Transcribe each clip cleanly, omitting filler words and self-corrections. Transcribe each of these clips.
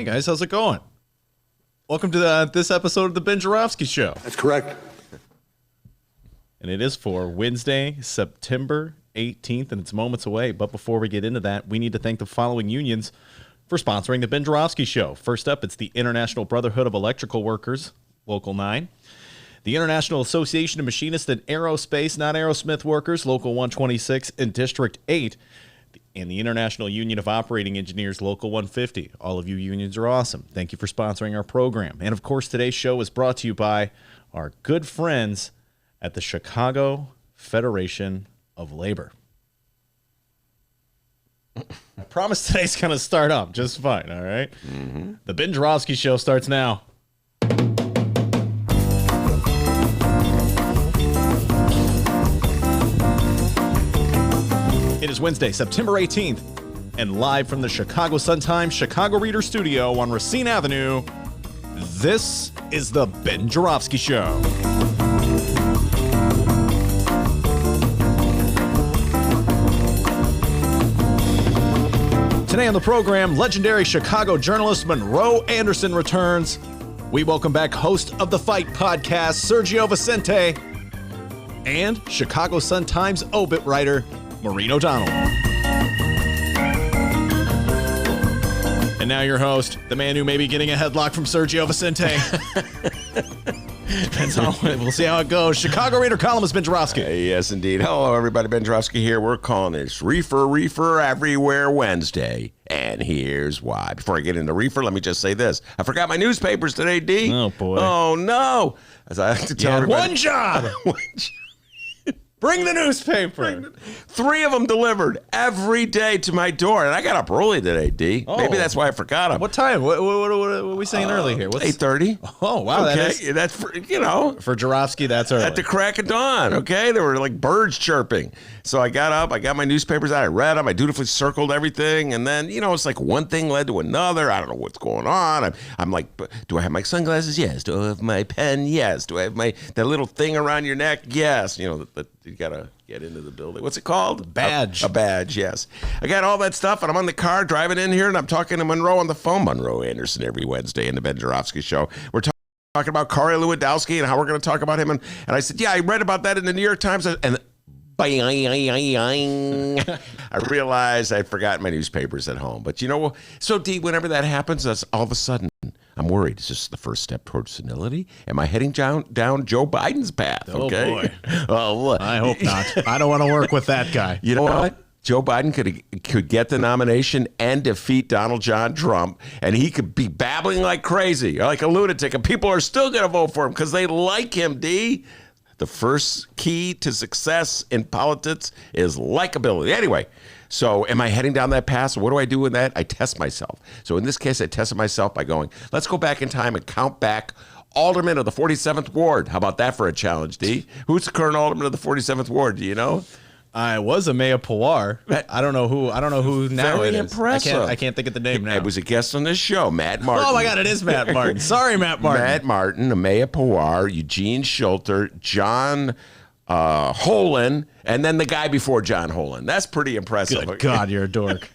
Hey guys, how's it going? Welcome to this episode of the Joravsky Show. That's correct. And it is for Wednesday, September 18th, and it's moments away. But before we get into that, we need to thank the following unions for sponsoring the Joravsky Show. First up, it's the International Brotherhood of Electrical Workers, Local 9. The International Association of Machinists and Aerospace, Non-Aerosmith Workers, Local 126 and District 8. And the International Union of Operating Engineers, Local 150. All of you unions are awesome. Thank you for sponsoring our program. And, of course, today's show is brought to you by our good friends at the Chicago Federation of Labor. I promise today's going to start up just fine, all right? Mm-hmm. The Joravsky Show starts now. It is Wednesday, September 18th, and live from the Chicago Sun-Times Chicago Reader Studio on Racine Avenue, this is the Joravsky Show. Today on the program, legendary Chicago journalist Monroe Anderson returns. We welcome back host of the Fight podcast, Sergio Vicente, and Chicago Sun-Times obit writer, Maureen O'Donnell. And now your host, the man who may be getting a headlock from Sergio Vicente. Depends on, we'll see how it goes. Chicago Reader columnist Joravsky. Yes, indeed. Hello, everybody. Joravsky here. We're calling this Reefer Everywhere Wednesday. And here's why. Before I get into reefer, let me just say this. I forgot my newspapers today, D. Oh, boy. Oh, no. As I like to tell everybody. One job. Bring the newspaper. 3 of them delivered every day to my door. And I got up early today, D. Oh. Maybe that's why I forgot them. What time? What were we saying early here? 8:30. Oh, wow. Okay. That's for, For Joravsky, that's early. At the crack of dawn, okay? There were like birds chirping. So I got up, I got my newspapers out, I read them, I dutifully circled everything, and then, it's like one thing led to another. I don't know what's going on. I'm like, do I have my sunglasses? Yes. Do I have my pen? Yes. Do I have that little thing around your neck? Yes. That you got to get into the building. What's it called? Badge. A badge, yes. I got all that stuff, and I'm on the car driving in here, and I'm talking to Monroe on the phone. Monroe Anderson every Wednesday in the Joravsky Show. We're talking about Lewandowski and how we're going to talk about him. And I said, yeah, I read about that in the New York Times. And I realized I'd forgotten my newspapers at home. But so D, whenever that happens, that's all of a sudden I'm worried. Is this the first step towards senility? Am I heading down Joe Biden's path? Okay? Oh, boy. Well, I hope not. I don't want to work with that guy. You know what? Joe Biden could get the nomination and defeat Donald John Trump, and he could be babbling like crazy, like a lunatic, and people are still going to vote for him because they like him, D. The first key to success in politics is likability. Anyway, so am I heading down that path? So what do I do with that? I test myself. So in this case, I tested myself by going, let's go back in time and count back aldermen of the 47th Ward. How about that for a challenge, D? Who's the current alderman of the 47th Ward? Do you know? I was a Mayor Pilar. I don't know who now Very it is. impressive. I can't think of the name now. It was a guest on this show, Matt Martin. Oh my God, it is Matt Martin. Sorry, Matt Martin. Matt Martin, Amaya Pilar, Eugene Schulter, John Holen, and then the guy before John Holen. That's pretty impressive. Good God, you're a dork.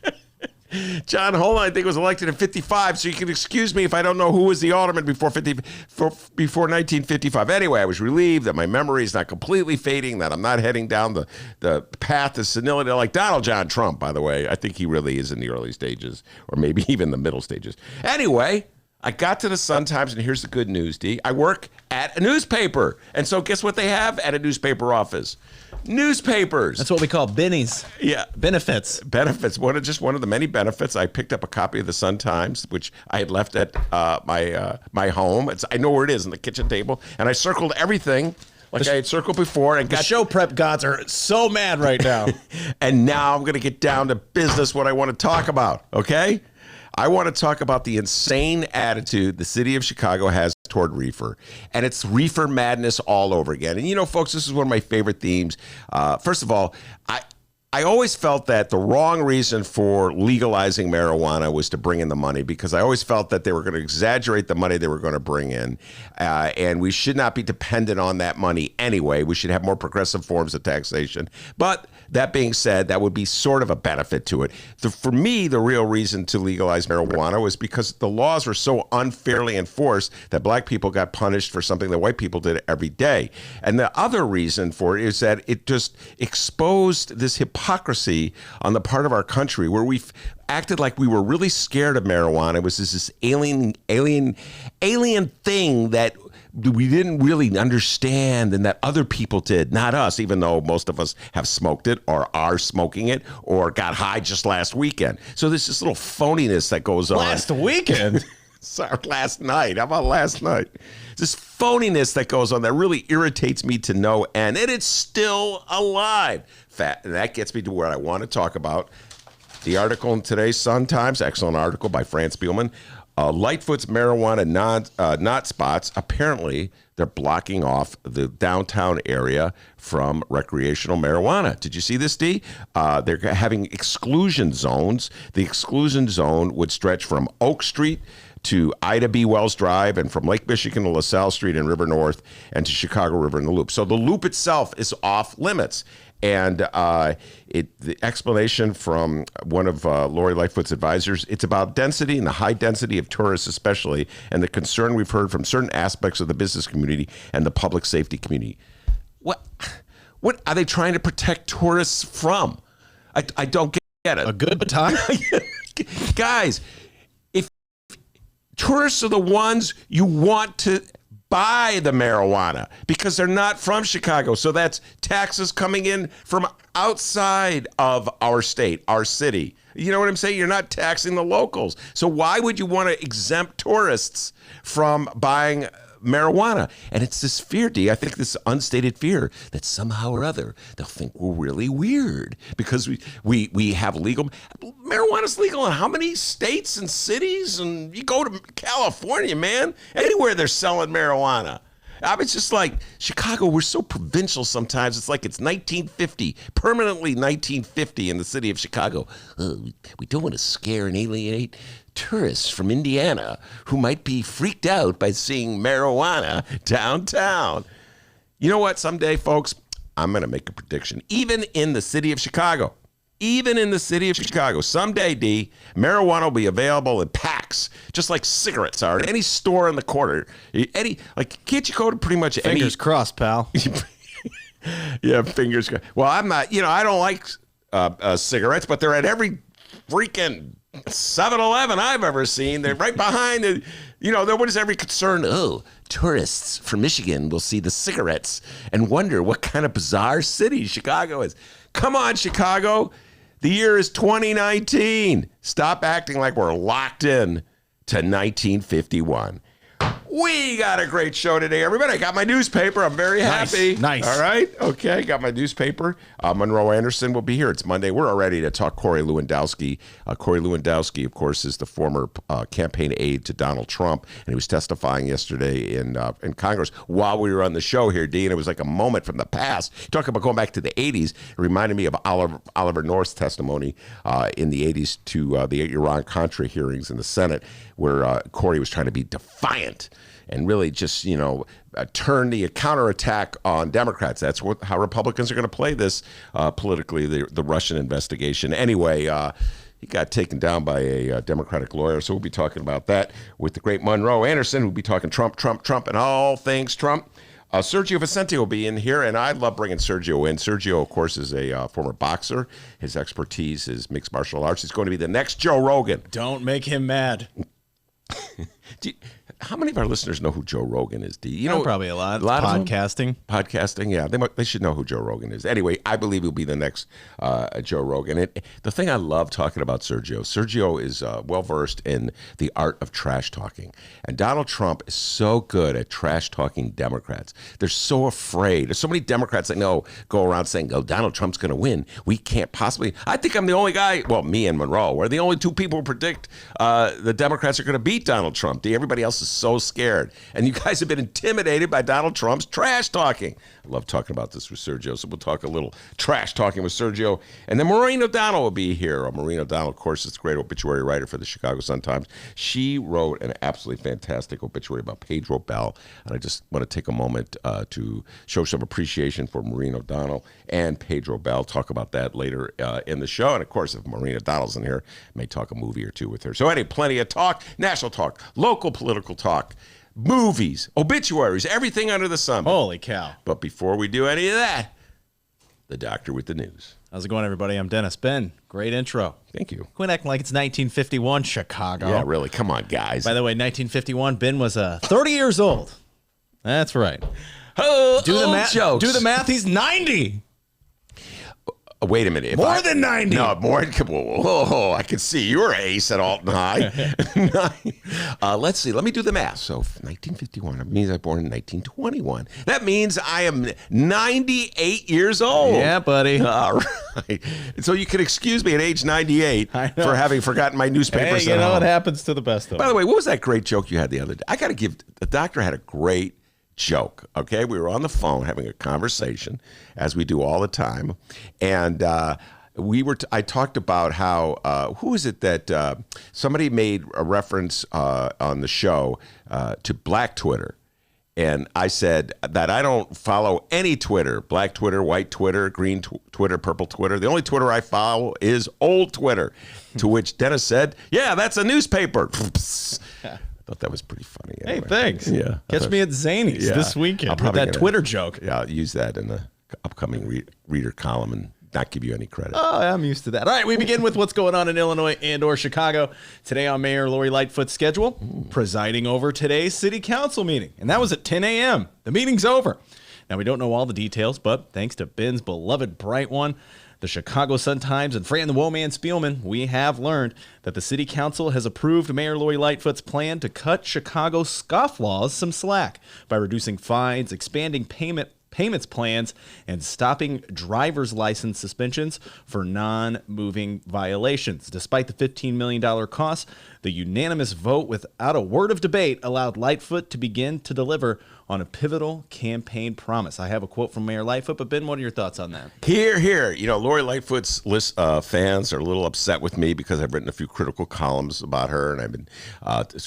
John Holen, I think, was elected in 55, so you can excuse me if I don't know who was the alderman before 1955. Anyway, I was relieved that my memory is not completely fading, that I'm not heading down the path to senility like Donald John Trump, by the way. I think he really is in the early stages, or maybe even the middle stages. Anyway, I got to the Sun-Times, and here's the good news, D. I work at a newspaper, and so guess what they have at a newspaper office? Newspapers. That's what we call bennies. Yeah. Benefits. Benefits. One of the many benefits. I picked up a copy of the Sun-Times, which I had left at my home. I know where it is, on the kitchen table. And I circled everything like I had circled before. And the show prep gods are so mad right now. And now I'm going to get down to business, what I want to talk about, okay? I want to talk about the insane attitude the city of Chicago has toward reefer. And it's reefer madness all over again. And folks, this is one of my favorite themes. First of all, I always felt that the wrong reason for legalizing marijuana was to bring in the money, because I always felt that they were going to exaggerate the money they were going to bring in. And we should not be dependent on that money anyway. We should have more progressive forms of taxation. But that being said, that would be sort of a benefit to it. For me, the real reason to legalize marijuana was because the laws were so unfairly enforced that black people got punished for something that white people did every day. And the other reason for it is that it just exposed this hypocrisy on the part of our country where we've acted like we were really scared of marijuana. It was this alien thing that we didn't really understand and that other people did, not us, even though most of us have smoked it or are smoking it or got high just last weekend. So there's this little phoniness that goes on. Last weekend? Sorry, last night. How about last night? This phoniness that goes on that really irritates me to no end, and it's still alive. And that gets me to where I want to talk about the article in today's Sun-Times, excellent article by Fran Spielman. Lightfoot's marijuana not spots, apparently they're blocking off the downtown area from recreational marijuana. Did you see this, D? They're having exclusion zones. The exclusion zone would stretch from Oak Street to Ida B. Wells Drive, and from Lake Michigan to LaSalle Street and River North, and to Chicago River and the Loop. So the Loop itself is off limits. And the explanation from one of Lori Lightfoot's advisors, it's about density and the high density of tourists especially, and the concern we've heard from certain aspects of the business community and the public safety community. What are they trying to protect tourists from? I don't get it. A good time? Guys, if tourists are the ones you want to buy the marijuana because they're not from Chicago. So that's taxes coming in from outside of our state, our city. You know what I'm saying? You're not taxing the locals. So why would you want to exempt tourists from buying marijuana? And it's this fear, D, I think this unstated fear that somehow or other they'll think we're really weird because we have legal marijuana's legal in how many states and cities? And you go to California, man, anywhere they're selling marijuana. I was just like, Chicago, we're so provincial sometimes. It's like it's 1950, permanently 1950 in the city of Chicago. We don't want to scare and alienate tourists from Indiana who might be freaked out by seeing marijuana downtown. You know what? Someday, folks, I'm going to make a prediction. Even in the city of Chicago, someday, D, marijuana will be available in packs, just like cigarettes are at any store in the corner. Can't you go to pretty much any... Fingers crossed, pal. Yeah, fingers crossed. Well, I'm not, I don't like cigarettes, but they're at every freaking 7-Eleven I've ever seen. They're right behind the, what is every concern? Oh, tourists from Michigan will see the cigarettes and wonder what kind of bizarre city Chicago is. Come on, Chicago. The year is 2019. Stop acting like we're locked in to 1951. We got a great show today, everybody. I got my newspaper. I'm very happy. Nice. All right. Okay. Got my newspaper. Monroe Anderson will be here. It's Monday. We're all ready to talk Corey Lewandowski. Corey Lewandowski, of course, is the former campaign aide to Donald Trump, and he was testifying yesterday in Congress while we were on the show here, D, and it was like a moment from the past. Talk about going back to the 80s. It reminded me of Oliver North's testimony in the 80s to the Iran-Contra hearings in the Senate, where Corey was trying to be defiant and really just, turn the counterattack on Democrats. That's how Republicans are going to play this politically, the Russian investigation. Anyway, he got taken down by a Democratic lawyer, so we'll be talking about that with the great Monroe Anderson, who'll be talking Trump, and all things Trump. Sergio Vicente will be in here, and I love bringing Sergio in. Sergio, of course, is a former boxer. His expertise is mixed martial arts. He's going to be the next Joe Rogan. Don't make him mad. How many of our listeners know who Joe Rogan is? Do you know? Probably a lot. Podcasting. Podcasting, yeah. They should know who Joe Rogan is. Anyway, I believe he'll be the next Joe Rogan. The thing I love talking about Sergio is well-versed in the art of trash talking. And Donald Trump is so good at trash talking Democrats. They're so afraid. There's so many Democrats I know go around saying, oh, Donald Trump's going to win. We can't possibly. I think I'm the only guy, well, me and Monroe, we're the only two people who predict the Democrats are going to beat Donald Trump. Everybody else is is so scared. And you guys have been intimidated by Donald Trump's trash talking. I love talking about this with Sergio, so we'll talk a little trash talking with Sergio. And then Maureen O'Donnell will be here. Maureen O'Donnell, of course, is a great obituary writer for the Chicago Sun-Times. She wrote an absolutely fantastic obituary about Pedro Bell. And I just want to take a moment to show some appreciation for Maureen O'Donnell and Pedro Bell. Talk about that later in the show. And, of course, if Maureen O'Donnell's in here, I may talk a movie or two with her. So, anyway, plenty of talk, national talk, local political talk, movies, obituaries, everything under the sun. Holy cow. But before we do any of that, the doctor with the news. How's it going, everybody? I'm Dennis. Ben, great intro. Thank you. Quit acting like it's 1951 Chicago. Yeah, really. Come on, guys. By the way, 1951, Ben was 30 years old. That's right. Do the math. Jokes. Do the math. He's 90. Wait a minute. More than 90. No, more than... Whoa, I can see you're an ace at Alton High. Let's see. Let me do the math. So 1951, that means I was born in 1921. That means I am 98 years old. Yeah, buddy. All right. So you can excuse me at age 98 for having forgotten my newspapers. Hey, you know what happens to the best of them. By the way, what was that great joke you had the other day? I got to give... The doctor had a great joke. Okay, we were on the phone having a conversation, as we do all the time, and I talked about how who is it that somebody made a reference on the show to Black Twitter, and I said that I don't follow any Twitter, Black Twitter, white Twitter, green Twitter, purple Twitter. The only Twitter I follow is old Twitter. To which Dennis said, "Yeah, that's a newspaper." Thought that was pretty funny. Anyway. Hey, thanks. Yeah. Catch me at Zany's this weekend with that Twitter joke. Yeah, I'll use that in the upcoming reader column and not give you any credit. Oh, I'm used to that. All right, we begin with what's going on in Illinois and or Chicago. Today on Mayor Lori Lightfoot's schedule, presiding over today's city council meeting. And that was at 10 a.m. The meeting's over. Now, we don't know all the details, but thanks to Ben's beloved Bright One, the Chicago Sun-Times, and Fran the Woman Spielman, we have learned that the City Council has approved Mayor Lori Lightfoot's plan to cut Chicago scofflaws some slack by reducing fines, expanding payments plans, and stopping driver's license suspensions for non-moving violations. Despite the $15 million cost, the unanimous vote without a word of debate allowed Lightfoot to begin to deliver on a pivotal campaign promise. I have a quote from Mayor Lightfoot, but Ben, what are your thoughts on that? Here. You know, Lori Lightfoot's fans are a little upset with me because I've written a few critical columns about her, and I've been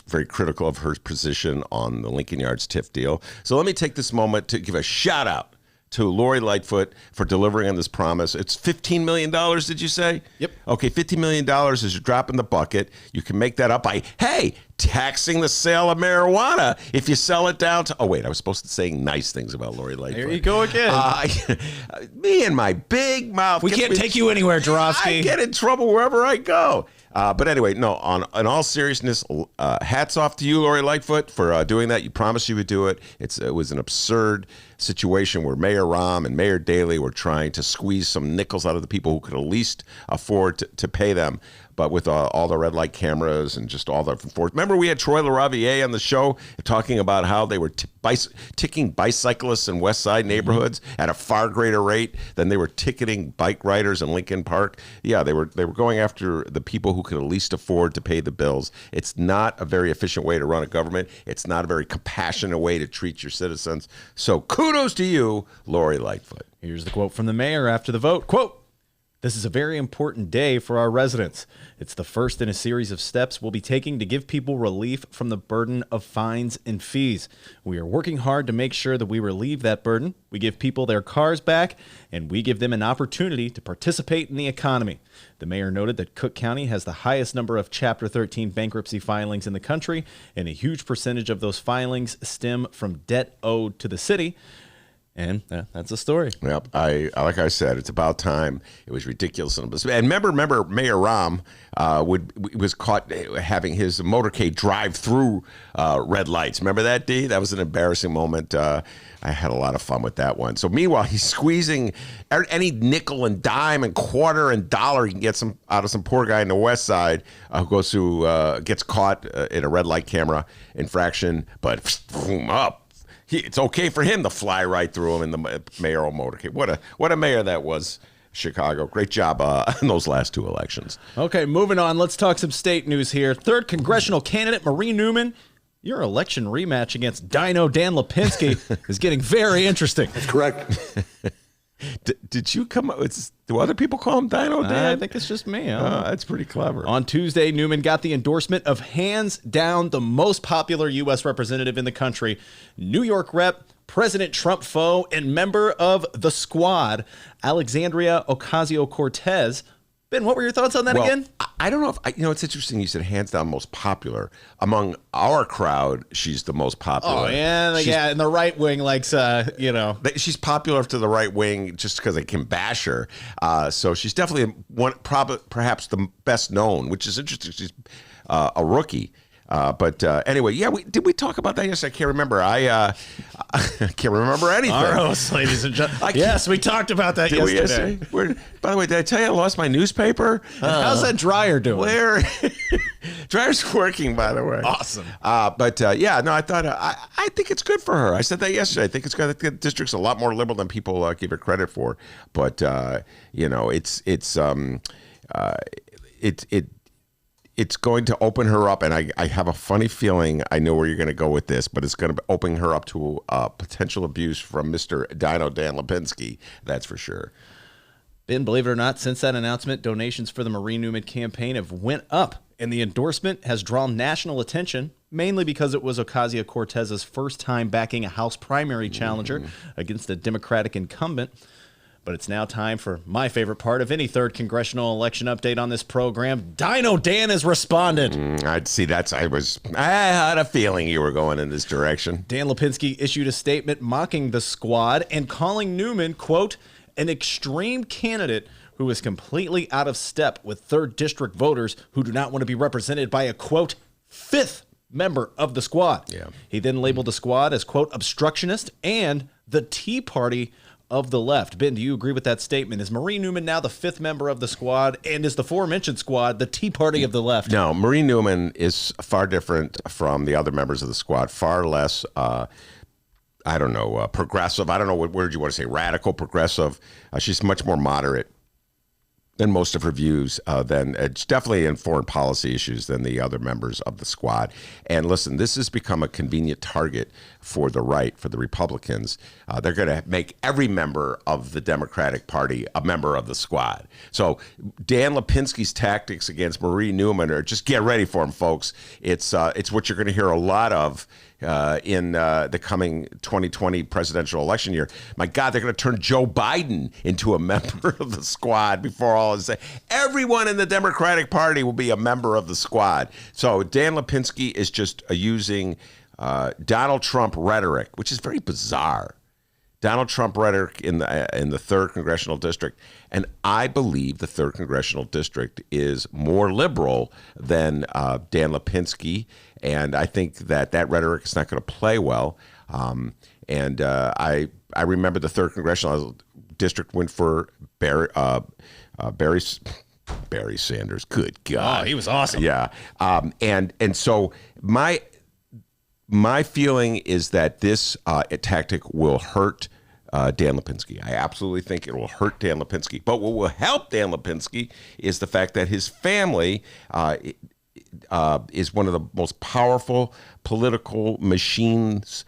very critical of her position on the Lincoln Yards TIF deal. So let me take this moment to give a shout out to Lori Lightfoot for delivering on this promise. It's $15 million, did you say? Yep. Okay, $15 million is your drop in the bucket. You can make that up by, taxing the sale of marijuana if you sell it down to... Oh, wait, I was supposed to say nice things about Lori Lightfoot. There you go again. Me and my big mouth. We can't take you anywhere, Joravsky. I get in trouble wherever I go. But anyway, no, in all seriousness, hats off to you, Lori Lightfoot, for doing that. You promised you would do it. It was an absurd situation where Mayor Rahm and Mayor Daley were trying to squeeze some nickels out of the people who could at least afford to pay them. But with all the red light cameras and just all the force. Remember, we had Troy LaRaviere on the show talking about how they were ticking bicyclists in West Side neighborhoods at a far greater rate than they were ticketing bike riders in Lincoln Park. Yeah, they were going after the people who could at least afford to pay the bills. It's not a very efficient way to run a government. It's not a very compassionate way to treat your citizens. So kudos to you, Lori Lightfoot. Here's the quote from the mayor after the vote. Quote, "This is a very important day for our residents. It's the first in a series of steps we'll be taking to give people relief from the burden of fines and fees. We are working hard to make sure that we relieve that burden. We give people their cars back, and we give them an opportunity to participate in the economy." The mayor noted that Cook County has the highest number of Chapter 13 bankruptcy filings in the country, and a huge percentage of those filings stem from debt owed to the city. And that's the story. Yep. Like I said, it's about time. It was ridiculous. And remember Mayor Rahm was caught having his motorcade drive through red lights. Remember that, D? That was an embarrassing moment. I had a lot of fun with that one. So meanwhile, he's squeezing any nickel and dime and quarter and dollar he can get out of some poor guy in the West Side who goes through, gets caught in a red light camera infraction, but boom, up. It's okay for him to fly right through him in the mayoral motorcade. What a mayor that was, Chicago. Great job in those last two elections. Okay, moving on. Let's talk some state news here. Third congressional candidate Marie Newman Your election rematch against Dino Dan Lipinski is getting very interesting. That's correct. Did you come up with, do other people call him Dino Dan? I think it's just me. That's pretty clever. On Tuesday, Newman got the endorsement of hands down the most popular U.S. representative in the country, New York Rep, President Trump foe, and member of the Squad, Alexandria Ocasio-Cortez. Ben, what were your thoughts on that again? I don't know if, it's interesting you said hands down most popular. Among our crowd, she's the most popular. Oh, yeah, and the right wing likes, She's popular to the right wing just because they can bash her. So she's definitely perhaps the best known, which is interesting. She's a rookie. But anyway, did we talk about that yesterday? I can't remember. I can't remember anything. Our host, ladies and gentlemen. Yes, we talked about that yesterday. By the way, did I tell you I lost my newspaper? How's that dryer doing? Where? Dryer's working, by the way. Awesome. I thought I think it's good for her. I said that yesterday. I think it's good. The district's a lot more liberal than people give it credit for. But it's going to open her up, and I have a funny feeling I know where you're going to go with this, but it's going to open her up to potential abuse from Mr. Dino Dan Lipinski. That's for sure. Ben, believe it or not, since that announcement, donations for the Marie Newman campaign have went up, and the endorsement has drawn national attention, mainly because it was Ocasio-Cortez's first time backing a House primary challenger against a Democratic incumbent. But it's now time for my favorite part of any third congressional election update on this program. Dino Dan has responded. I'd see that's. I had a feeling you were going in this direction. Dan Lipinski issued a statement mocking the Squad and calling Newman, quote, an extreme candidate who is completely out of step with 3rd District voters who do not want to be represented by a, quote, 5th member of the Squad. Yeah. He then labeled the Squad as, quote, obstructionist and the Tea Party of the left. Ben, do you agree with that statement? Is Marie Newman now the 5th member of the Squad, and is the aforementioned Squad the Tea Party of the left? No, Marie Newman is far different from the other members of the Squad, far less, progressive. I don't know what word you want to say, radical, progressive. She's much more moderate than most of her views, than it's definitely in foreign policy issues than the other members of the Squad. And listen, this has become a convenient target for the right, for the Republicans. They're going to make every member of the Democratic Party a member of the Squad. So Dan Lipinski's tactics against Marie Newman are just get ready for them, folks. It's what you're going to hear a lot of in the coming 2020 presidential election year. My God, they're going to turn Joe Biden into a member of the Squad before all is said. Everyone in the Democratic Party will be a member of the Squad. So Dan Lipinski is just using Donald Trump rhetoric, which is very bizarre. Donald Trump rhetoric in the 3rd Congressional District. And I believe the 3rd Congressional District is more liberal than Dan Lipinski. And I think that rhetoric is not going to play well. I remember the 3rd Congressional District went for Barry Sanders. Good God. Oh, he was awesome. Yeah. And so my feeling is that this tactic will hurt Dan Lipinski. I absolutely think it will hurt Dan Lipinski. But what will help Dan Lipinski is the fact that his family is one of the most powerful political machines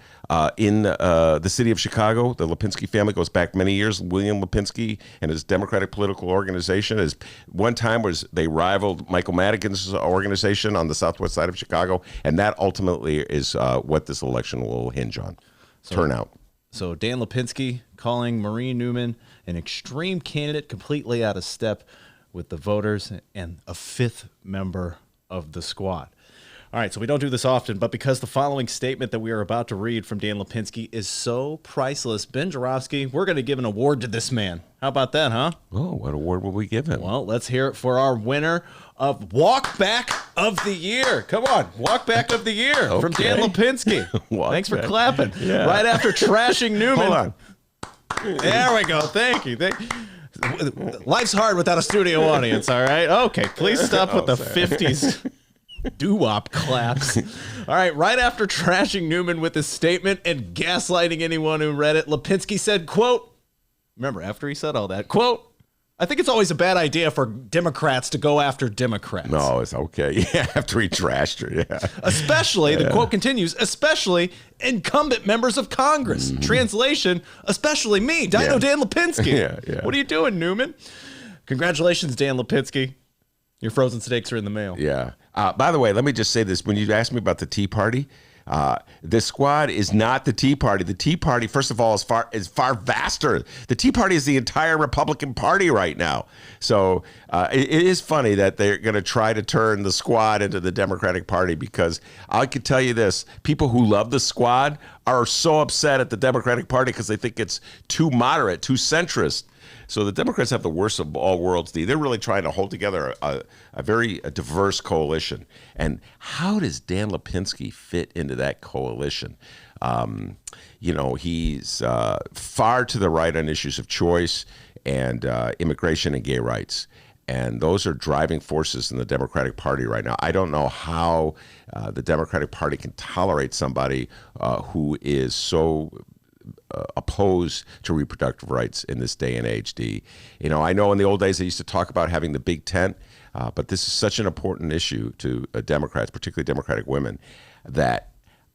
in the city of Chicago. The Lipinski family goes back many years. William Lipinski and his Democratic political organization one time they rivaled Michael Madigan's organization on the southwest side of Chicago, and that ultimately is what this election will hinge on. Turnout. So Dan Lipinski calling Marie Newman an extreme candidate, completely out of step with the voters, and a 5th member of the Squad. All right, so we don't do this often, but because the following statement that we are about to read from Dan Lipinski is so priceless, Ben Joravsky, we're going to give an award to this man. How about that, huh? Oh, what award will we give him? Well, let's hear it for our winner of Walk Back of the Year. Come on, Walk Back of the Year from Dan Lipinski. Thanks for clapping. Yeah. Right after trashing Newman. Hold on. There we go. Thank you. Life's hard without a studio audience, all right? Okay, please stop with the 50s doo-wop claps. All right after trashing Newman with his statement and gaslighting anyone who read it, Lipinski said, quote, remember, after he said all that, quote, I think it's always a bad idea for Democrats to go after Democrats. No, it's okay. Yeah, after he trashed her. Yeah. Especially, the quote continues, especially incumbent members of Congress. Translation, especially me, Dino Dan Lipinski. Yeah. What are you doing, Newman? Congratulations, Dan Lipinski. Your frozen steaks are in the mail. Yeah. By the way, let me just say this. When you asked me about the Tea Party, the squad is not the Tea Party. The Tea Party, first of all, is far vaster. The Tea Party is the entire Republican Party right now. So it is funny that they're going to try to turn the squad into the Democratic Party, because I can tell you this, people who love the squad are so upset at the Democratic Party because they think it's too moderate, too centrist. So the Democrats have the worst of all worlds. They're really trying to hold together a very diverse coalition. And how does Dan Lipinski fit into that coalition? He's far to the right on issues of choice and immigration and gay rights. And those are driving forces in the Democratic Party right now. I don't know how the Democratic Party can tolerate somebody who is so opposed to reproductive rights in this day and age, D. I know in the old days they used to talk about having the big tent, but this is such an important issue to Democrats, particularly Democratic women, that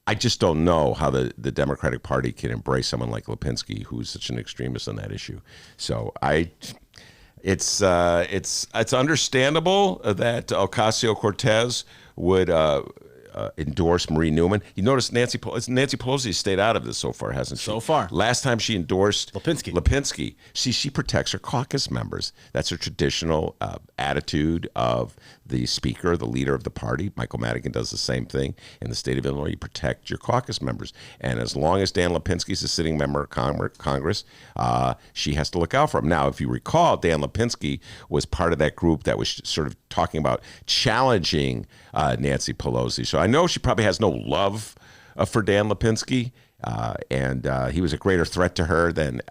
I just don't know how the Democratic Party can embrace someone like Lipinski, who's such an extremist on that issue. So it's understandable that Ocasio-Cortez would endorse Marie Newman. You notice Nancy Pelosi stayed out of this so far, hasn't she? So far. Last time she endorsed Lipinski. She protects her caucus members. That's a traditional attitude of the speaker, the leader of the party. Michael Madigan does the same thing in the state of Illinois. You protect your caucus members. And as long as Dan Lipinski is a sitting member of Congress, she has to look out for him. Now, if you recall, Dan Lipinski was part of that group that was sort of talking about challenging Nancy Pelosi. So I know she probably has no love for Dan Lipinski, and he was a greater threat to her than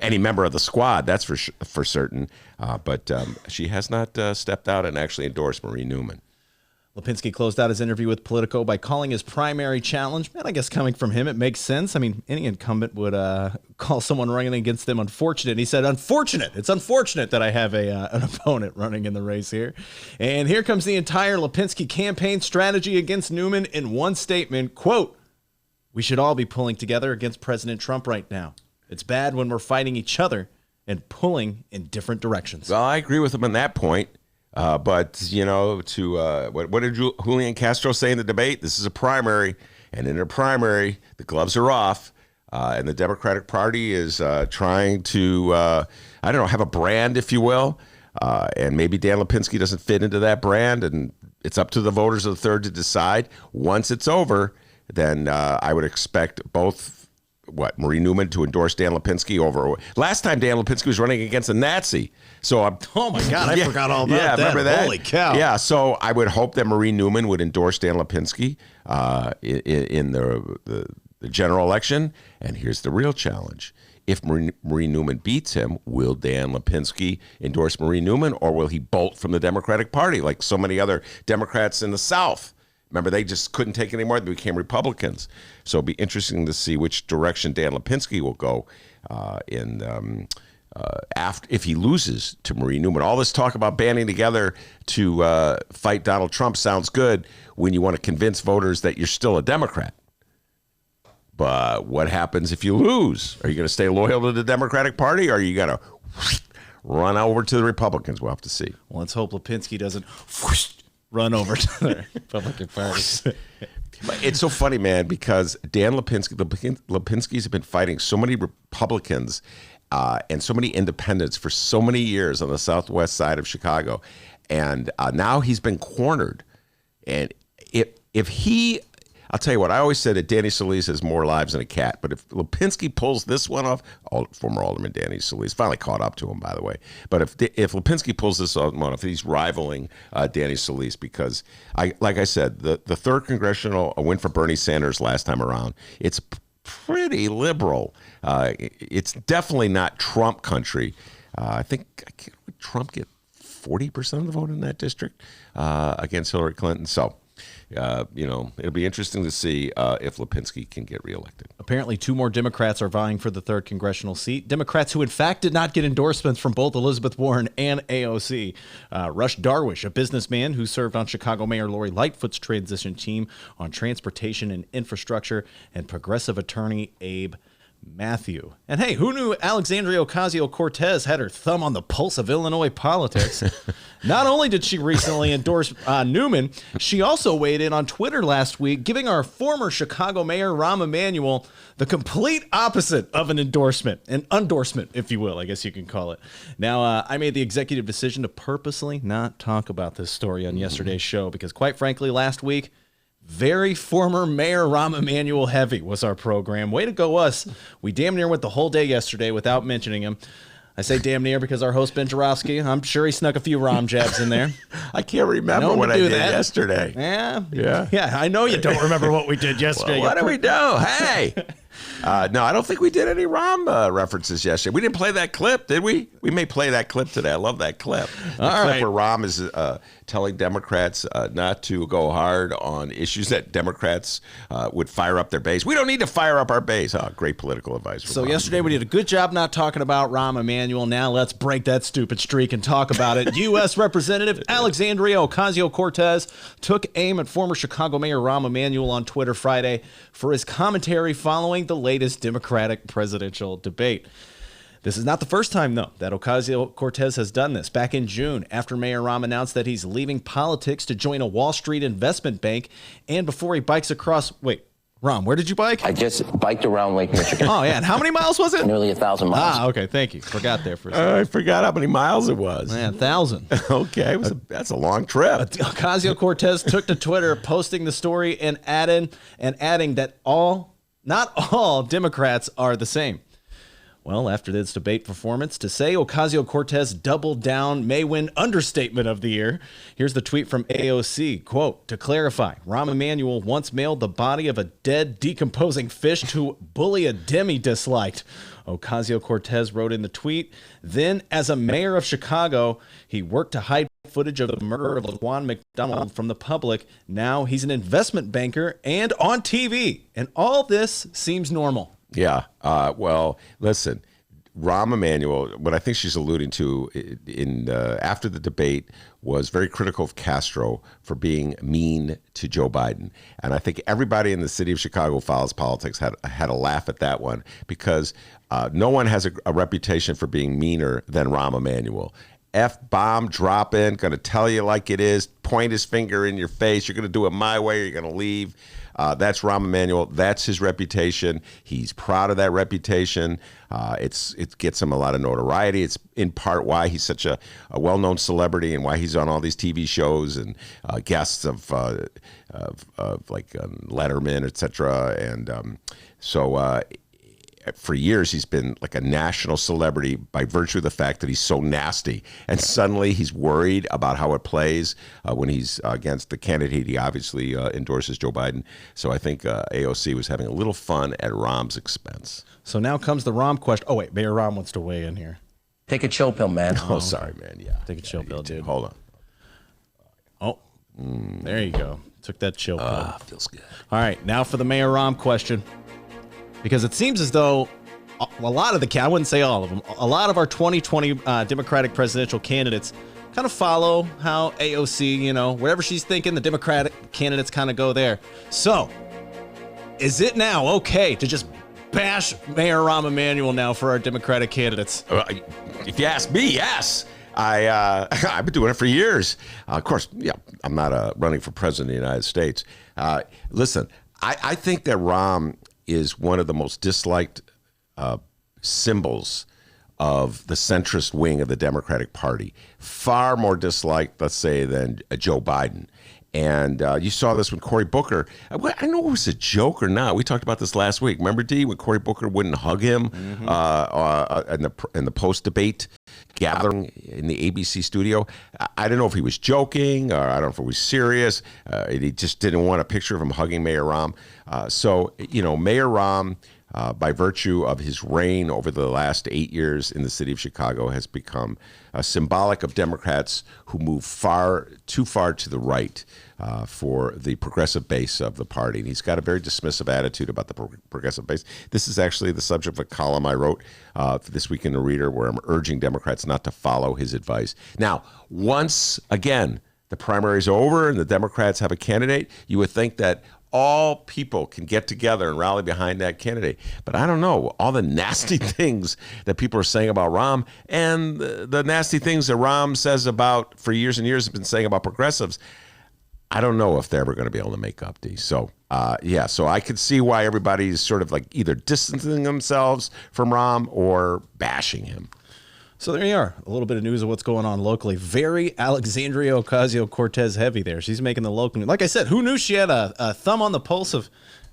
any member of the squad, that's for certain. But she has not stepped out and actually endorsed Marie Newman. Lipinski closed out his interview with Politico by calling his primary challenge, and I guess coming from him, it makes sense. I mean, any incumbent would call someone running against them unfortunate. He said, unfortunate. It's unfortunate that I have an opponent running in the race here. And here comes the entire Lipinski campaign strategy against Newman in one statement, quote, "We should all be pulling together against President Trump right now. It's bad when we're fighting each other and pulling in different directions." Well, I agree with him on that point. But what did Julian Castro say in the debate? This is a primary, and in a primary, the gloves are off, and the Democratic Party is trying to, have a brand, if you will, and maybe Dan Lipinski doesn't fit into that brand, and it's up to the voters of the third to decide. Once it's over, then I would expect both Marie Newman to endorse Dan Lipinski over. Last time Dan Lipinski was running against a Nazi. So oh my God, I forgot all about that. Remember that? Holy cow. Yeah, so I would hope that Marie Newman would endorse Dan Lipinski in the general election. And here's the real challenge. If Marie Newman beats him, will Dan Lipinski endorse Marie Newman, or will he bolt from the Democratic Party like so many other Democrats in the South? Remember, they just couldn't take any more. They became Republicans. So it'll be interesting to see which direction Dan Lipinski will go if he loses to Marie Newman. All this talk about banding together to fight Donald Trump sounds good when you want to convince voters that you're still a Democrat. But what happens if you lose? Are you going to stay loyal to the Democratic Party, or are you going to run over to the Republicans? We'll have to see. Well, let's hope Lipinski doesn't run over to the Republican Party. It's so funny, man, because Lipinski's have been fighting so many Republicans and so many independents for so many years on the southwest side of Chicago. And now he's been cornered. And if he, I'll tell you what, I always said that Danny Solis has more lives than a cat. But if Lipinski pulls this one off, former Alderman Danny Solis finally caught up to him, by the way. But if Lipinski pulls this one off, he's rivaling Danny Solis, because, like I said, the third congressional, a win for Bernie Sanders last time around. It's pretty liberal. It's definitely not Trump country. I think would Trump get 40% of the vote in that district against Hillary Clinton. So It'll be interesting to see if Lipinski can get reelected. Apparently, 2 more Democrats are vying for the 3rd congressional seat. Democrats who, in fact, did not get endorsements from both Elizabeth Warren and AOC. Rush Darwish, a businessman who served on Chicago Mayor Lori Lightfoot's transition team on transportation and infrastructure, and progressive attorney Abe Matthew. And hey, who knew Alexandria Ocasio-Cortez had her thumb on the pulse of Illinois politics? Not only did she recently endorse Newman, she also weighed in on Twitter last week, giving our former Chicago Mayor Rahm Emanuel the complete opposite of an endorsement, an undorsement, if you will, I guess you can call it. Now, I made the executive decision to purposely not talk about this story on yesterday's show because, quite frankly, last week, very former Mayor Rahm Emanuel heavy was our program. Way to go us. We damn near went the whole day yesterday without mentioning him. I say damn near because our host, Ben Joravsky, I'm sure he snuck a few Rahm jabs in there. I can't remember what I did yesterday. Yeah, I know you don't remember what we did yesterday. Well, what did we do? Hey! No, I don't think we did any Rahm references yesterday. We didn't play that clip, did we? We may play that clip today. I love that clip. The clip where Rahm is telling Democrats not to go hard on issues that Democrats would fire up their base. We don't need to fire up our base. Oh, great political advice. So yesterday we did a good job not talking about Rahm Emanuel. Now let's break that stupid streak and talk about it. U.S. Representative Alexandria Ocasio-Cortez took aim at former Chicago Mayor Rahm Emanuel on Twitter Friday for his commentary following the latest Democratic presidential debate. This is not the first time, though, that Ocasio-Cortez has done this. Back in June, after Mayor Rahm announced that he's leaving politics to join a Wall Street investment bank, and before he bikes across... Wait, Rahm, where did you bike? I just biked around Lake Michigan. Oh, yeah, and how many miles was it? Nearly 1,000 miles. Ah, okay, thank you. Forgot there for a second. I forgot how many miles it was. Yeah, 1,000. Okay, that's a long trip. Ocasio-Cortez took to Twitter, posting the story and adding that not all Democrats are the same. Well, after this debate performance, to say Ocasio-Cortez doubled down may win understatement of the year. Here's the tweet from AOC, quote, "To clarify, Rahm Emanuel once mailed the body of a dead, decomposing fish to bully a Dem he disliked." Ocasio-Cortez wrote in the tweet, "Then, as a mayor of Chicago, he worked to hide footage of the murder of Laquan McDonald from the public. Now he's an investment banker and on TV. And all this seems normal." Yeah. Well, listen, Rahm Emanuel, what I think she's alluding to in after the debate was very critical of Castro for being mean to Joe Biden. And I think everybody in the city of Chicago who follows politics had a laugh at that one because no one has a reputation for being meaner than Rahm Emanuel. F-bomb, drop in, going to tell you like it is, point his finger in your face. You're going to do it my way or you're going to leave. That's Rahm Emanuel. That's his reputation. He's proud of that reputation. It gets him a lot of notoriety. It's in part why he's such a well-known celebrity and why he's on all these TV shows and guests of like Letterman, etc. And so for years, he's been like a national celebrity by virtue of the fact that he's so nasty. And suddenly he's worried about how it plays when he's against the candidate he obviously endorses, Joe Biden. So I think AOC was having a little fun at Rahm's expense. So now comes the Rahm question. Oh, wait, Mayor Rahm wants to weigh in here. Take a chill pill, man. Oh, sorry, man. Yeah. Take a chill pill, dude. Hold on. Oh, there you go. Took that chill pill. Feels good. All right, now for the Mayor Rahm question. Because it seems as though a lot of I wouldn't say all of them, a lot of our 2020 Democratic presidential candidates kind of follow how AOC, wherever she's thinking, the Democratic candidates kind of go there. So, is it now okay to just bash Mayor Rahm Emanuel now for our Democratic candidates? If you ask me, yes. I've been doing it for years. Of course, yeah, I'm not running for president of the United States. Listen, I think that Rahm is one of the most disliked symbols of the centrist wing of the Democratic Party. Far more disliked, let's say, than Joe Biden. And you saw this when Cory Booker, I don't know if it was a joke or not. We talked about this last week. Remember, D, when Cory Booker wouldn't hug him in the post-debate gathering in the ABC studio? I don't know if he was joking or I don't know if it was serious. He just didn't want a picture of him hugging Mayor Rahm. So, Mayor Rahm by virtue of his reign over the last 8 years in the city of Chicago, has become symbolic of Democrats who move too far to the right for the progressive base of the party. And he's got a very dismissive attitude about the progressive base. This is actually the subject of a column I wrote for This Week in the Reader, where I'm urging Democrats not to follow his advice. Now, once again, the primary's over and the Democrats have a candidate, you would think that all people can get together and rally behind that candidate. But I don't know, all the nasty things that people are saying about Rahm and the nasty things that Rahm says about, for years and years, has been saying about progressives, I don't know if they're ever going to be able to make up, D. So, so I could see why everybody's sort of like either distancing themselves from Rahm or bashing him. So there you are. A little bit of news of what's going on locally. Very Alexandria Ocasio-Cortez heavy there. She's making the local news. Like I said, who knew she had a thumb on the pulse of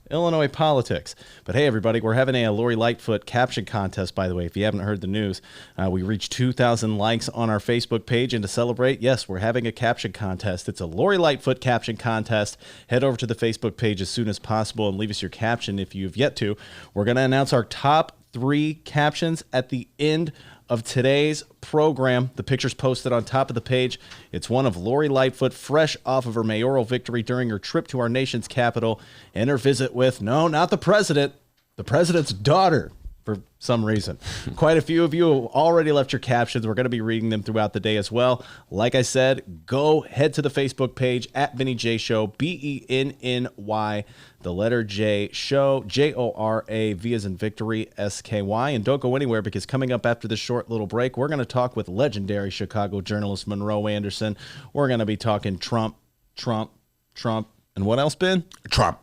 Illinois politics? But hey, everybody, we're having a Lori Lightfoot caption contest, by the way, if you haven't heard the news. We reached 2,000 likes on our Facebook page, and to celebrate, yes, we're having a caption contest. It's a Lori Lightfoot caption contest. Head over to the Facebook page as soon as possible and leave us your caption if you've yet to. We're going to announce our top 3 captions at the end of today's program. The picture's posted on top of the page. It's one of Lori Lightfoot, fresh off of her mayoral victory during her trip to our nation's capital and her visit with, no, not the president's daughter, for some reason. Quite a few of you have already left your captions. We're going to be reading them throughout the day as well. Like I said, go head to the Facebook page at Benny J Show, BENNY, the letter J Show, JORA, V as in victory, SKY. And don't go anywhere, because coming up after this short little break, we're going to talk with legendary Chicago journalist Monroe Anderson. We're going to be talking Trump, and what else, Ben? Trump.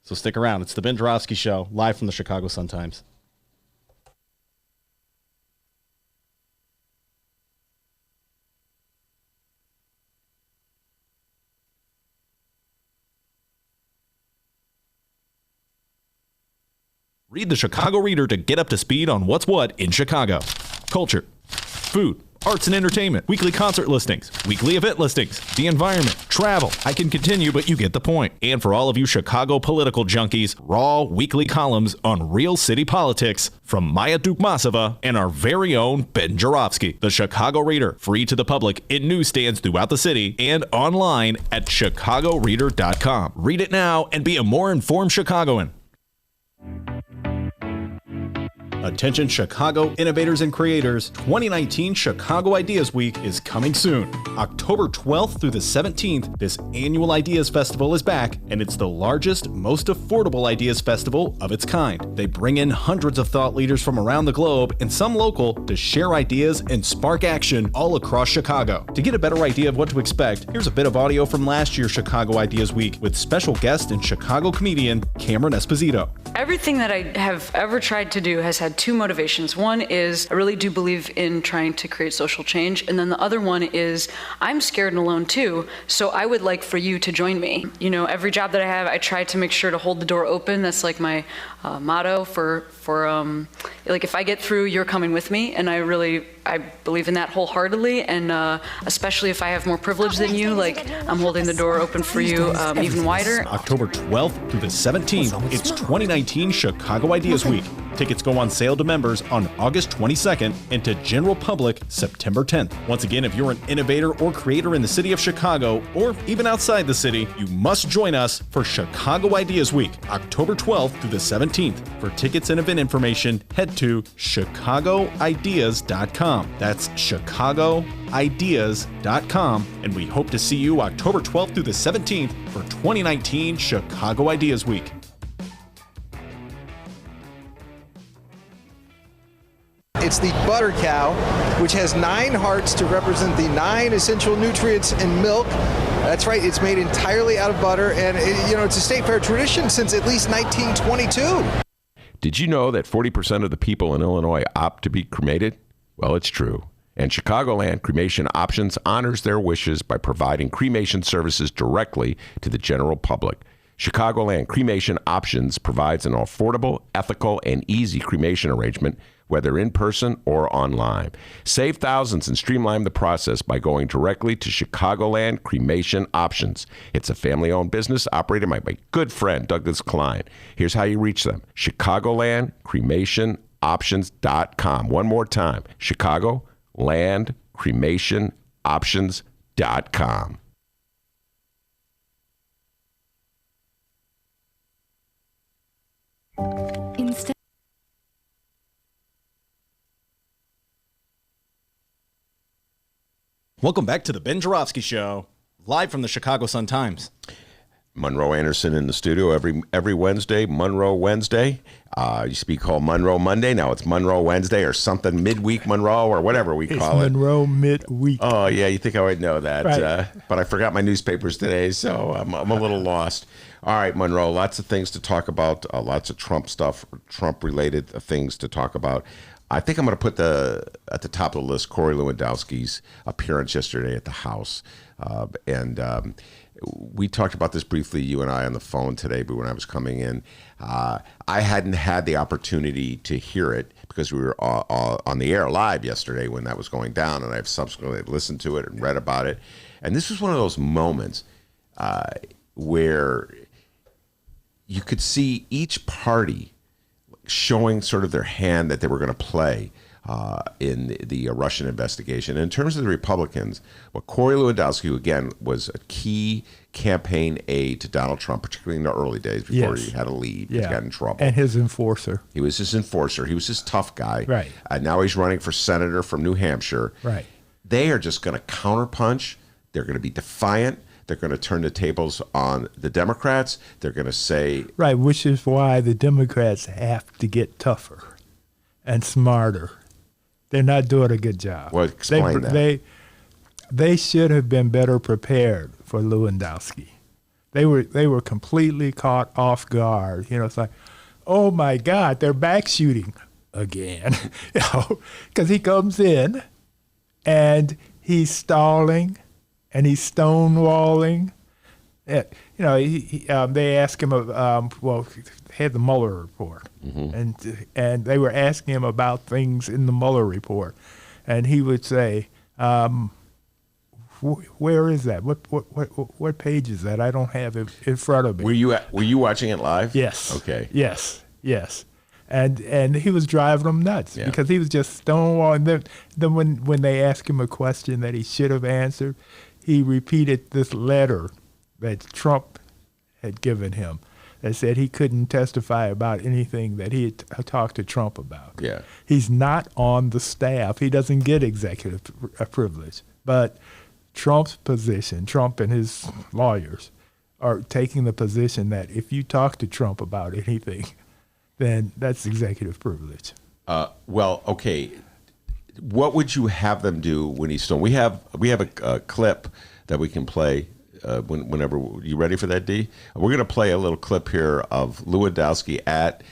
So stick around. It's the Ben Joravsky Show, live from the Chicago Sun-Times. Read the Chicago Reader to get up to speed on what's what in Chicago. Culture, food, arts and entertainment, weekly concert listings, weekly event listings, the environment, travel. I can continue, but you get the point. And for all of you Chicago political junkies, raw weekly columns on real city politics from Maya Dukmasova and our very own Ben Joravsky. The Chicago Reader, free to the public in newsstands throughout the city and online at chicagoreader.com. Read it now and be a more informed Chicagoan. Attention Chicago innovators and creators, 2019 Chicago Ideas Week is coming soon. October 12th through the 17th, this annual Ideas Festival is back, and it's the largest, most affordable Ideas Festival of its kind. They bring in hundreds of thought leaders from around the globe and some local to share ideas and spark action all across Chicago. To get a better idea of what to expect, here's a bit of audio from last year's Chicago Ideas Week with special guest and Chicago comedian Cameron Esposito. Everything that I have ever tried to do has had 2 motivations. One is I really do believe in trying to create social change. And then the other one is I'm scared and alone too. So I would like for you to join me. You know, every job that I have, I try to make sure to hold the door open. That's like my motto for like if I get through, you're coming with me. And I believe in that wholeheartedly. And especially if I have more privilege than you, like I'm holding the door open for you even wider. October 12th through the 17th, it's 2019 Chicago Ideas Week. Tickets go on sale to members on August 22nd and to general public September 10th. Once again, if you're an innovator or creator in the city of Chicago or even outside the city, you must join us for Chicago Ideas Week, October 12th through the 17th. For tickets and event information, head to chicagoideas.com. That's chicagoideas.com. And we hope to see you October 12th through the 17th for 2019 Chicago Ideas Week. It's the butter cow, which has 9 hearts to represent the 9 essential nutrients in milk. That's right, it's made entirely out of butter, and it's a state fair tradition since at least 1922. Did you know that 40% of the people in Illinois opt to be cremated? Well, it's true. And Chicagoland Cremation Options honors their wishes by providing cremation services directly to the general public. Chicagoland Cremation Options provides an affordable, ethical, and easy cremation arrangement whether in person or online. Save thousands and streamline the process by going directly to Chicagoland Cremation Options. It's a family-owned business operated by my good friend Douglas Klein. Here's how you reach them. Chicagoland Cremation Options.com. One more time. Chicagoland Cremation Options.com. Welcome back to the Ben Joravsky Show, live from the Chicago Sun-Times. Monroe Anderson in the studio every Wednesday, Monroe Wednesday. Used to be called Monroe Monday. Now it's Monroe Wednesday or something, midweek Monroe or whatever we call it. Monroe midweek. Oh, yeah, you think I would know that. Right. But I forgot my newspapers today, so I'm a little lost. All right, Monroe, lots of things to talk about, lots of Trump stuff, Trump-related things to talk about. I think I'm going to put at the top of the list Corey Lewandowski's appearance yesterday at the House. We talked about this briefly, you and I, on the phone today, but when I was coming in, I hadn't had the opportunity to hear it because we were on the air live yesterday when that was going down, and I've subsequently listened to it and read about it. And this was one of those moments where you could see each party showing sort of their hand that they were going to play in the Russian investigation. And in terms of the Republicans, Corey Lewandowski, who again was a key campaign aide to Donald Trump, particularly in the early days before he had a lead, he got in trouble. And his enforcer. He was his enforcer. He was his tough guy. Right. Now he's running for senator from New Hampshire. Right. They are just going to counterpunch. They're going to be defiant. They're going to turn the tables on the Democrats. They're going to say... Right, which is why the Democrats have to get tougher and smarter. They're not doing a good job. Well, explain that. They should have been better prepared for Lewandowski. They were completely caught off guard. You know, it's like, oh my God, they're back shooting again. You know, because he comes in and he's stalling and he's stonewalling. You know, they asked him, had the Mueller report, and they were asking him about things in the Mueller report, and he would say, "Where is that? What page is that? I don't have it in front of me." Were you watching it live? Yes. Okay. Yes. And he was driving them nuts because he was just stonewalling. Then when they asked him a question that he should have answered, he repeated this letter that Trump had given him that said he couldn't testify about anything that he had talked to Trump about. Yeah. He's not on the staff. He doesn't get executive privilege. But Trump's position, Trump and his lawyers, are taking the position that if you talk to Trump about anything, then that's executive privilege. Well, okay. What would you have them do when he's stoned? We have a clip that we can play whenever. You ready for that, D? We're going to play a little clip here of Lewandowski at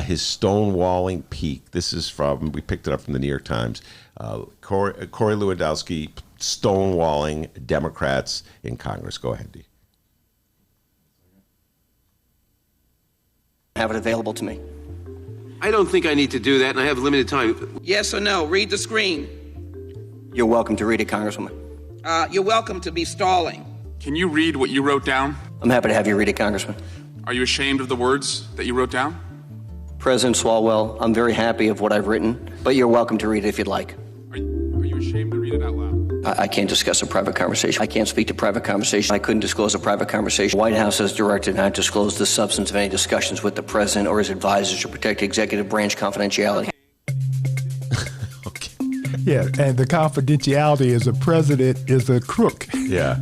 his stonewalling peak. This is we picked it up from the New York Times. Corey Lewandowski stonewalling Democrats in Congress. Go ahead, D. Have it available to me. I don't think I need to do that, and I have limited time. Yes or no? Read the screen. You're welcome to read it, Congresswoman. You're welcome to be stalling. Can you read what you wrote down? I'm happy to have you read it, Congressman. Are you ashamed of the words that you wrote down? President Swalwell, I'm very happy of what I've written, but you're welcome to read it if you'd like. Are you ashamed to read it out loud? I can't discuss a private conversation. I can't speak to private conversation. I couldn't disclose a private conversation. The White House has directed not to disclose the substance of any discussions with the president or his advisors to protect executive branch confidentiality. Okay. Yeah, and the confidentiality is the president is a crook. Yeah.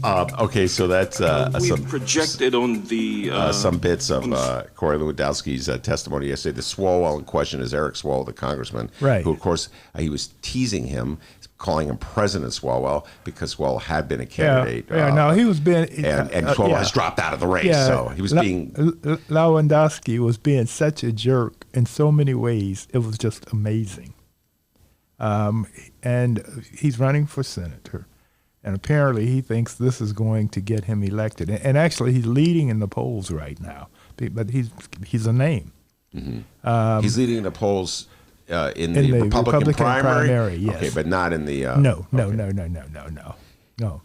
Okay, so that's We've projected on the some bits of Corey Lewandowski's testimony yesterday. The Swalwell in question is Eric Swalwell, the congressman, right? Who, of course, he was teasing him, calling him President Swalwell because Swalwell had been a candidate. No, he was being, and Swalwell has dropped out of the race, so he was being. Lewandowski was being such a jerk in so many ways. It was just amazing. And he's running for senator. And apparently he thinks this is going to get him elected. And actually he's leading in the polls right now. But he's a name. Mm-hmm. He's leading in the polls in the Republican primary? Yes. Okay, but not in the No.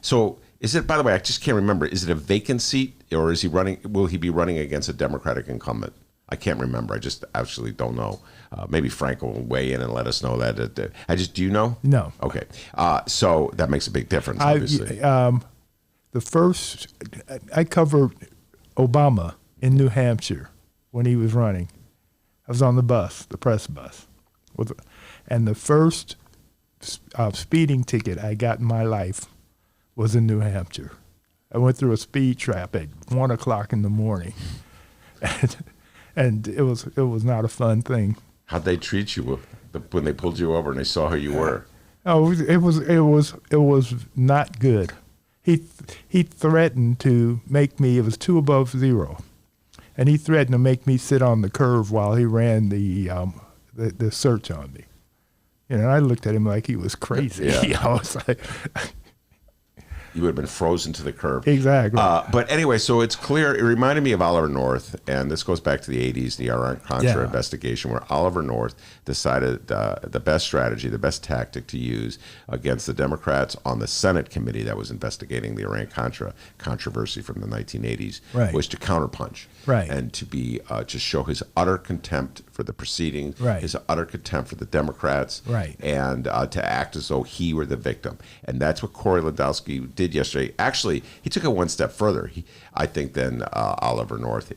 So is it? By the way, I just can't remember. Is it a vacant seat, or is he running? Will he be running against a Democratic incumbent? I can't remember. I just actually don't know. Maybe Frank will weigh in and let us know that. Do you know? No. Okay. So that makes a big difference, obviously. I covered Obama in New Hampshire when he was running. I was on the bus, the press bus, and the first speeding ticket I got in my life was in New Hampshire. I went through a speed trap at 1 o'clock in the morning, and it was not a fun thing. How'd they treat you when they pulled you over and they saw who you were? Oh, it was not good. He threatened to make me. It was 2 above zero, and he threatened to make me sit on the curve while he ran the search on me. You know, I looked at him like he was crazy. Yeah. I was like, you would have been frozen to the curb. Exactly. But anyway, so it's clear. It reminded me of Oliver North, and this goes back to the 80s, the Iran-Contra investigation, where Oliver North decided the best strategy, the best tactic to use against the Democrats on the Senate committee that was investigating the Iran-Contra controversy from the 1980s was to counterpunch. Right. And to be to show his utter contempt for the proceedings, his utter contempt for the Democrats, and to act as though he were the victim. And that's what Corey Lewandowski did yesterday. Actually, he took it one step further, I think, than Oliver North.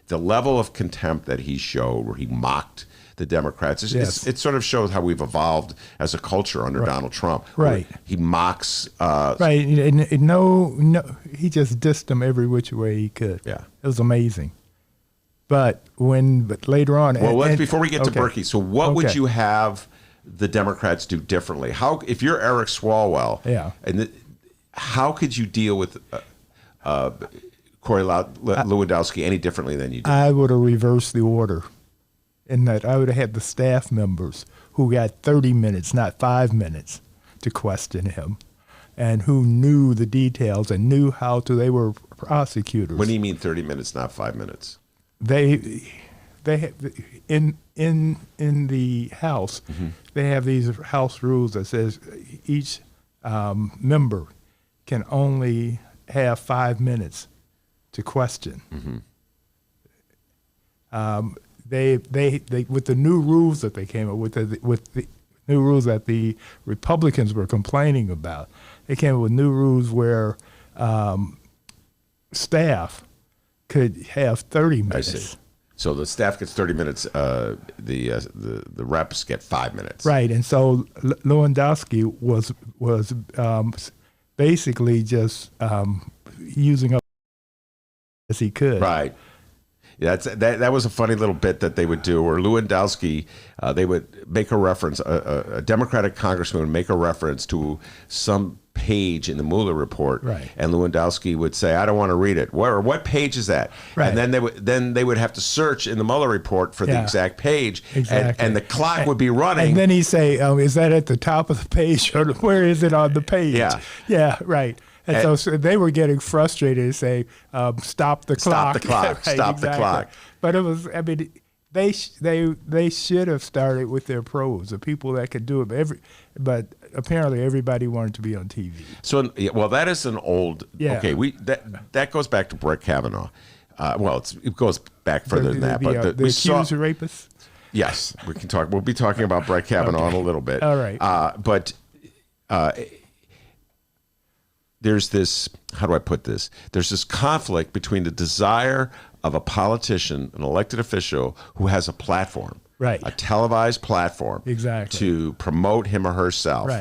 The level of contempt that he showed, where he mocked the Democrats, it sort of shows how we've evolved as a culture under Donald Trump. He mocks. And he just dissed them every which way he could. Yeah. It was amazing. But later on. Well, before we get to Berkey, so what would you have the Democrats do differently? How, if you're Eric Swalwell, how could you deal with Corey Lewandowski any differently than you did? I would have reversed the order, in that I would have had the staff members who got 30 minutes, not 5 minutes, to question him, and who knew the details and knew how to. They were prosecutors. What do you mean 30 minutes, not 5 minutes? They in the House, they have these House rules that says each member can only have 5 minutes to question. They with the new rules that they came up with the new rules that the Republicans were complaining about, they came up with new rules where staff could have 30 minutes. I see. So the staff gets 30 minutes. The reps get 5 minutes. Right, and so Lewandowski was basically just using up as he could. Right. That was a funny little bit that they would do, where Lewandowski, they would make a reference, a Democratic congressman would make a reference to some page in the Mueller report, and Lewandowski would say, "I don't want to read it." What page is that? And then they would have to search in the Mueller report for the exact page, and the clock would be running. And then he'd say, "Is that at the top of the page, or where is it on the page?" Yeah, right. And so they were getting frustrated and say, "Stop the clock! Stop the clock! Stop the clock!" But it was, I mean, they should have started with their pros, the people that could do it. But apparently everybody wanted to be on TV. So, well, that is an old. Okay, that goes back to Brett Kavanaugh. It goes back further than that. But the accused rapist. Yes, we can talk. We'll be talking about Brett Kavanaugh in a little bit. All right. But there's this. How do I put this? There's this conflict between the desire of a politician, an elected official who has a platform, a televised platform, to promote him or herself,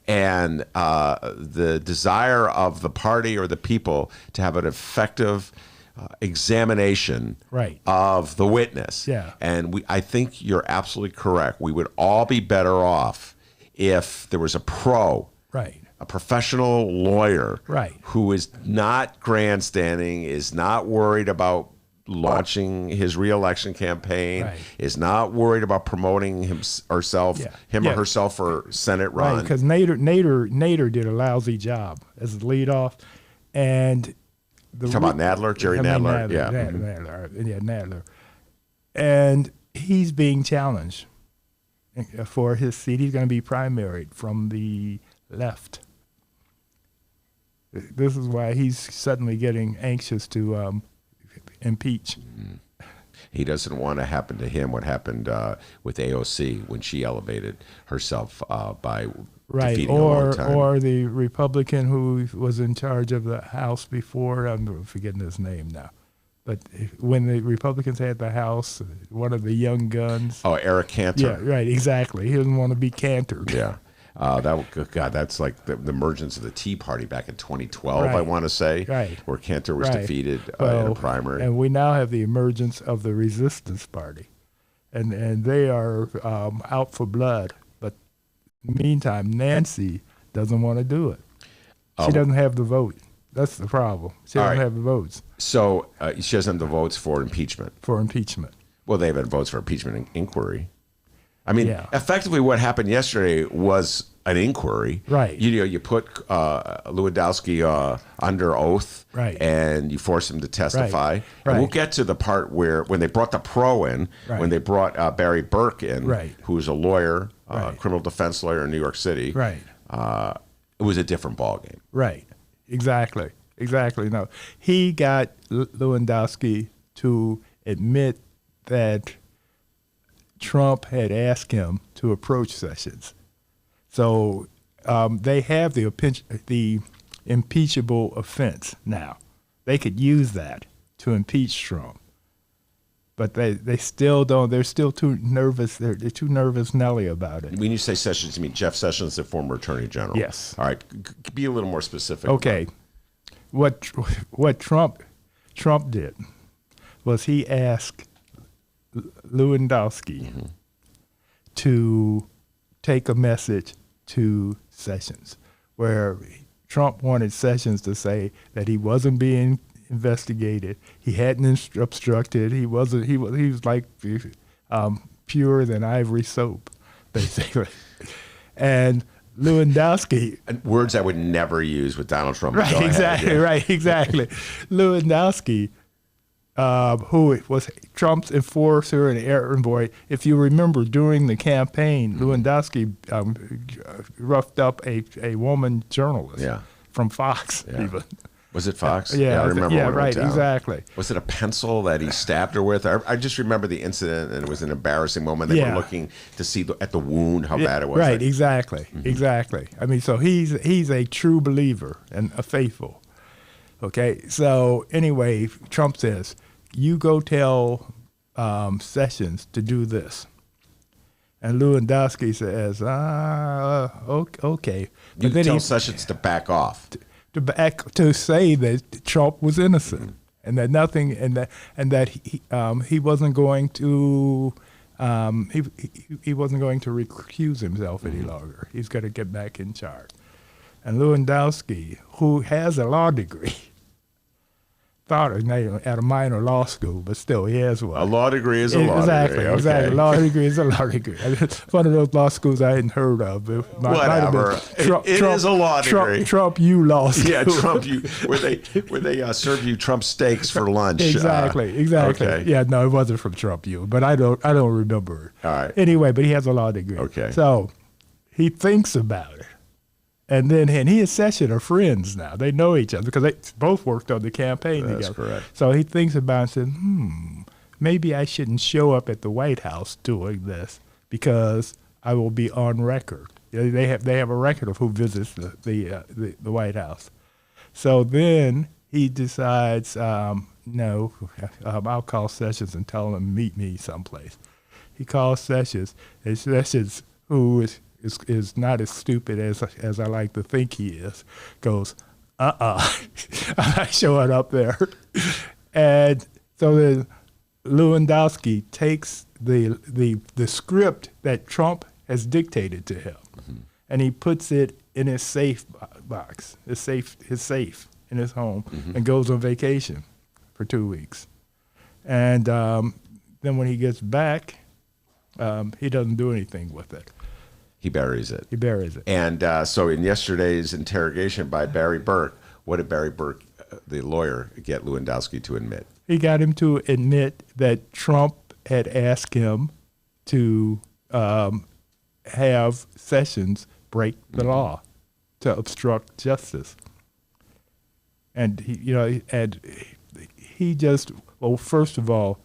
and the desire of the party or the people to have an effective examination of the witness. And I think you're absolutely correct. We would all be better off if there was a pro, a professional lawyer, who is not grandstanding, is not worried about launching his reelection campaign, is not worried about promoting him or herself for Senate run. Right, because Nader did a lousy job as the leadoff, and talking about Nadler, Jerry Nadler, Nadler. And he's being challenged for his seat. He's going to be primaried from the left. This is why he's suddenly getting anxious to impeach. He doesn't want to happen to him what happened with AOC when she elevated herself by defeating a long time. Or the Republican who was in charge of the House before. I'm forgetting his name now. But when the Republicans had the House, one of the young guns. Oh, Eric Cantor. Yeah, right, exactly. He doesn't want to be cantored. Yeah. That's like the emergence of the Tea Party back in 2012, Right. I want to say, Right. where Cantor was Right. defeated in a primary. And we now have the emergence of the Resistance Party. And they are out for blood. But meantime, Nancy doesn't want to do it. She doesn't have the vote. That's the problem. She doesn't have the votes. So she doesn't have the votes for impeachment. For impeachment. Well, they have votes for impeachment inquiry. I mean, Yeah. effectively what happened yesterday was an inquiry. Right. You put Lewandowski under oath. Right. And you force him to testify. Right. And we'll Right. get to the part where when they brought the pro in, Right. when they brought Barry Burke in, Right. who's a lawyer, Right. criminal defense lawyer in New York City. Right. It was a different ballgame. Right. Exactly. No. He got Lewandowski to admit that Trump had asked him to approach Sessions. So they have the impeachable offense now. They could use that to impeach Trump. But they still don't. They're still too nervous. They're too nervous Nelly about it. When you say Sessions, you mean Jeff Sessions, the former Attorney General? Yes. All right. Be a little more specific. Okay. What Trump did was he asked Lewandowski to take a message to Sessions, where Trump wanted Sessions to say that he wasn't being investigated, he hadn't obstructed, he was like purer than ivory soap, basically, and Lewandowski. Words I would never use with Donald Trump. Right, exactly, right, exactly. Lewandowski, who was Trump's enforcer and errand boy. If you remember, during the campaign, Lewandowski roughed up a woman journalist from Fox, even. Was it Fox? Yeah, I remember. Yeah, when it right, went down. exactly. Was it a pencil that he stabbed her with? I just remember the incident, and it was an embarrassing moment. They were looking to see at the wound how bad it was. Right, exactly, exactly. I mean, so he's a true believer and a faithful. Okay, so anyway, Trump says, you go tell Sessions to do this. And Lewandowski says, okay. You But then tell Sessions to back off. To say that Trump was innocent and that nothing and that he wasn't going to he wasn't going to recuse himself any longer. He's going to get back in charge. And Lewandowski, who has a law degree, thought at a minor law school, but still he has one. A law degree is a law degree. Okay. Exactly. Law degree is a law degree. One of those law schools I hadn't heard of. Whatever. It is a law degree. Trump U law school. Yeah, Trump U, where they serve you Trump steaks for lunch. Exactly. Okay. Yeah, no, it wasn't from Trump U, but I don't remember. All right. Anyway, but he has a law degree. Okay. So he thinks about it. And he and Sessions are friends now. They know each other because they both worked on the campaign together. That's correct. So he thinks about it and said, maybe I shouldn't show up at the White House doing this because I will be on record. They have a record of who visits the White House. So then he decides, no, I'll call Sessions and tell him to meet me someplace. He calls Sessions, and Sessions, who is not as stupid as I like to think he is, goes, I'm not showing up there. And so then Lewandowski takes the script that Trump has dictated to him, and he puts it in his safe box, his safe in his home, and goes on vacation for 2 weeks. And then when he gets back, he doesn't do anything with it. He buries it. And so in yesterday's interrogation by Barry Burke, what did Barry Burke, the lawyer, get Lewandowski to admit? He got him to admit that Trump had asked him to have Sessions break the law to obstruct justice. And he just, well, first of all,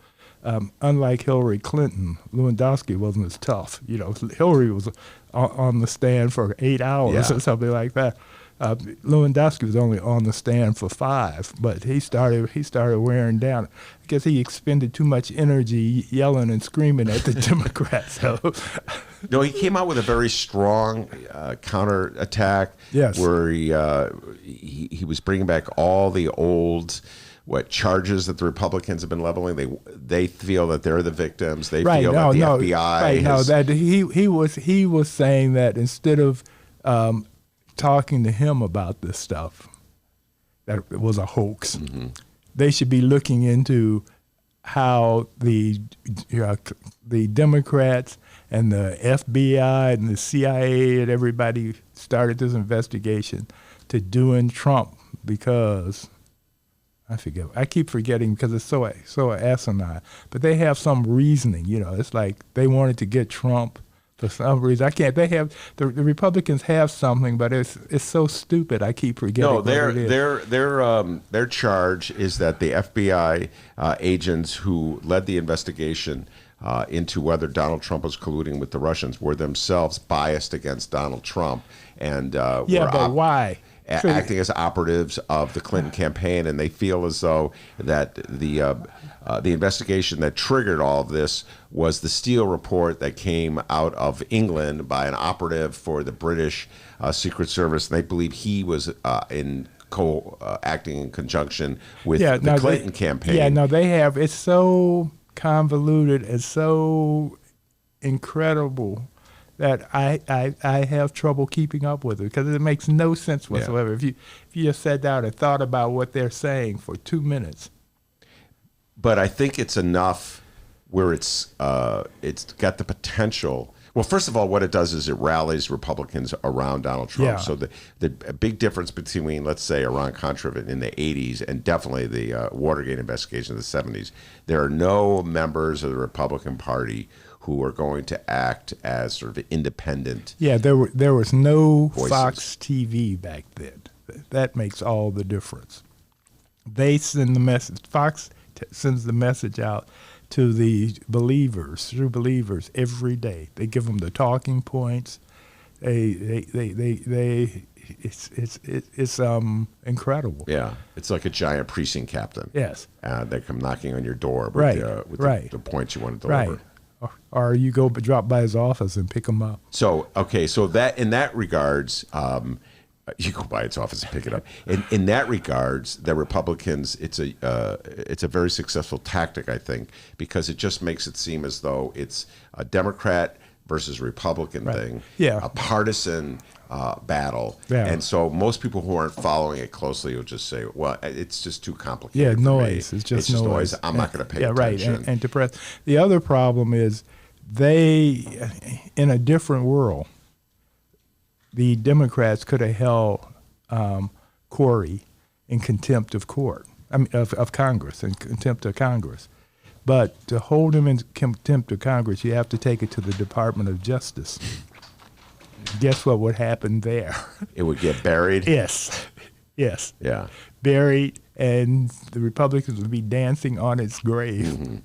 unlike Hillary Clinton, Lewandowski wasn't as tough. Hillary was on the stand for 8 hours or something like that. Lewandowski was only on the stand for 5, but he started wearing down. I guess he expended too much energy yelling and screaming at the Democrats. So. No, he came out with a very strong counterattack. Yes. Where he was bringing back all the old charges that the Republicans have been leveling. They feel that they're the victims. They feel that the FBI. Right. Has, that he was saying that instead of talking to him about this stuff, that it was a hoax. Mm-hmm. They should be looking into how the Democrats and the FBI and the CIA and everybody started this investigation to doing Trump, because I keep forgetting because it's so asinine. But they have some reasoning, It's like they wanted to get Trump for some reason. The Republicans have something, but it's so stupid. I keep forgetting. No, their charge is that the FBI agents who led the investigation into whether Donald Trump was colluding with the Russians were themselves biased against Donald Trump, and but why? Acting as operatives of the Clinton campaign, and they feel as though that the investigation that triggered all of this was the Steele report that came out of England by an operative for the British Secret Service, and they believe he was acting in conjunction with the Clinton campaign. Yeah, no, they have. It's so convoluted and so incredible that I have trouble keeping up with it, because it makes no sense whatsoever. If you just sat down and thought about what they're saying for 2 minutes. But I think it's enough where it's got the potential. Well, first of all, what it does is it rallies Republicans around Donald Trump. Yeah. So the big difference between, let's say, Iran-Contra in the 80s and definitely the Watergate investigation in the 70s, there are no members of the Republican Party who are going to act as sort of independent. Yeah, there was no voices. Fox TV back then. That makes all the difference. They send the message. Fox sends the message out to the true believers every day. They give them the talking points. It's incredible. Yeah, it's like a giant precinct captain. Yes. They come knocking on your door with the points you want to deliver. Right. Or you go drop by his office and pick him up. So that in that regards, you go by its office and pick it up. In that regards, the Republicans, it's a very successful tactic, I think, because it just makes it seem as though it's a Democrat versus Republican thing, a partisan battle. Yeah. And so most people who aren't following it closely will just say, well, it's just too complicated. Yeah, for noise. me. It's just noise. I'm not going to pay attention. Right. And depressed. The other problem is they, in a different world, the Democrats could have held Corey in contempt of court, of Congress, in contempt of Congress. But to hold him in contempt of Congress, you have to take it to the Department of Justice. Guess what would happen there? It would get buried? Yes. Yeah. Buried, and the Republicans would be dancing on its grave. Mm-hmm.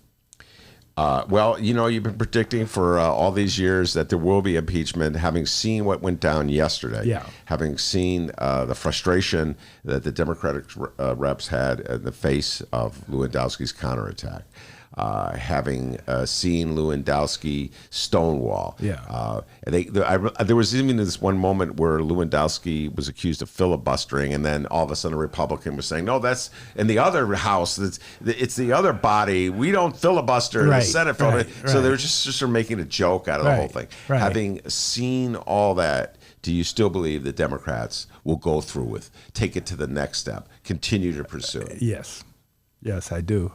Well, you've been predicting for all these years that there will be impeachment, having seen what went down yesterday, having seen the frustration that the Democratic reps had in the face of Lewandowski's counterattack. Having seen Lewandowski stonewall. There was even this one moment where Lewandowski was accused of filibustering, and then all of a sudden a Republican was saying, no, that's in the other house. It's the other body. We don't filibuster in the Senate. So they were just sort of making a joke out of the whole thing. Right. Having seen all that, do you still believe the Democrats will go through with, take it to the next step, continue to pursue it? Yes, I do.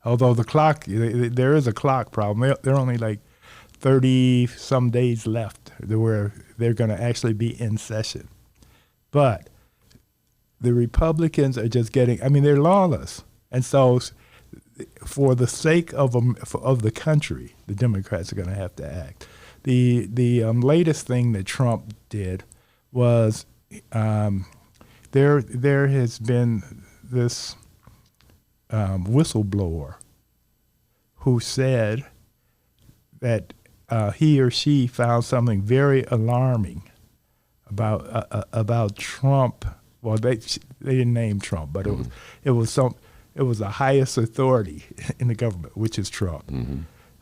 Although the clock, there is a clock problem. There are only like 30-some days left where they're going to actually be in session. But the Republicans are just they're lawless. And so for the sake of the country, the Democrats are going to have to act. The latest thing that Trump did was there has been this whistleblower who said that he or she found something very alarming about Trump. Well, they didn't name Trump, but it was the highest authority in the government, which is Trump,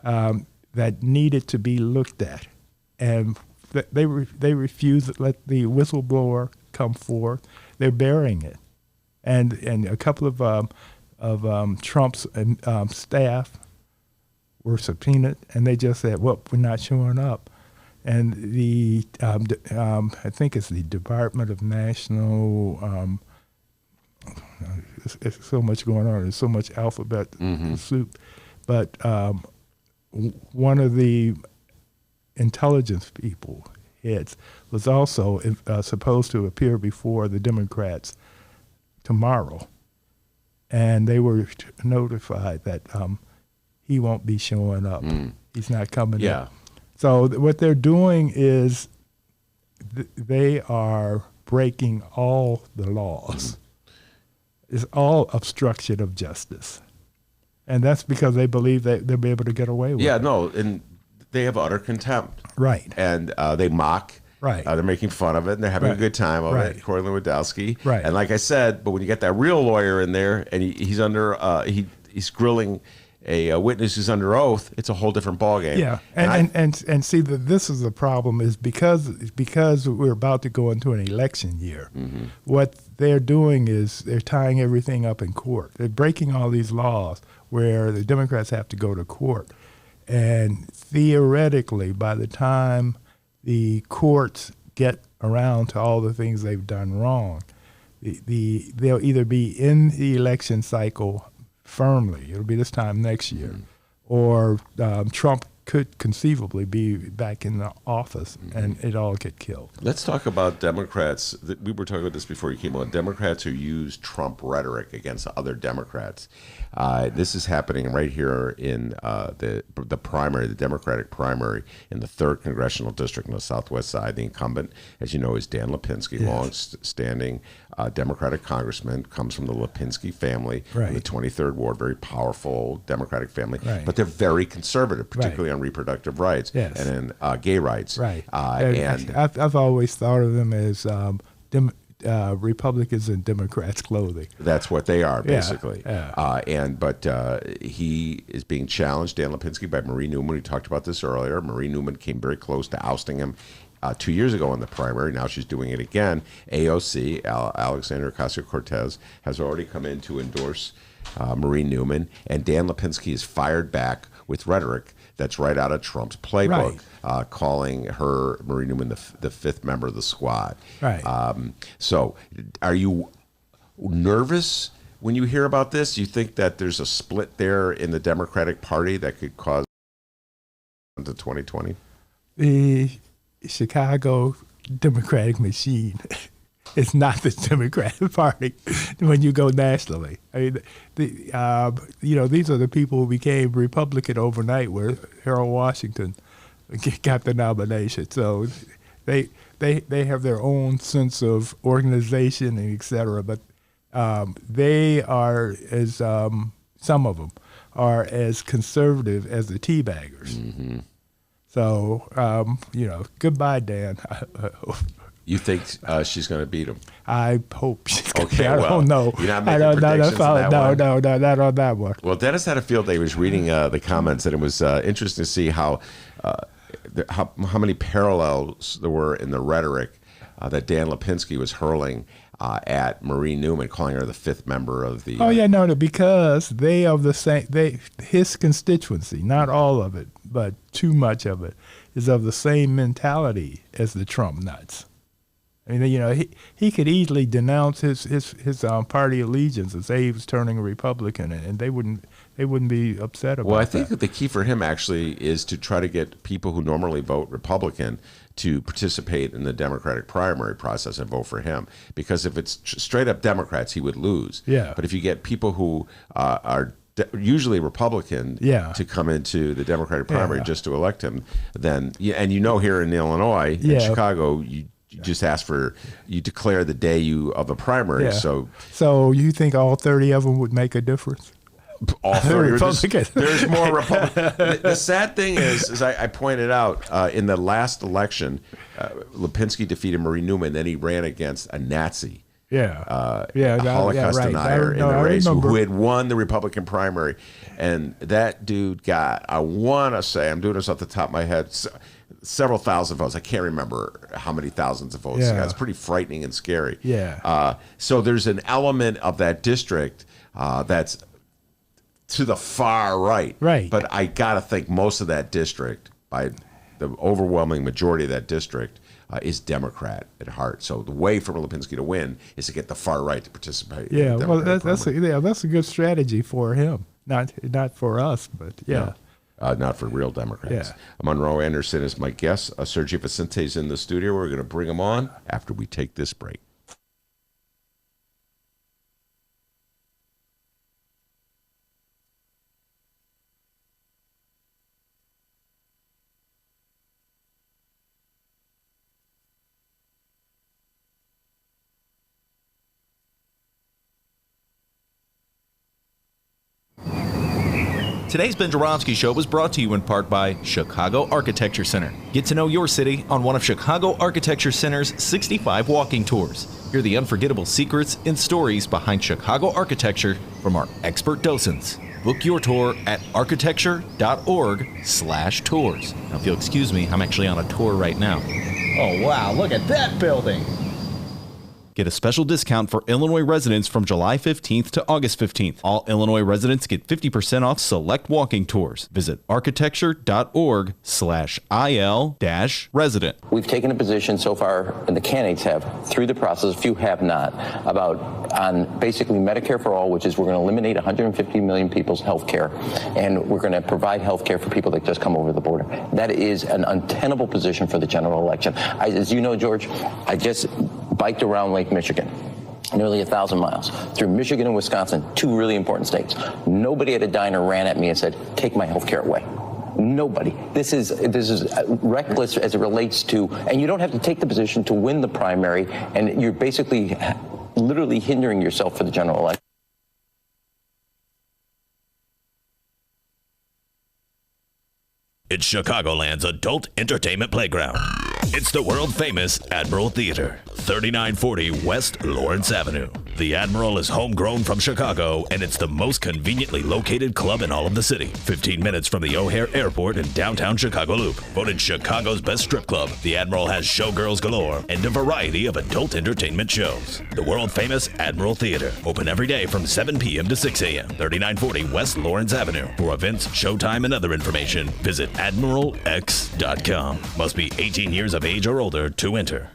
that needed to be looked at, and they refused to let the whistleblower come forth. They're burying it, and a couple of Trump's staff were subpoenaed, and they just said, "Well, we're not showing up." And the I think it's the Department of National. It's so much going on. There's so much alphabet soup, but one of the intelligence people heads was also supposed to appear before the Democrats tomorrow, and they were notified that he won't be showing up. He's not coming in. So what they're doing is they are breaking all the laws. It's all obstruction of justice. And that's because they believe that they'll be able to get away with it. And they have utter contempt. Right. And they mock. Right. They're making fun of it, and they're having a good time of it, according to Lewandowski. Right. And like I said, but when you get that real lawyer in there, and he's under, he's grilling a witness who's under oath, it's a whole different ballgame. Yeah, and see that this is the problem is because we're about to go into an election year. What they're doing is they're tying everything up in court. They're breaking all these laws where the Democrats have to go to court, and theoretically, by the time the courts get around to all the things they've done wrong, they'll either be in the election cycle firmly. It'll be this time next year. Or Trump could conceivably be back in the office and it all get killed. Let's talk about Democrats. We were talking about this before you came on. Democrats who use Trump rhetoric against other Democrats. This is happening right here in the primary, the Democratic primary in the 3rd Congressional District on the southwest side. The incumbent, as you know, is Dan Lipinski, long-standing Democratic congressman, comes from the Lipinski family in the 23rd Ward, very powerful Democratic family. But they're very conservative, particularly on reproductive rights and in gay rights. And I've always thought of them as Republicans in Democrats' clothing. That's what they are, basically. But he is being challenged, Dan Lipinski, by Marie Newman. We talked about this earlier. Marie Newman came very close to ousting him 2 years ago in the primary. Now she's doing it again. AOC, Alexandria Ocasio-Cortez, has already come in to endorse Marie Newman, and Dan Lipinski is fired back with rhetoric that's right out of Trump's playbook, calling her, Marie Newman, the 5th member of the squad. So are you nervous when you hear about this? You think that there's a split there in the Democratic Party that could cause into 2020? The Chicago Democratic machine is not the Democratic Party when you go nationally. I mean, these are the people who became Republican overnight, where Harold Washington got the nomination. So they have their own sense of organization and et cetera, but they are as some of them are as conservative as the teabaggers. So, goodbye, Dan. You think she's going to beat him? I hope she's going to. I don't know. You're not making predictions on that one? No, not on that one. Well, Dennis had a field day. He was reading the comments, and it was interesting to see how many parallels there were in the rhetoric that Dan Lipinski was hurling at Marie Newman, calling her the 5th member of the... because they are the same. His constituency, not all of it, but too much of it, is of the same mentality as the Trump nuts. I mean, he could easily denounce his party allegiance and say he was turning Republican, and they wouldn't be upset about that. Well, I think that the key for him actually is to try to get people who normally vote Republican to participate in the Democratic primary process and vote for him. Because if it's straight up Democrats, he would lose. But if you get people who are usually Republican, to come into the Democratic primary just to elect him, then and here in Illinois, in Chicago, you just ask you declare the day of the primary. Yeah. So you think all 30 of them would make a difference? All 30 Republicans. There's more Republicans. The sad thing is, as I pointed out, in the last election, Lipinski defeated Marie Newman. Then he ran against a Nazi. A Holocaust denier in the race who had won the Republican primary. And that dude got, I want to say, I'm doing this off the top of my head, several thousand votes. I can't remember how many thousands of votes. It's pretty frightening and scary. So there's an element of that district that's to the far right. But I got to think most of that district, by the overwhelming majority of that district, is Democrat at heart. So the way for Lipinski to win is to get the far right to participate. That's a good strategy for him. Not for us, but not for real Democrats. Monroe Anderson is my guest. Sergio Vicente is in the studio. We're going to bring him on after we take this break. Today's Ben Joravsky Show was brought to you in part by Chicago Architecture Center. Get to know your city on one of Chicago Architecture Center's 65 walking tours. Hear the unforgettable secrets and stories behind Chicago architecture from our expert docents. Book your tour at architecture.org/tours. Now, if you'll excuse me, I'm actually on a tour right now. Oh, wow, look at that building. Get a special discount for Illinois residents from July 15th to August 15th. All Illinois residents get 50% off select walking tours. Visit architecture.org/IL-resident. We've taken a position so far, and the candidates have, through the process, a few have not, on basically Medicare for all, which is we're going to eliminate 150 million people's health care, and we're going to provide health care for people that just come over the border. That is an untenable position for the general election. As you know, George, I just biked around Lake Michigan, nearly 1,000 miles, through Michigan and Wisconsin, two really important states. Nobody at a diner ran at me and said, take my health care away. Nobody. This is reckless as it relates to, and you don't have to take the position to win the primary, and you're basically literally hindering yourself for the general election. It's Chicagoland's adult entertainment playground. It's the world-famous Admiral Theater, 3940 West Lawrence Avenue. The Admiral is homegrown from Chicago, and it's the most conveniently located club in all of the city. 15 minutes from the O'Hare Airport in downtown Chicago Loop. Voted Chicago's best strip club, the Admiral has showgirls galore and a variety of adult entertainment shows. The world-famous Admiral Theater, open every day from 7 p.m. to 6 a.m., 3940 West Lawrence Avenue. For events, showtime, and other information, visit AdmiralX.com. Must be 18 years of age or older to enter.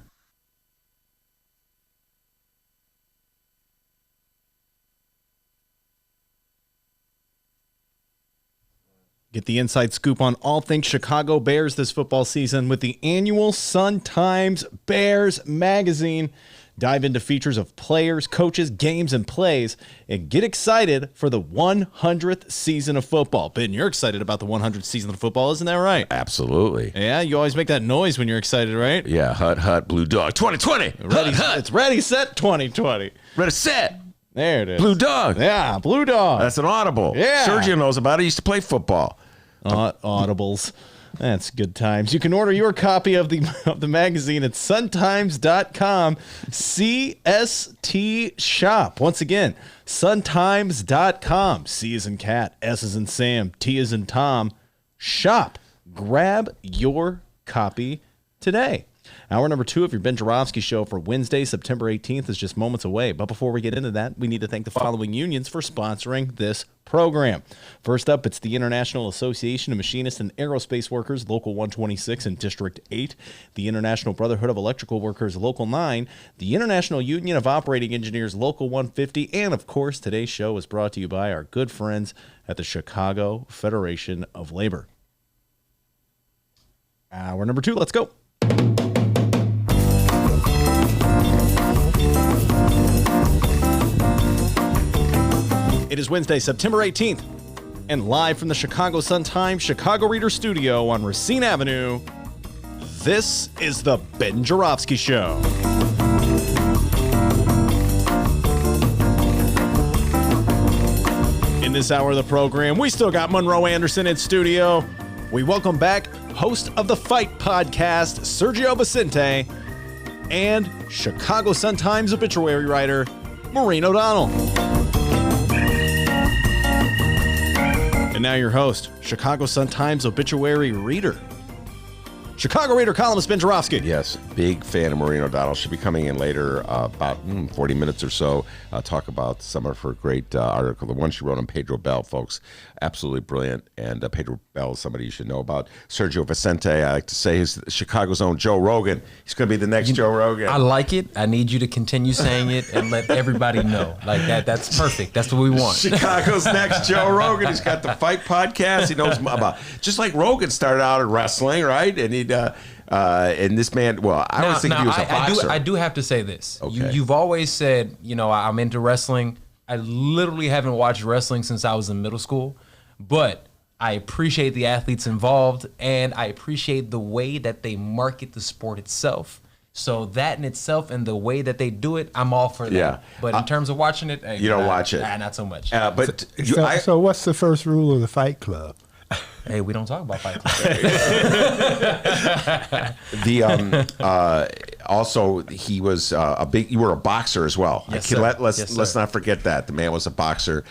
Get the inside scoop on all things Chicago Bears this football season with the annual Sun-Times Bears magazine. Dive into features of players, coaches, games, and plays, and get excited for the 100th season of football. Ben, you're excited about the 100th season of football, isn't that right? Absolutely. Yeah, you always make that noise when you're excited, right? Yeah, hut, blue dog, 2020. It's ready, set, 2020. Ready, set. There it is. Blue dog. Yeah, blue dog. That's an audible. Yeah. Sergio knows about it. He used to play football. Audibles. That's good times. You can order your copy of the magazine at suntimes.com CST shop. Once again, suntimes.com. C as in cat, S as in Sam, T as in Tom. Shop. Grab your copy today. Hour number 2 of your Ben Joravsky Show for Wednesday, September 18th is just moments away. But before we get into that, we need to thank the following unions for sponsoring this program. First up, it's the International Association of Machinists and Aerospace Workers, Local 126 and District 8, the International Brotherhood of Electrical Workers, Local 9, the International Union of Operating Engineers, Local 150, and of course, today's show is brought to you by our good friends at the Chicago Federation of Labor. Hour number 2, let's go. It is Wednesday, September 18th. And live from the Chicago Sun-Times Chicago Reader Studio on Racine Avenue, this is the Ben Joravsky Show. In this hour of the program, we still got Monroe Anderson in studio. We welcome back host of the Fight podcast, Sergio Vicente, and Chicago Sun-Times obituary writer, Maureen O'Donnell. And now your host, Chicago Sun-Times obituary reader, Chicago Reader columnist Ben Joravsky. Yes, big fan of Maureen O'Donnell. She'll be coming in later, about 40 minutes or so, talk about some of her great article. The one she wrote on Pedro Bell, folks, absolutely brilliant. And Pedro Bell is somebody you should know about. Sergio Vicente, I like to say, is Chicago's own Joe Rogan. He's going to be the next Joe Rogan. I like it. I need you to continue saying it and let everybody know. Like that. That's perfect. That's what we want. Chicago's next Joe Rogan. He's got the Fight podcast. He knows about, just like Rogan started out in wrestling, right? And and this man, well, I was thinking he was a boxer. I do have to say this. Okay. You've always said, I'm into wrestling. I literally haven't watched wrestling since I was in middle school, but I appreciate the athletes involved, and I appreciate the way that they market the sport itself. So that in itself and the way that they do it, I'm all for that. Yeah. But in terms of watching it, you don't watch it. Not so much. But So what's the first rule of the Fight Club? Hey, we don't talk about Fight Club. Also, he was you were a boxer as well. Yes, sir. Let's not forget that. The man was a boxer.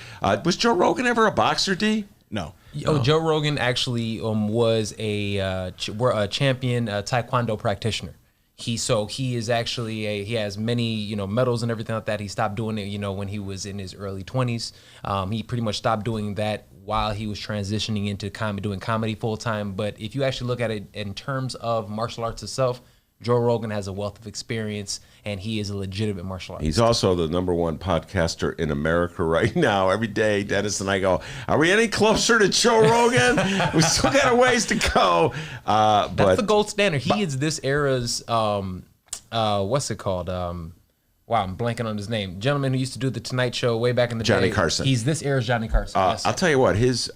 Was Joe Rogan ever a boxer, D? No. Oh, Joe Rogan actually was a champion Taekwondo practitioner. He is actually he has many medals and everything like that. He stopped doing it when he was in his early 20s. He pretty much stopped doing that while he was transitioning into doing comedy full time. But if you actually look at it in terms of martial arts itself, Joe Rogan has a wealth of experience, and he is a legitimate martial artist. He's also the #1 podcaster in America right now. Every day, Dennis and I go, are we any closer to Joe Rogan? We still got a ways to go. That's the gold standard. He is this era's, what's it called? Wow, I'm blanking on his name. Gentleman who used to do the Tonight Show way back in the day. Johnny Carson. He's this era's Johnny Carson. Yes. I'll tell you what, his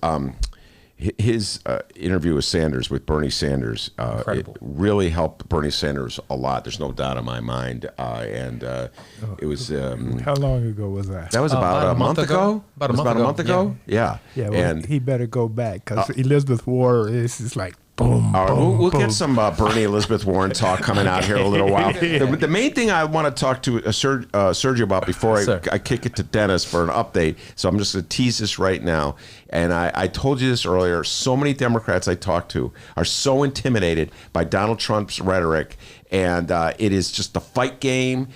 interview with Bernie Sanders, it really helped Bernie Sanders a lot. There's no doubt in my mind. It was. How long ago was that? That was about a month ago. About a month ago. Yeah. Yeah. Well, and he better go back because Elizabeth Warren is like. Boom, boom, we'll boom. get some Bernie Elizabeth Warren talk coming out here in a little while. The main thing I want to talk to Sergio about before I kick it to Dennis for an update, so I'm just going to tease this right now. And I told you this earlier, so many Democrats I talk to are so intimidated by Donald Trump's rhetoric, and it is just the fight game.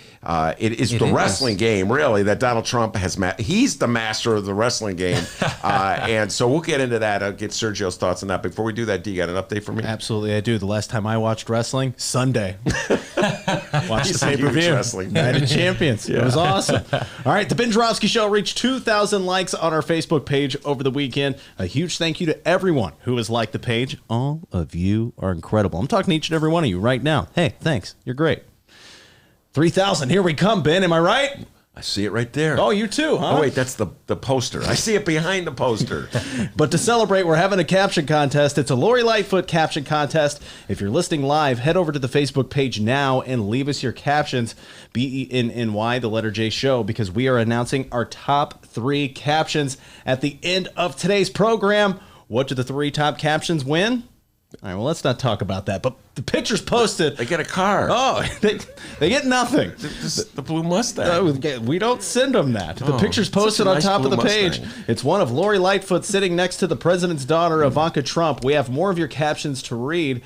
It is the wrestling game, really, that Donald Trump has. He's the master of the wrestling game. And so we'll get into that. I'll get Sergio's thoughts on that. Before we do that, do you got an update for me? Absolutely, I do. The last time I watched wrestling, Sunday. Watched the pay-per-view. Night of Champions. Yeah. It was awesome. All right, the Ben Joravsky Show reached 2,000 likes on our Facebook page over the weekend. A huge thank you to everyone who has liked the page. All of you are incredible. I'm talking to each and every one of you right now. Hey, thanks. You're great. 3,000. Here we come, Ben. Am I right? I see it right there. Oh, you too, huh? Oh, wait, that's the poster. I see it behind the poster. But to celebrate, we're having a caption contest. It's a Lori Lightfoot caption contest. If you're listening live, head over to the Facebook page now and leave us your captions, BENNY, the letter J show, because we are announcing our top 3 captions at the end of today's program. What do the 3 top captions win? All right, well, let's not talk about that. But the picture's posted. They get a car. Oh, they get nothing. The blue Mustang. We don't send them that. The picture's posted on top of the page. It's one of Lori Lightfoot sitting next to the president's daughter, Ivanka Trump. We have more of your captions to read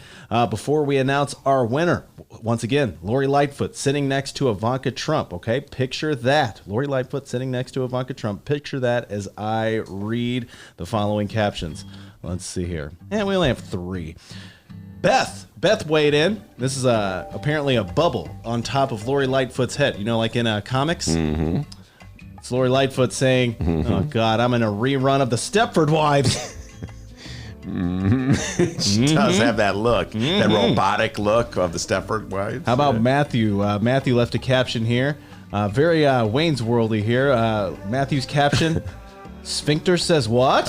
before we announce our winner. Once again, Lori Lightfoot sitting next to Ivanka Trump. Okay, picture that. Lori Lightfoot sitting next to Ivanka Trump. Picture that as I read the following captions. Let's see here. And we only have 3. Beth weighed in. This is apparently a bubble on top of Lori Lightfoot's head. You know, like in comics? Mm-hmm. It's Lori Lightfoot saying, oh, God, I'm in a rerun of the Stepford Wives. She does have that look, that robotic look of the Stepford Wives. How about Matthew? Matthew left a caption here. Very Wayne's Worldy here. Matthew's caption Sphincter says what?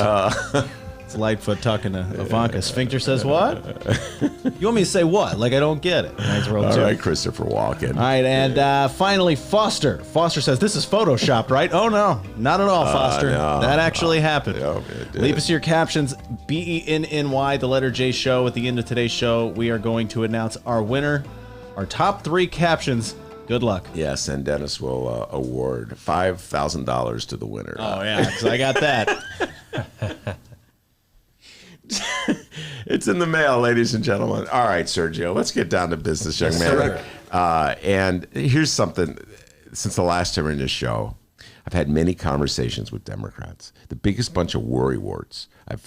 It's Lightfoot talking to Ivanka. Sphincter says what? You want me to say what? Like I don't get it. Nice roll All two. right, Christopher Walken. All right, and finally, Foster. Foster says, this is photoshopped, right? Oh, no. Not at all, Foster. No. That actually happened. No, it did. Leave us your captions. BENNY, the letter J show. At the end of today's show, we are going to announce our winner, our top 3 captions. Good luck. Yes, and Dennis will award $5,000 to the winner. Oh, yeah, because I got that. It's in the mail, ladies and gentlemen. All right, Sergio, let's get down to business, young man. And here's something. Since the last time in this show, I've had many conversations with Democrats. The biggest bunch of worrywarts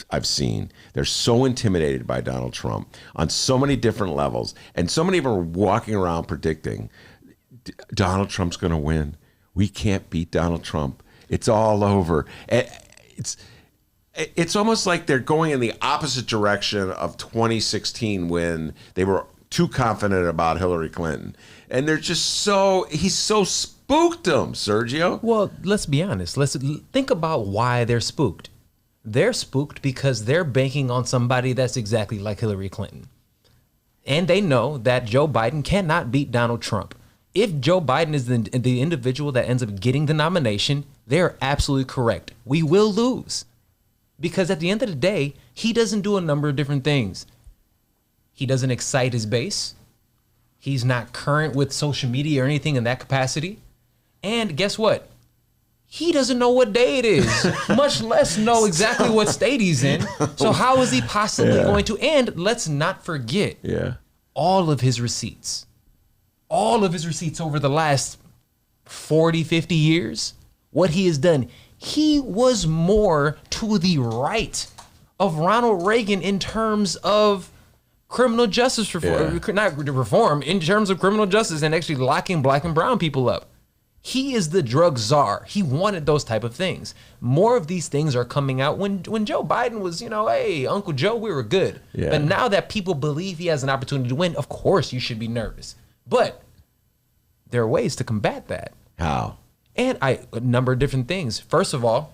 I've seen. They're so intimidated by Donald Trump on so many different levels, and so many of them are walking around predicting Donald Trump's going to win. We can't beat Donald Trump. It's all over. It's almost like they're going in the opposite direction of 2016 when they were too confident about Hillary Clinton. And they're just he's so spooked them, Sergio. Well, let's be honest. Let's think about why they're spooked. They're spooked because they're banking on somebody that's exactly like Hillary Clinton. And they know that Joe Biden cannot beat Donald Trump. If Joe Biden is the individual that ends up getting the nomination, they're absolutely correct. We will lose. Because at the end of the day, he doesn't do a number of different things. He doesn't excite his base. He's not current with social media or anything in that capacity. And guess what? He doesn't know what day it is, much less know exactly what state he's in. So how is he possibly going to? And let's not forget all of his receipts. All of his receipts over the last 40, 50 years, what he has done. He was more to the right of Ronald Reagan in terms of criminal justice reform, not reform, in terms of criminal justice and actually locking black and brown people up. He is the drug czar. He wanted those type of things. More of these things are coming out when Joe Biden was, hey, Uncle Joe, we were good. Yeah. But now that people believe he has an opportunity to win, of course you should be nervous. But there are ways to combat that. How? And a number of different things. First of all,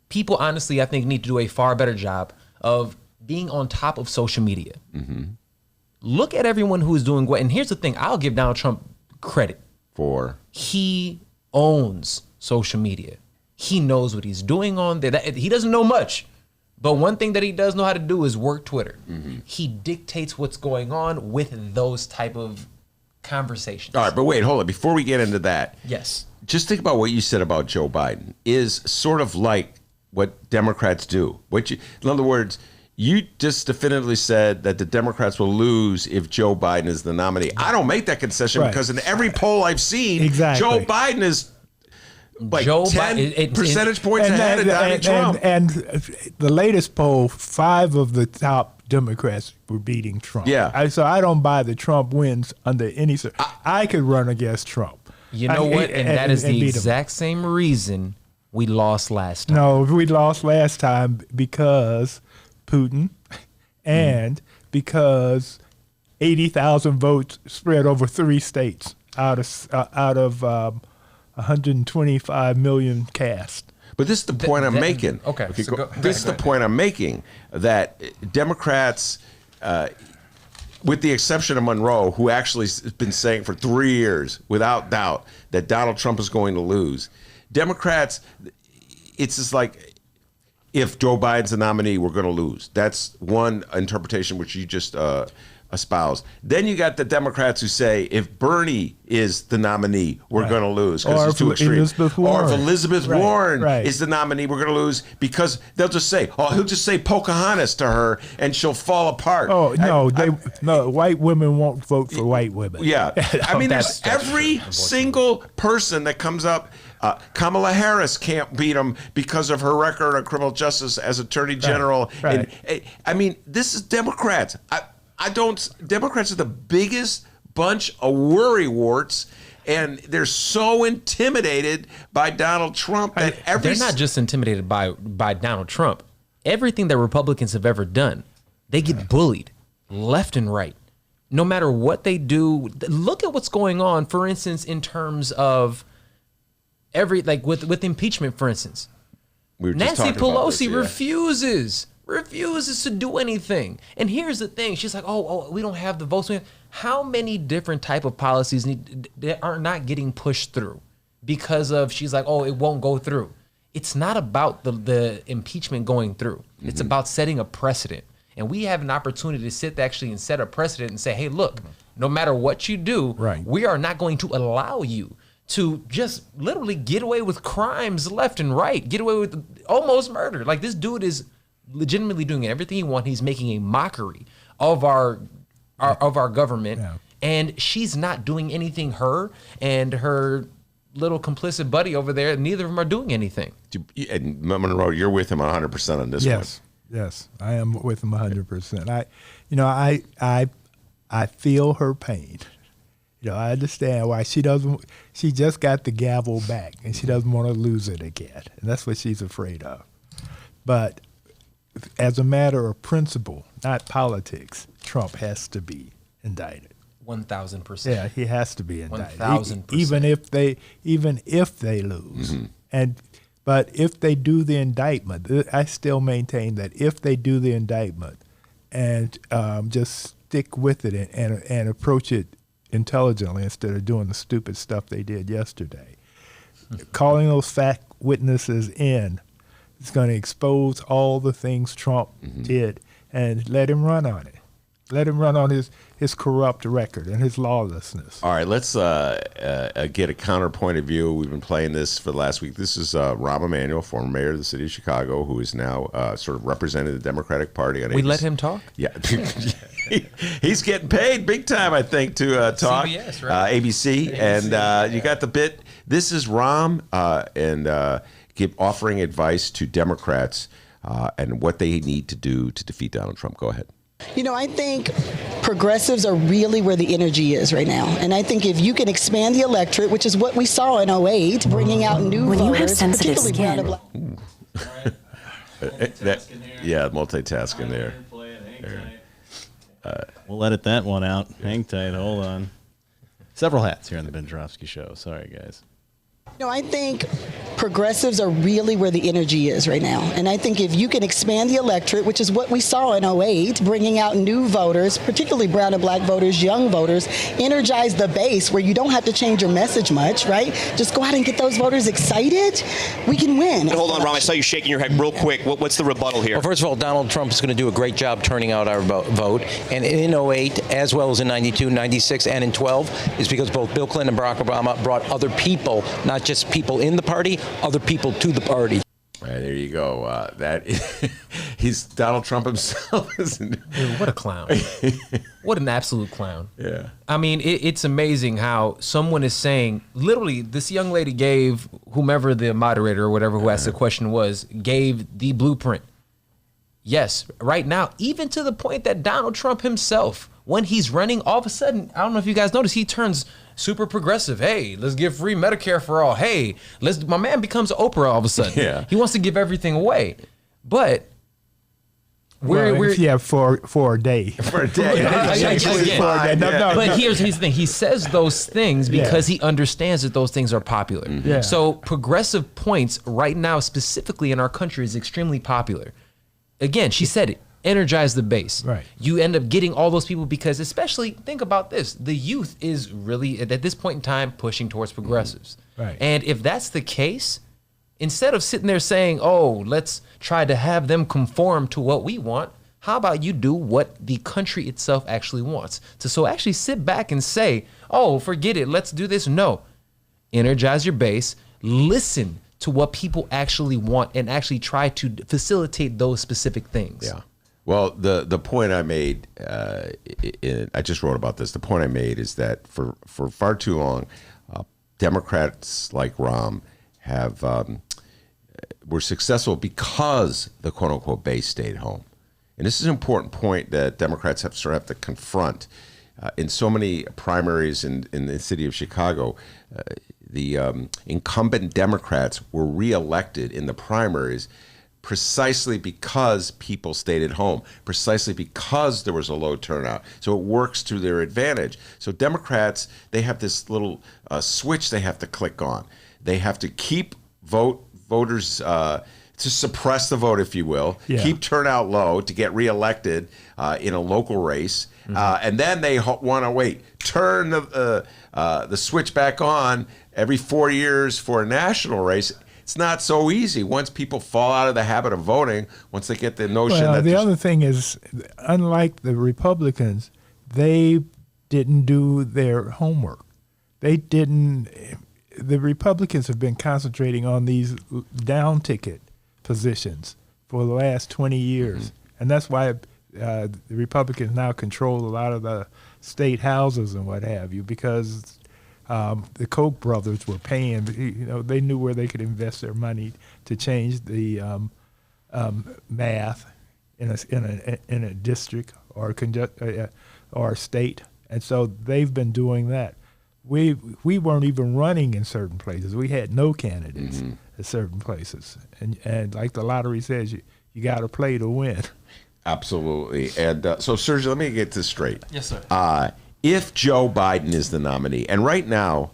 people honestly, I think, need to do a far better job of being on top of social media. Mm-hmm. Look at everyone who is doing what. And here's the thing. I'll give Donald Trump credit. For? He owns social media. He knows what he's doing on there. He doesn't know much. But one thing that he does know how to do is work Twitter. Mm-hmm. He dictates what's going on with those type of conversations. All right, but wait, hold on. Before we get into that. Yes. Just think about what you said about Joe Biden is sort of like what Democrats do. In other words, you just definitively said that the Democrats will lose if Joe Biden is the nominee. I don't make that concession because in every poll I've seen, Joe Biden is like 10 percentage points ahead of Donald Trump. And the latest poll, 5 of the top Democrats were beating Trump. Yeah. So I don't buy the Trump wins under any. I could run against Trump. You know what? And that is the exact same reason we lost last time. No, we lost last time because Putin and because 80,000 votes spread over 3 states out of 125 million cast. But this is the point I'm making. Okay. This is the point I'm making, that Democrats, with the exception of Monroe, who actually has been saying for 3 years, without doubt, that Donald Trump is going to lose. Democrats, it's just like, if Joe Biden's the nominee, we're going to lose. That's one interpretation which you just espoused. Then you got the Democrats who say, if Bernie is the nominee, we're going to lose because it's too extreme. Or if Elizabeth Warren is the nominee, we're going to lose because they'll just say, he'll just say Pocahontas to her and she'll fall apart. Oh, no, no, white women won't vote for white women. Yeah. I mean, there's every single person that comes up. Kamala Harris can't beat him because of her record on criminal justice as Attorney General. Right. And, I mean, this is Democrats. Democrats are the biggest bunch of worrywarts, and they're so intimidated by Donald Trump that they're not just intimidated by Donald Trump. Everything that Republicans have ever done, they get bullied left and right. No matter what they do, look at what's going on, for instance, in terms of with impeachment, for instance. Nancy Pelosi refuses to do anything. And here's the thing. She's like, oh, we don't have the votes. How many different type of policies that are not getting pushed through because of, she's like, oh, it won't go through. It's not about the impeachment going through. It's about setting a precedent. And we have an opportunity to sit actually and set a precedent and say, hey, look, no matter what you do, we are not going to allow you to just literally get away with crimes left and right, get away with almost murder. Like, this dude is legitimately doing everything he wants. He's making a mockery of our government, and she's not doing anything. Her and her little complicit buddy over there, neither of them are doing anything. And Monroe, you're with him 100% on this one. Yes, I am with him 100%. I feel her pain. I understand why she doesn't. She just got the gavel back, and she doesn't want to lose it again, and that's what she's afraid of. But as a matter of principle, not politics, Trump has to be indicted. 1,000%. Yeah, he has to be indicted. 1,000%. Even if they lose, but if they do the indictment, I still maintain that if they do the indictment and just stick with it and approach it intelligently instead of doing the stupid stuff they did yesterday, calling those fact witnesses in is going to expose all the things Trump did and let him run on it. Let him run on his corrupt record and his lawlessness. All right, let's get a counterpoint of view. We've been playing this for the last week. This is Rahm Emanuel, former mayor of the city of Chicago, who is now sort of representing the Democratic Party. On we ABC. let him talk? Yeah. He's getting paid big time, I think, to talk. CBS, right? ABC. And you got the bit. This is Rahm offering advice to Democrats and what they need to do to defeat Donald Trump. Go ahead. I think progressives are really where the energy is right now. And I think if you can expand the electorate, which is what we saw in 2008, bringing out new voters, you have sensitive particularly brown skin. and black. Multitasking there. We'll edit that one out. Hang tight. Hold on. Several hats here on the Ben Joravsky Show. Sorry, guys. I think progressives are really where the energy is right now. And I think if you can expand the electorate, which is what we saw in 2008, bringing out new voters, particularly brown and black voters, young voters, energize the base where you don't have to change your message much, right? Just go out and get those voters excited. We can win. Hold on, Rahm. I saw you shaking your head real quick. What's the rebuttal here? Well, first of all, Donald Trump is going to do a great job turning out our vote. And in 2008, as well as in 92, 96, and in 12, is because both Bill Clinton and Barack Obama brought other people, not just people in the party, other people to the party. All right, there you go. He's Donald Trump himself, isn't he? Dude, what a clown. What an absolute clown. Yeah. I mean, it's amazing how someone is saying, literally, this young lady gave whomever the moderator or whatever who asked the question was, gave the blueprint. Yes, right now, even to the point that Donald Trump himself, when he's running, all of a sudden, I don't know if you guys notice, he turns super progressive. Hey, let's give free Medicare for all. Hey, my man becomes Oprah all of a sudden. Yeah. He wants to give everything away. But for a day. For a day. But here's the thing. He says those things because he understands that those things are popular. Yeah. So progressive points right now, specifically in our country, is extremely popular. Again, she said it. Energize the base. Right. You end up getting all those people because, especially, think about this. The youth is really, at this point in time, pushing towards progressives. Right. And if that's the case, instead of sitting there saying, oh, let's try to have them conform to what we want, how about you do what the country itself actually wants? So actually sit back and say, oh, forget it, let's do this. No. Energize your base. Listen to what people actually want and actually try to facilitate those specific things. Yeah. Well, the point I made, I just wrote about this. The point I made is that for far too long, Democrats like Rahm were successful because the quote unquote base stayed home. And this is an important point that Democrats have to confront. In so many primaries in the city of Chicago, the incumbent Democrats were reelected in the primaries precisely because people stayed at home, precisely because there was a low turnout. So it works to their advantage. So Democrats, they have this little switch they have to click on. They have to keep voters to suppress the vote, if you will, keep turnout low to get reelected in a local race, and then they want to turn the switch back on every 4 years for a national race. It's not so easy. Once people fall out of the habit of voting, once they get the notion that the other thing is, unlike the Republicans, they didn't do their homework. They didn't. The Republicans have been concentrating on these down ticket positions for the last 20 years, and that's why the Republicans now control a lot of the state houses and what have you, because the Koch brothers were paying. They knew where they could invest their money to change the math in a district or a state, and so they've been doing that. We weren't even running in certain places. We had no candidates at certain places, and like the lottery says, you got to play to win. Absolutely. And so, Sergio, let me get this straight. Yes, sir. If Joe Biden is the nominee, and right now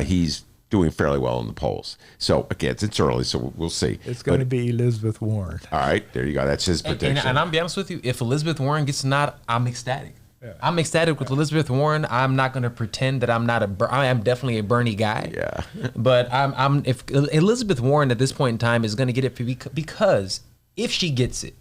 he's doing fairly well in the polls. So, again, it's early, so we'll see. It's going to be Elizabeth Warren. All right, there you go. That's his prediction. And I'll be honest with you, if Elizabeth Warren gets a nod, I'm ecstatic. Yeah. I'm ecstatic with Elizabeth Warren. I'm not going to pretend that I am definitely a Bernie guy. Yeah. But if Elizabeth Warren at this point in time is going to get it because if she gets it,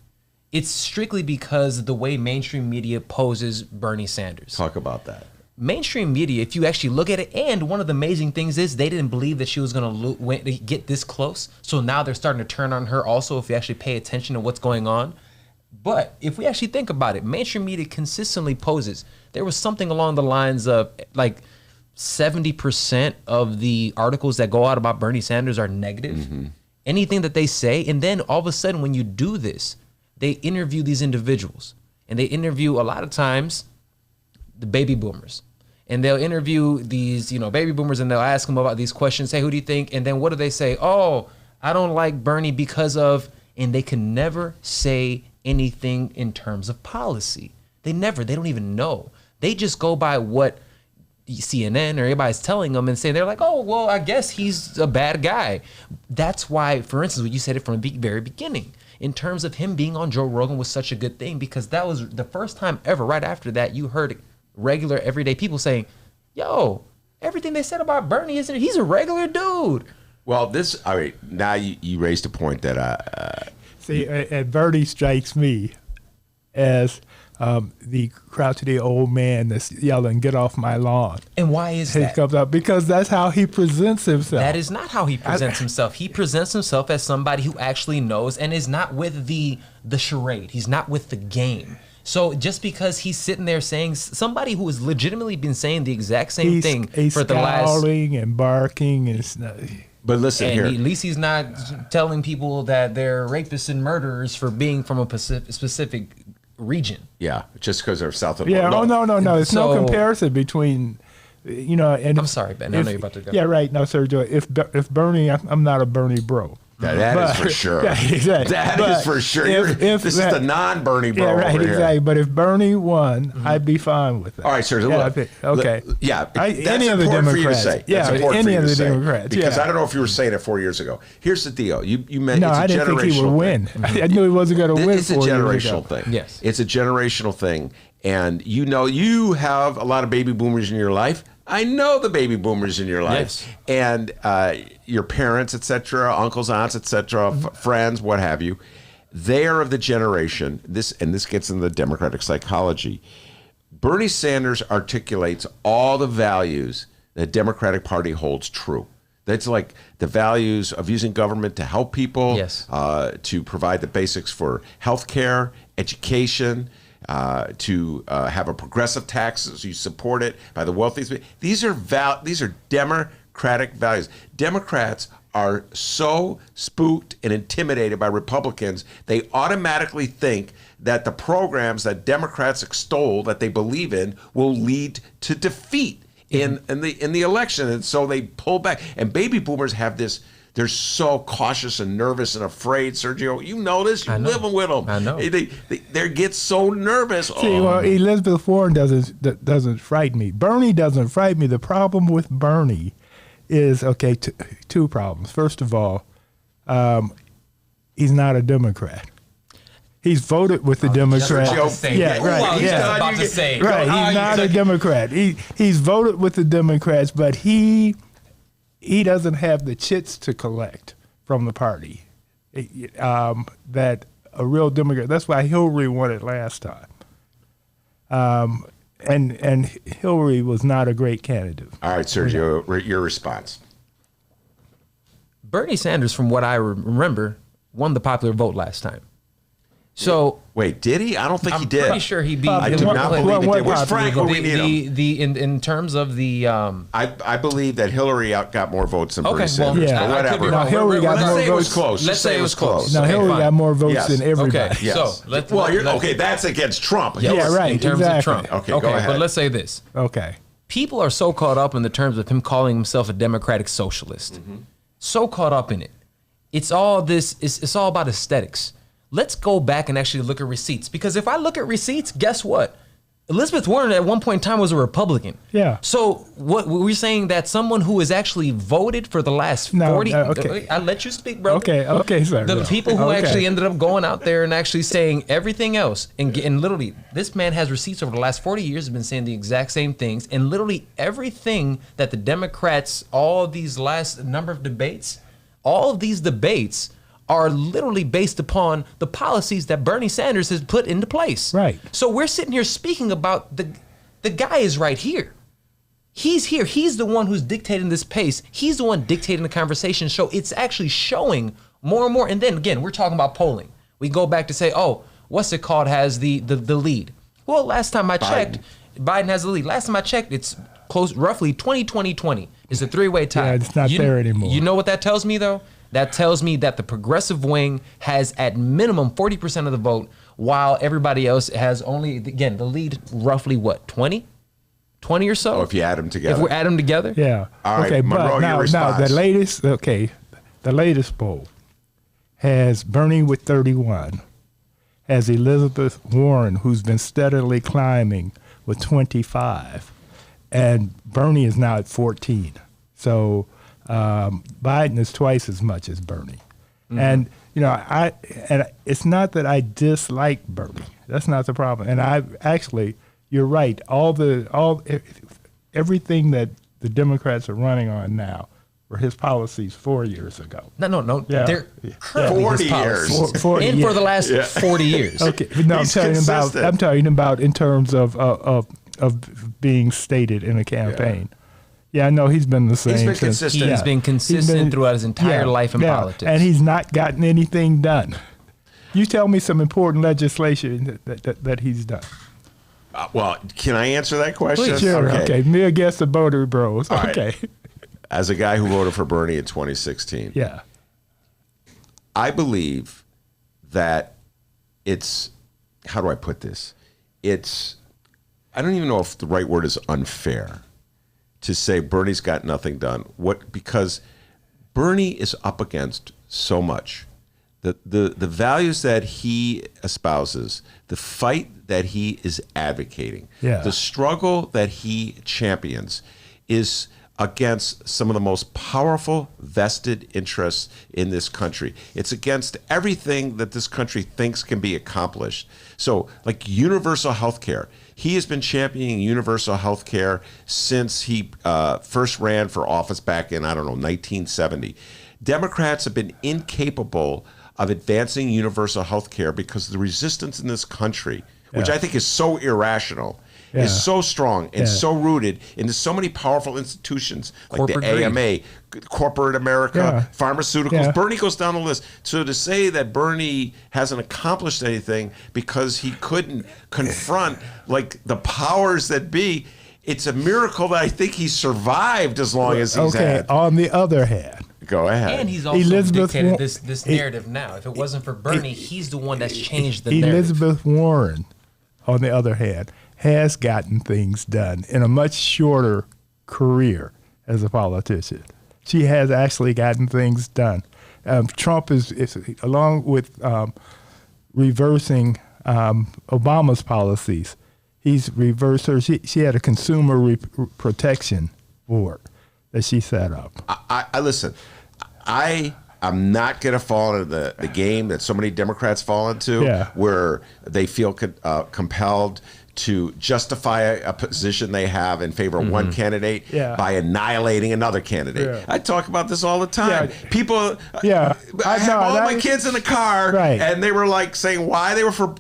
it's strictly because of the way mainstream media poses Bernie Sanders. Talk about that. Mainstream media, if you actually look at it, and one of the amazing things is they didn't believe that she was going to get this close. So now they're starting to turn on her also if you actually pay attention to what's going on. But if we actually think about it, mainstream media consistently poses. There was something along the lines of like 70% of the articles that go out about Bernie Sanders are negative. Anything that they say, and then all of a sudden when you do this, they interview these individuals. And they interview a lot of times the baby boomers. And they'll interview these, baby boomers, and they'll ask them about these questions. Hey, who do you think? And then what do they say? Oh, I don't like Bernie because of, and they can never say anything in terms of policy. They don't even know. They just go by what CNN or everybody's telling them and saying, they're like, oh, well, I guess he's a bad guy. That's why, for instance, when you said it from the very beginning, in terms of him being on Joe Rogan was such a good thing, because that was the first time ever right after that you heard regular everyday people saying, yo, everything they said about Bernie, he's a regular dude. Well, now you raised a point that see, and Bernie strikes me as the crotchety old man that's yelling, "Get off my lawn!" And why is that? Comes up because that's how he presents himself. That is not how he presents himself. He presents himself as somebody who actually knows and is not with the charade. He's not with the game. So just because he's sitting there saying, somebody who has legitimately been saying the exact same thing for the last, scowling and barking and. But listen here. At least he's not telling people that they're rapists and murderers for being from a specific region. Yeah, just because they're south of. Yeah. No. It's no comparison between, And I'm sorry, Ben. I know you're about to go. Yeah, right. No, Sergio. If Bernie, I'm not a Bernie bro. That is for sure. Yeah, exactly. That is for sure. This is the non-Bernie bro. Yeah, right, over exactly. Here. But if Bernie won, I'd be fine with that. All right, sir. Okay. That's any of the important Democrats. for you to say. Yeah, any of the Democrats. Because I don't know if you were saying it 4 years ago. Here's the deal. You meant it's a generational thing. No, I didn't think he would win. I knew he wasn't going to win. It's a generational thing. Yes. It's a generational thing. And you have a lot of baby boomers in your life. I know the baby boomers in your life, and your parents, etc., uncles, aunts, etc., friends, what have you. They are of the generation. This gets into the Democratic psychology. Bernie Sanders articulates all the values the Democratic Party holds true. That's like the values of using government to help people, to provide the basics for health care, education. To have a progressive taxes, you support it by the wealthiest. These are democratic values. Democrats are so spooked and intimidated by Republicans, they automatically think that the programs that Democrats extol, that they believe in, will lead to defeat in the election, and so they pull back. And baby boomers have this. They're so cautious and nervous and afraid, Sergio. You know this. You live with them. I know. They get so nervous. See, well, Elizabeth Warren doesn't frighten me. Bernie doesn't frighten me. The problem with Bernie is, two problems. First of all, he's not a Democrat. He's voted with the Democrats. Yeah, right. About to say. Right. He's not a Democrat. He's voted with the Democrats, but he doesn't have the chits to collect from the party. That a real Democrat. That's why Hillary won it last time. And Hillary was not a great candidate. All right, Sergio, your response. Bernie Sanders, from what I remember, won the popular vote last time. So wait, did he? I don't think he did. I'm pretty sure he beat. I do not believe he did. Where's Frank? We need him. In terms of the. I believe that Hillary got more votes than Bernie Sanders. Well, yeah, whatever. No, Hillary got more votes. It was close. Let's say it was close. No, Hillary got more votes than everybody. Okay, yes. So that's against Trump. Yeah, right. In terms of Trump. Okay, go ahead. But let's say this. Okay. People are so caught up in the terms of him calling himself a democratic socialist. So caught up in it. It's all this. It's all about aesthetics. Let's go back and actually look at receipts. Because if I look at receipts, guess what? Elizabeth Warren at one point in time was a Republican. Yeah. So what we're saying that someone who has actually voted for the last 40. Okay. I let you speak, bro. Okay, sir. The people who actually ended up going out there and actually saying everything else, and literally, this man has receipts over the last 40 years, has been saying the exact same things, and literally everything that the Democrats, all these last number of debates, all of these debates are literally based upon the policies that Bernie Sanders has put into place. Right. So we're sitting here speaking about the guy is right here. He's here. He's the one who's dictating this pace. He's the one dictating the conversation. So it's actually showing more and more. And then again, we're talking about polling. We go back to say, oh, what's it called has the lead? Well, last time I checked, Biden has the lead. Last time I checked, it's close, roughly 20-20-20. It's a three-way tie. Yeah, it's not there anymore. You know what that tells me, though? That tells me that the progressive wing has at minimum 40% of the vote, while everybody else has only, again, the lead roughly what, 20? 20 or so? Oh, if you add them together. If we add them together? Yeah. All okay, right, Monroe, but now the latest poll has Bernie with 31, has Elizabeth Warren, who's been steadily climbing, with 25, and Bernie is now at 14. So Biden is twice as much as Bernie. And it's not that I dislike Bernie. That's not the problem. And you're right. Everything that the Democrats are running on now were his policies 4 years ago. No. Yeah. They're currently 40 his policies. years. 40 and years. for the last 40 years. Okay. No, I'm talking about in terms of being stated in a campaign. Yeah, I know he's been the same. He's been consistent. He's been consistent throughout his entire life in politics. And he's not gotten anything done. You tell me some important legislation that he's done. Well, can I answer that question? Please, sure. Okay. Me against the Boulder Bros. All okay. Right. As a guy who voted for Bernie in 2016, yeah, I believe that it's, how do I put this? I don't even know if the right word is unfair to say Bernie's got nothing done. Because Bernie is up against so much. The values that he espouses, the fight that he is advocating, the struggle that he champions is against some of the most powerful vested interests in this country. It's against everything that this country thinks can be accomplished. So, like universal health care. He has been championing universal health care since he first ran for office back in, 1970. Democrats have been incapable of advancing universal health care because the resistance in this country, which I think is so irrational, is so strong and so rooted into so many powerful institutions like Corporate the AMA, corporate America, pharmaceuticals. Bernie goes down the list. So to say that Bernie hasn't accomplished anything because he couldn't confront like the powers that be, it's a miracle that I think he survived as long as he's had. On the other hand, go ahead. And he's also dictated this narrative now. If it wasn't for Bernie, he's the one that's changed the narrative. Elizabeth Warren, on the other hand, has gotten things done in a much shorter career as a politician. She has actually gotten things done. Trump is along with reversing Obama's policies, he's reversed her. She had a consumer protection board that she set up. I listen. I I'm not going to fall into the game that so many Democrats fall into, where they feel compelled to justify a position they have in favor of one candidate by annihilating another candidate. I talk about this all the time. People, I have all my kids in the car, and they were like saying why they were for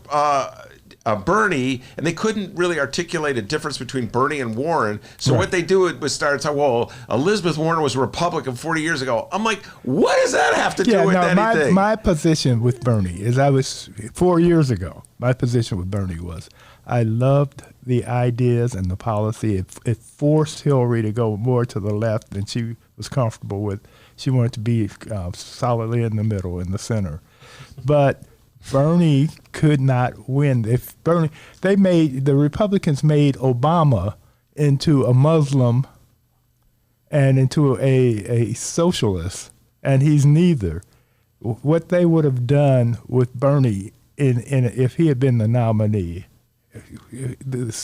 Bernie, and they couldn't really articulate a difference between Bernie and Warren. So what they do was start talking, well, Elizabeth Warren was a Republican 40 years ago. I'm like, what does that have to do with anything? My position with Bernie is 4 years ago, my position with Bernie was I loved the ideas and the policy. It forced Hillary to go more to the left than she was comfortable with. She wanted to be solidly in the middle, in the center. But Bernie could not win. The Republicans made Obama into a Muslim and into a socialist, and he's neither. What they would have done with Bernie if he had been the nominee,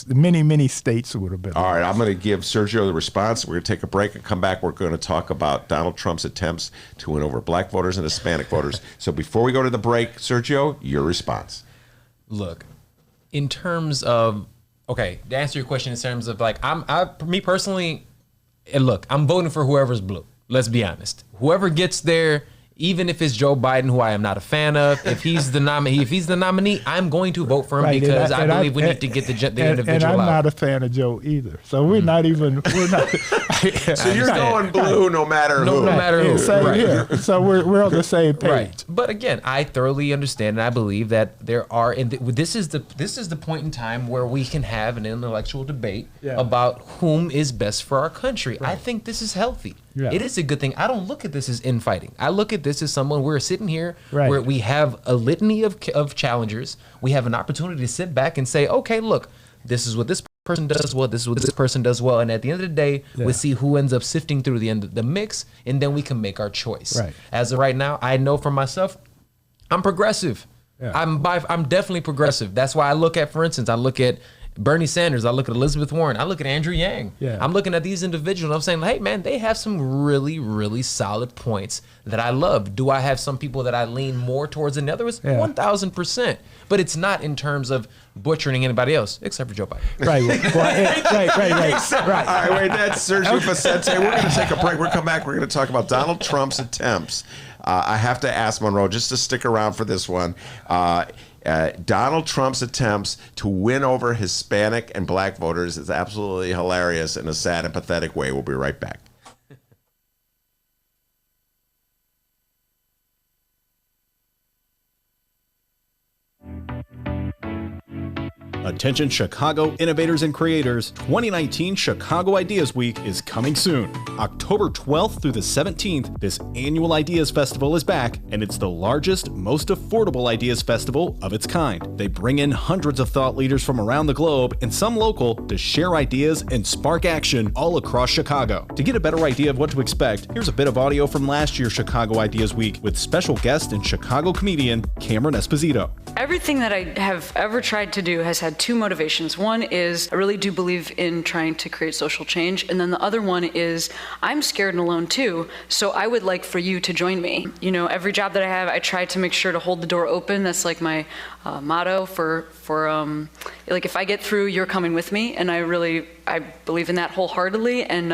many states would have been. All right, I'm going to give Sergio the response. We're going to take a break and come back. We're going to talk about Donald Trump's attempts to win over black voters and Hispanic voters. So before we go to the break, Sergio, your response. Look, in terms of, to answer your question in terms of me personally, and look, I'm voting for whoever's blue. Let's be honest. Whoever gets there, even if it's Joe Biden, who I am not a fan of, if he's the nominee, I'm going to vote for him because I believe we need to get the individual and I'm out. not a fan of Joe either. So we're not. So you're going blue no matter who. No matter who. Same here. So we're on the same page. Right. But again, I thoroughly understand and I believe that there are, and this is the point in time where we can have an intellectual debate about whom is best for our country. Right. I think this is healthy. Yeah. It is a good thing. I don't look at this as infighting. I look at this as someone, we're sitting here where we have a litany of challengers. We have an opportunity to sit back and say, okay, look, this is what this person does well, this is what this person does well. And at the end of the day, we'll see who ends up sifting through the mix, and then we can make our choice. Right. As of right now, I know for myself, I'm progressive. Yeah. I'm definitely progressive. That's why I look at, for instance, Bernie Sanders, I look at Elizabeth Warren, I look at Andrew Yang. Yeah. I'm looking at these individuals, I'm saying, hey man, they have some really, really solid points that I love. Do I have some people that I lean more towards than others? 1,000%. But it's not in terms of butchering anybody else, except for Joe Biden. Right. Right. All right, wait, that's Sergio Vicente. We're going to take a break. We're going to come back. We're going to talk about Donald Trump's attempts. I have to ask Monroe just to stick around for this one. Donald Trump's attempts to win over Hispanic and black voters is absolutely hilarious in a sad and pathetic way. We'll be right back. Attention Chicago innovators and creators, 2019 Chicago Ideas Week is coming soon. October 12th through the 17th, this annual Ideas Festival is back, and it's the largest, most affordable Ideas Festival of its kind. They bring in hundreds of thought leaders from around the globe and some local to share ideas and spark action all across Chicago. To get a better idea of what to expect, here's a bit of audio from last year's Chicago Ideas Week with special guest and Chicago comedian Cameron Esposito. Everything that I have ever tried to do has had two motivations. One is I really do believe in trying to create social change. And then the other one is I'm scared and alone too. So I would like for you to join me. You know, every job that I have, I try to make sure to hold the door open. That's like my motto for like if I get through, you're coming with me. And I believe in that wholeheartedly. And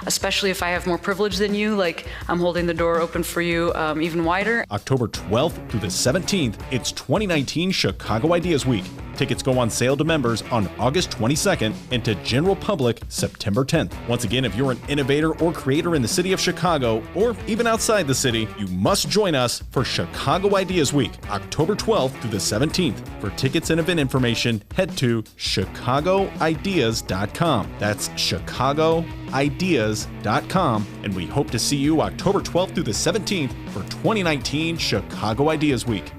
especially if I have more privilege than you, like I'm holding the door open for you even wider. October 12th through the 17th, it's 2019 Chicago Ideas Week. Tickets go on sale to members on August 22nd and to general public September 10th. Once again, if you're an innovator or creator in the city of Chicago or even outside the city, you must join us for Chicago Ideas Week, October 12th through the 17th. For tickets and event information, head to chicagoideas.com. That's chicagoideas.com, and we hope to see you October 12th through the 17th for 2019 Chicago Ideas Week.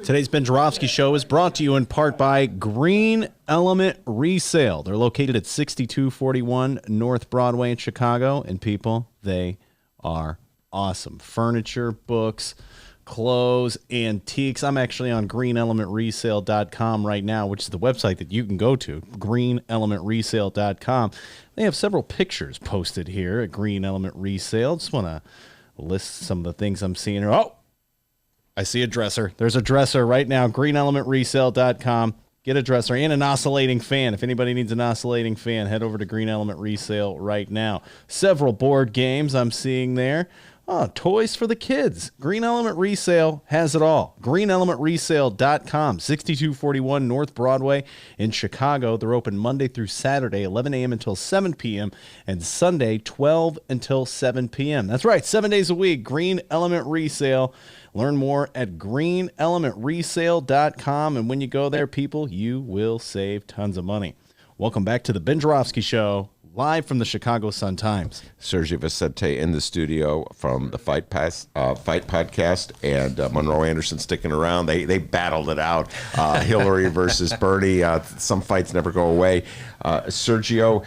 Today's Ben Joravsky Show is brought to you in part by Green Element Resale. They're located at 6241 North Broadway in Chicago. And people, they are awesome. Furniture, books, clothes, antiques. I'm actually on greenelementresale.com right now, which is the website that you can go to, greenelementresale.com. They have several pictures posted here at Green Element Resale. Just want to list some of the things I'm seeing here. Oh, I see a dresser. There's a dresser right now, greenelementresale.com. Get a dresser and an oscillating fan. If anybody needs an oscillating fan, head over to Green Element Resale right now. Several board games I'm seeing there. Oh, toys for the kids. Green Element Resale has it all. GreenElementResale.com, 6241 North Broadway in Chicago. They're open Monday through Saturday, 11 a.m. until 7 p.m., and Sunday, 12 until 7 p.m. That's right, 7 days a week. Green Element Resale. Learn more at greenelementresale.com. And when you go there, people, you will save tons of money. Welcome back to the Ben Joravsky Show, live from the Chicago Sun-Times. Sergio Vicente in the studio from the Fight Podcast, and Monroe Anderson sticking around. They battled it out. Hillary versus Bernie. Some fights never go away. Sergio,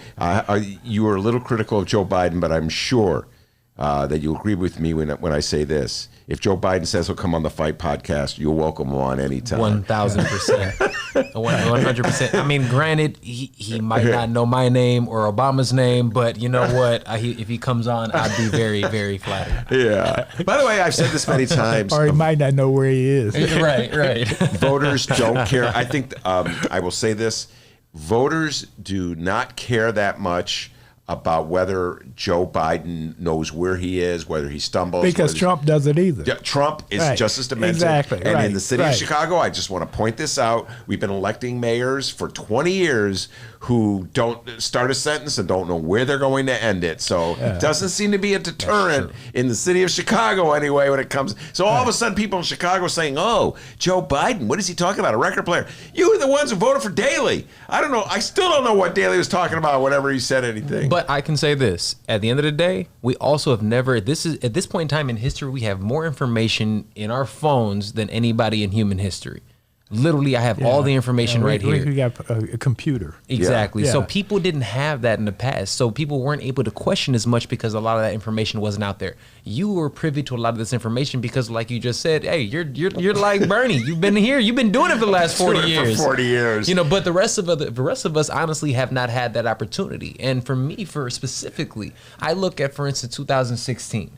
you were a little critical of Joe Biden, but I'm sure that you agree with me when I say this. If Joe Biden says he'll come on the Fight Podcast, you'll welcome him on anytime. 1,000%. 100%. I mean, granted, he might not know my name or Obama's name, but you know what? If he comes on, I'd be very, very flattered. Yeah. By the way, I've said this many times. Or he might not know where he is. Right. Voters don't care. I think I will say this. Voters do not care that much about whether Joe Biden knows where he is, whether he stumbles. Because Trump doesn't either. Trump is just as demented. Exactly. And in the city of Chicago, I just want to point this out. We've been electing mayors for 20 years who don't start a sentence and don't know where they're going to end it. So it doesn't seem to be a deterrent in the city of Chicago anyway when it comes. So all of a sudden people in Chicago are saying, oh, Joe Biden, what is he talking about? A record player. You were the ones who voted for Daley. I don't know. I still don't know what Daley was talking about whenever he said anything. But I can say this. At the end of the day, we also have never, at this point in time in history, we have more information in our phones than anybody in human history. Literally, I have all the information right here. We got a computer. Exactly. Yeah. So people didn't have that in the past. So people weren't able to question as much because a lot of that information wasn't out there. You were privy to a lot of this information because, like you just said, hey, you're like Bernie. You've been here. You've been doing it for the last 40 years. For 40 years. You know, but the rest of us honestly have not had that opportunity. And for me, specifically, I look at, for instance, 2016.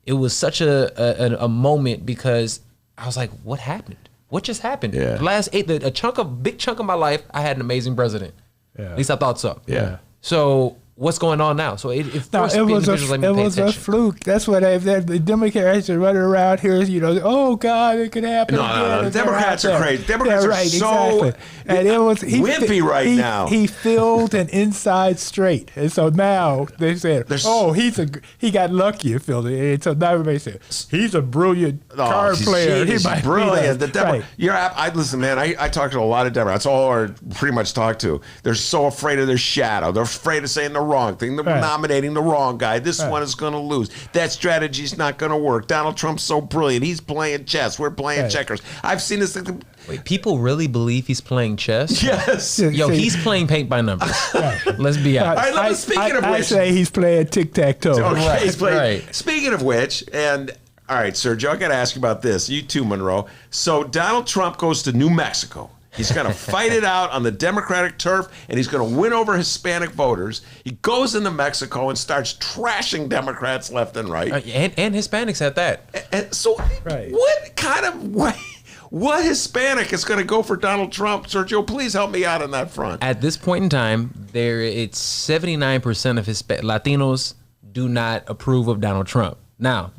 It was such a moment because I was like, what happened? What just happened? Yeah. The last big chunk of my life, I had an amazing president. Yeah. At least I thought so. Yeah. So what's going on now? So it was a fluke. That's what the Democrats are running around here. You know, oh God, it could happen. No. The Democrats are crazy. Democrats are so exactly. And it was wimpy right now. He filled an inside straight, and so now they said, he got lucky and filled it. And so now everybody says he's a brilliant card player. He's brilliant. Listen, man. I talk to a lot of Democrats. That's all I pretty much talk to. They're so afraid of their shadow. They're afraid of saying the wrong thing. They're nominating the wrong guy. This one is going to lose. That strategy's not going to work. Donald Trump's so brilliant. He's playing chess. We're playing checkers. I've seen this. Wait, people really believe he's playing chess? Yes. Yo, he's playing paint by numbers. Let's be honest. All right, speaking of which, I say he's playing tic-tac-toe. Okay, he's playing. Speaking of which, and all right, Sergio, I got to ask you about this. You too, Monroe. So Donald Trump goes to New Mexico. He's going to fight it out on the Democratic turf, and he's going to win over Hispanic voters. He goes into Mexico and starts trashing Democrats left and right. And Hispanics at that. And so what kind of way... What Hispanic is going to go for Donald Trump? Sergio, please help me out on that front. At this point in time, it's 79% of Latinos do not approve of Donald Trump. Now,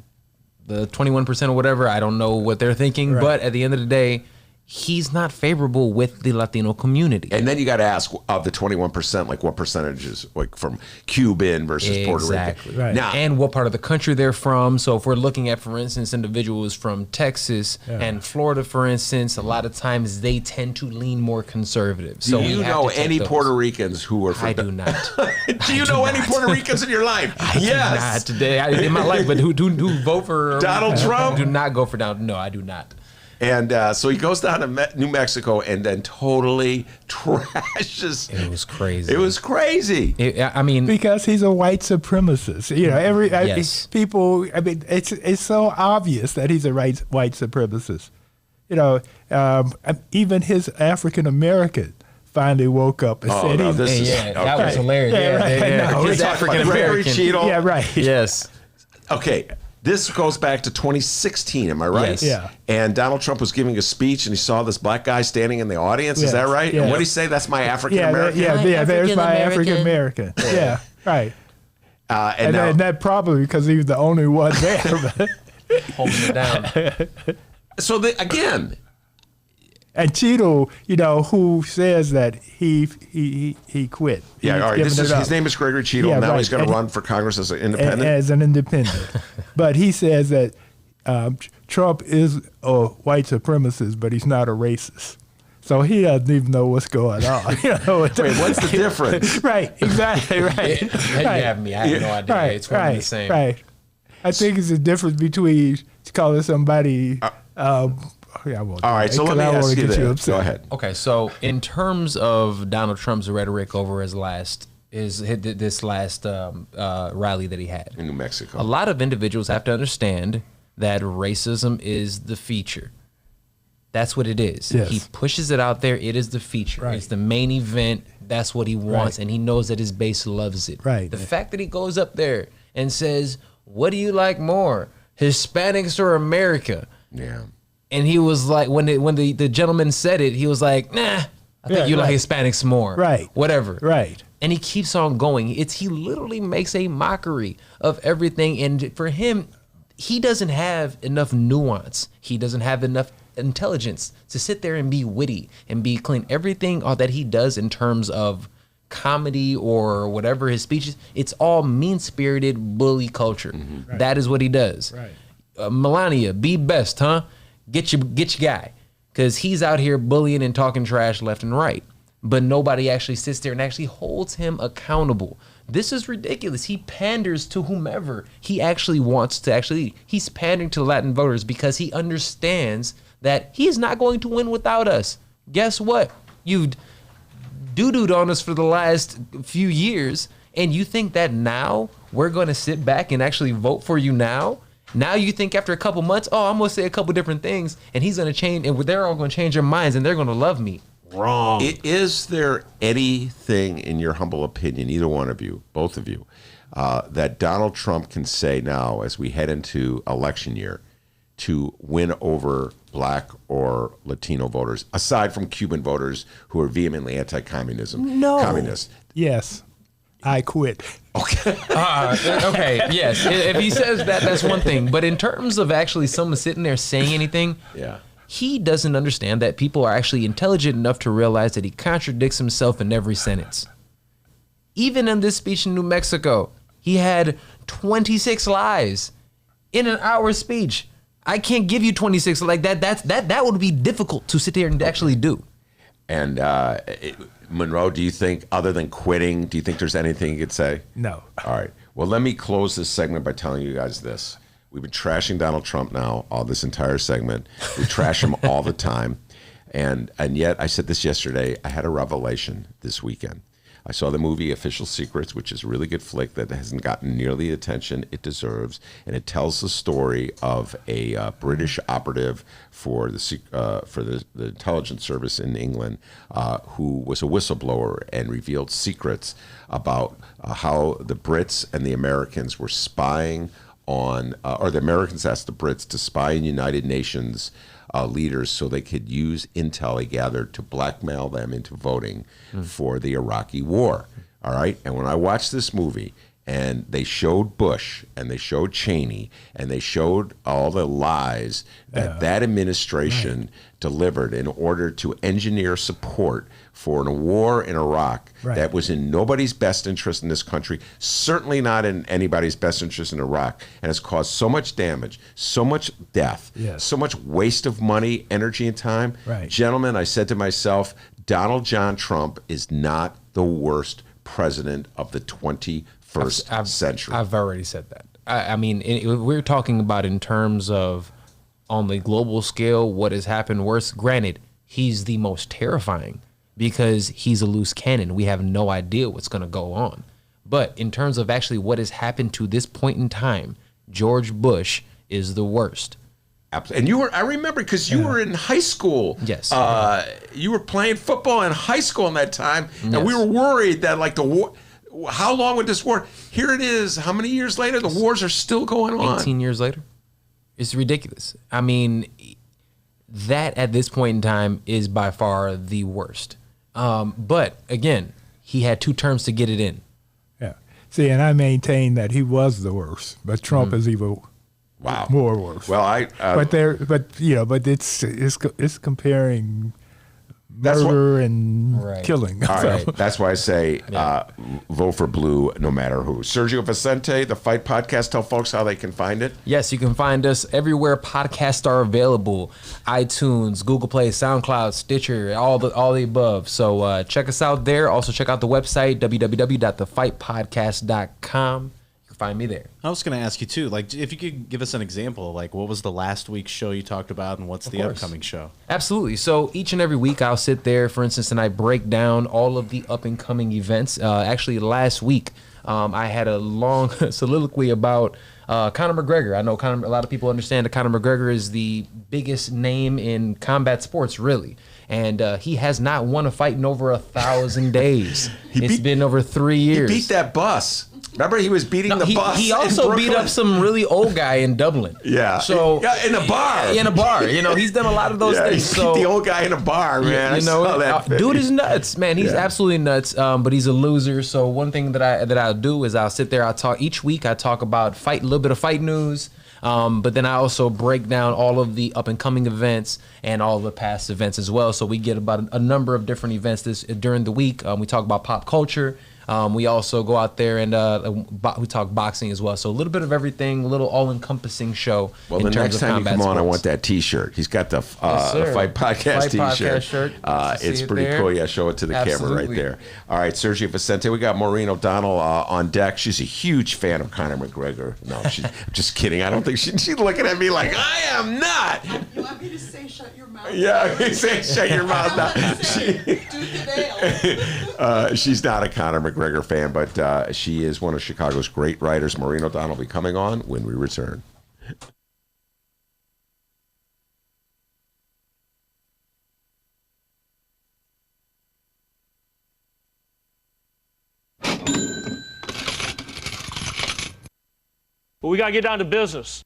the 21% or whatever, I don't know what they're thinking, but at the end of the day, he's not favorable with the Latino community. And then you got to ask, of the 21%, like what percentages, like from Cuban versus Puerto Rican? Exactly. Right. Now, and what part of the country they're from. So if we're looking at, for instance, individuals from Texas and Florida, for instance, a lot of times they tend to lean more conservative. Do you know any Puerto Ricans who are from... I do not. Do you know any Puerto Ricans in your life? I do not today in my life, but who vote for Donald Trump? Do not go for Donald. No, I do not. And so he goes down to New Mexico and then totally trashes. It was crazy. It was crazy. I mean, because he's a white supremacist. You know, people. I mean, it's so obvious that he's a white supremacist. You know, even his African American finally woke up and said, no, that was hilarious. His African American. Yeah, right. Yes. Okay. This goes back to 2016, am I right? Yes. Yeah. And Donald Trump was giving a speech, and he saw this black guy standing in the audience. Is that right? Yeah. And what did he say? That's my African American. There's my African American. Yeah, right. And that probably because he was the only one there, holding it down. So again. And Cheeto, you know, who says that he quit. Yeah, all right. His name is Gregory Cheeto. Yeah, now he's going to run for Congress as an independent. As an independent. But he says that Trump is a white supremacist, but he's not a racist. So he doesn't even know what's going on. You know, wait, what's the difference? Right, exactly, right. You have me. I have no idea. Right, it's one and the same. Right. I think it's the difference between calling somebody... all right, so let me ask you this. Go ahead. Okay, so in terms of Donald Trump's rhetoric over this last rally that he had in New Mexico, a lot of individuals have to understand that racism is the feature. That's what it is. Yes. He pushes it out there. It is the feature. Right. It's the main event. That's what he wants, Right. and he knows that his base loves it. Right. The fact that he goes up there and says, "What do you like more, Hispanics or America?" Yeah. And he was like, when the gentleman said it, he was like, "Nah, I think you like Hispanics more." Right. Whatever. Right. And he keeps on going. He literally makes a mockery of everything. And for him, he doesn't have enough nuance. He doesn't have enough intelligence to sit there and be witty and be clean. Everything that he does in terms of comedy or whatever his speeches, it's all mean-spirited bully culture. Mm-hmm. Right. That is what he does. Right. Melania, be best, huh? Get your guy, because he's out here bullying and talking trash left and right, but nobody actually sits there and actually holds him accountable. This is ridiculous. He panders to whomever he actually wants to. He's pandering to Latin voters because he understands that he is not going to win without us. Guess what? You've doo-dooed on us for the last few years, and you think that now we're going to sit back and actually vote for you now? Now you think after a couple months, I'm going to say a couple different things, and he's going to change, and they're all going to change their minds, and they're going to love me. Wrong. Is there anything, in your humble opinion, either one of you, both of you, that Donald Trump can say now as we head into election year to win over black or Latino voters, aside from Cuban voters who are vehemently anti-communism? No. Communist. Yes. I quit. Okay. Okay. Yes. If he says that, that's one thing. But in terms of actually someone sitting there saying anything, yeah, he doesn't understand that people are actually intelligent enough to realize that he contradicts himself in every sentence. Even in this speech in New Mexico, he had 26 lies in an hour speech. I can't give you 26 like that. That would be difficult to sit there and actually do. And Monroe, do you think, other than quitting, do you think there's anything you could say? No. All right. Well, let me close this segment by telling you guys this. We've been trashing Donald Trump now, all this entire segment. We trash him all the time. And yet, I said this yesterday, I had a revelation this weekend. I saw the movie Official Secrets, which is a really good flick that hasn't gotten nearly the attention it deserves. And it tells the story of a British operative for the intelligence service in England who was a whistleblower and revealed secrets about how the Brits and the Americans were spying on, or the Americans asked the Brits to spy on United Nations leaders so they could use intel they gathered to blackmail them into voting for the Iraqi war. All right. And when I watched this movie and they showed Bush and they showed Cheney and they showed all the lies that that administration delivered in order to engineer support for a war in Iraq that was in nobody's best interest in this country, certainly not in anybody's best interest in Iraq, and has caused so much damage, so much death, so much waste of money, energy, and time. Gentlemen, I said to myself, Donald John Trump is not the worst president of the 21st century. I've already said that. I mean, we're talking about in terms of on the global scale, what has happened worse, granted, he's the most terrifying because he's a loose cannon. We have no idea what's going to go on. But in terms of actually what has happened to this point in time, George Bush is the worst. And I remember because you were in high school. Yes. You were playing football in high school in that time. Yes. And we were worried that like the war, how long would this war? Here it is. How many years later? The wars are still going on. 18 years later. It's ridiculous. I mean, that at this point in time is by far the worst. But again, he had 2 terms to get it in. Yeah. See, and I maintain that he was the worst, but Trump is even more worse. Well, but it's comparing murder and killing. All right. That's why I say vote for blue no matter who. Sergio Vicente, the Fight Podcast. Tell folks how they can find it. Yes, you can find us everywhere podcasts are available. iTunes, Google Play, SoundCloud, Stitcher, all the above. So check us out there. Also check out the website, www.thefightpodcast.com. Find me there. I was going to ask you too, like if you could give us an example, like what was the last week's show you talked about, and what's the upcoming show? Absolutely. So each and every week I'll sit there, for instance, and I break down all of the up and coming events. Actually, last week I had a long soliloquy about Conor McGregor. I know a lot of people understand that Conor McGregor is the biggest name in combat sports, really. And he has not won a fight in over 1,000 days. It's been over 3 years. He beat that bus. Remember, he was beating the bus. He also beat up some really old guy in Dublin. Yeah. So in a bar. In a bar. You know, he's done a lot of those things. He beat the old guy in a bar, man. You know, I saw that dude is nuts, man. He's absolutely nuts. But he's a loser. So one thing that I'll do is I'll sit there. I'll talk each week. I talk about a little bit of fight news. But then I also break down all of the up and coming events and all the past events as well. So we get about a number of different events during the week. We talk about pop culture. We also go out there and we talk boxing as well. So a little bit of everything, a little all-encompassing show. Well, the next time you come on, I want that T-shirt. He's got the Fight Podcast T-shirt. It's pretty cool. Yeah, show it to the camera right there. All right, Sergio Vicente. We got Maureen O'Donnell on deck. She's a huge fan of Conor McGregor. No, she's just kidding. I don't think she's looking at me like I am not. You want me to say shut your mouth? Yeah, he's saying shut your mouth now. She's not a Conor McGregor fan, but she is one of Chicago's great writers. Maureen O'Donnell will be coming on when we return. But we got to get down to business.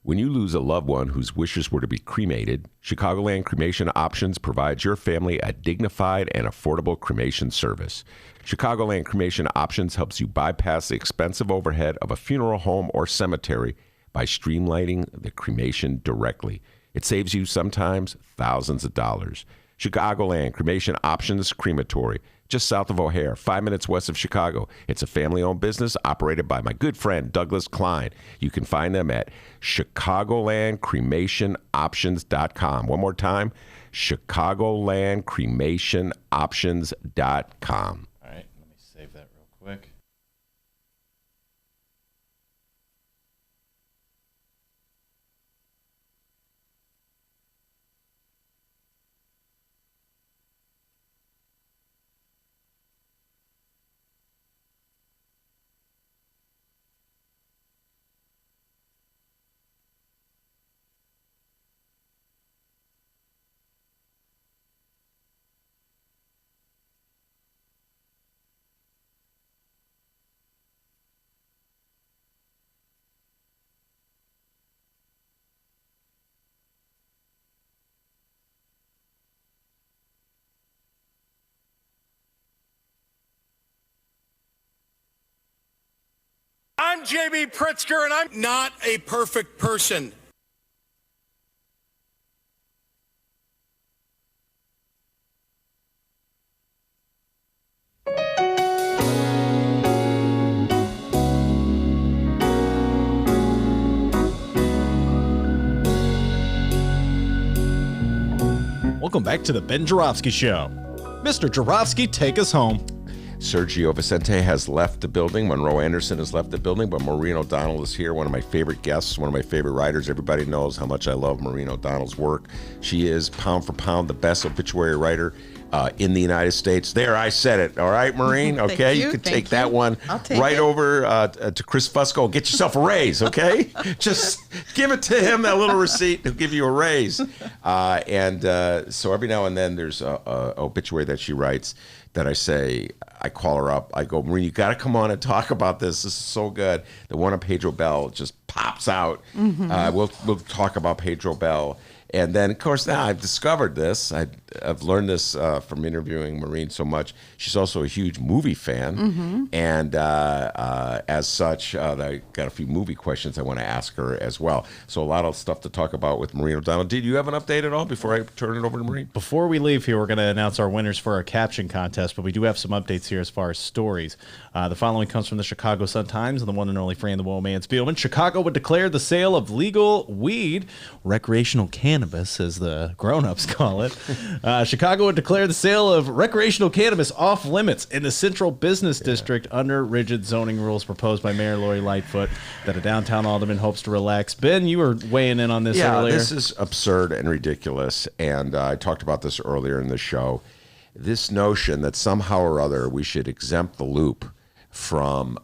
When you lose a loved one whose wishes were to be cremated, Chicagoland Cremation Options provides your family a dignified and affordable cremation service. Chicagoland Cremation Options helps you bypass the expensive overhead of a funeral home or cemetery by streamlining the cremation directly. It saves you sometimes thousands of dollars. Chicagoland Cremation Options Crematory, just south of O'Hare, 5 minutes west of Chicago. It's a family-owned business operated by my good friend Douglas Klein. You can find them at ChicagolandCremationOptions.com. One more time, ChicagolandCremationOptions.com. All right, let me save that real quick. I'm J.B. Pritzker, and I'm not a perfect person. Welcome back to the Ben Joravsky Show. Mr. Joravsky, take us home. Sergio Vicente has left the building. Monroe Anderson has left the building, but Maureen O'Donnell is here, one of my favorite guests, one of my favorite writers. Everybody knows how much I love Maureen O'Donnell's work. She is, pound for pound, the best obituary writer in the United States. There, I said it. All right, Maureen? Okay, you could take that one right over to Chris Fusco and get yourself a raise, okay? Just give it to him, that little receipt. He'll give you a raise. So every now and then there's a obituary that she writes that I call her up. I go, Maureen, you got to come on and talk about this. This is so good. The one on Pedro Bell just pops out. We'll talk about Pedro Bell. And then, of course, now I've discovered this. I've learned this from interviewing Maureen so much. She's also a huge movie fan. And as such, I got a few movie questions I want to ask her as well. So a lot of stuff to talk about with Maureen O'Donnell. Did you have an update at all before I turn it over to Maureen? Before we leave here, we're going to announce our winners for our Caption contest, but we do have some updates here as far as stories. The following comes from the Chicago Sun-Times and the one and only Fran the Woolman Spielman. Chicago would declare the sale of legal weed, recreational cannabis, as the grown-ups call it. Chicago would declare the sale of recreational cannabis off limits in the Central Business District under rigid zoning rules proposed by Mayor Lori Lightfoot that a downtown alderman hopes to relax. Ben, you were weighing in on this earlier. This is absurd and ridiculous, and I talked about this earlier in the show. This notion that somehow or other we should exempt the Loop from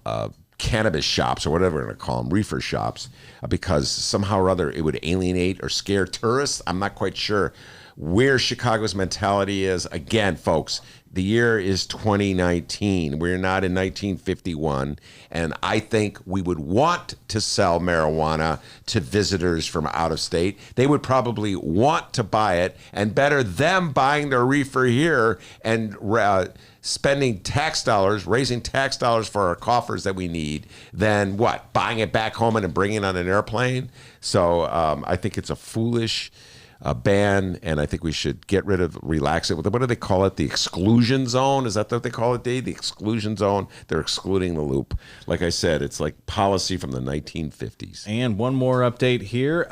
cannabis shops, or whatever we're going to call them, reefer shops, because somehow or other it would alienate or scare tourists. I'm not quite sure where Chicago's mentality is. Again, folks, the year is 2019. We're not in 1951. And I think we would want to sell marijuana to visitors from out of state. They would probably want to buy it, and better them buying their reefer here and spending tax dollars, raising tax dollars for our coffers that we need, than what? Buying it back home and bringing it on an airplane. So I think it's a foolish ban, and I think we should relax it. What do they call it? The exclusion zone? Is that what they call it, Dave? The exclusion zone. They're excluding the Loop. Like I said, it's like policy from the 1950s. And one more update here.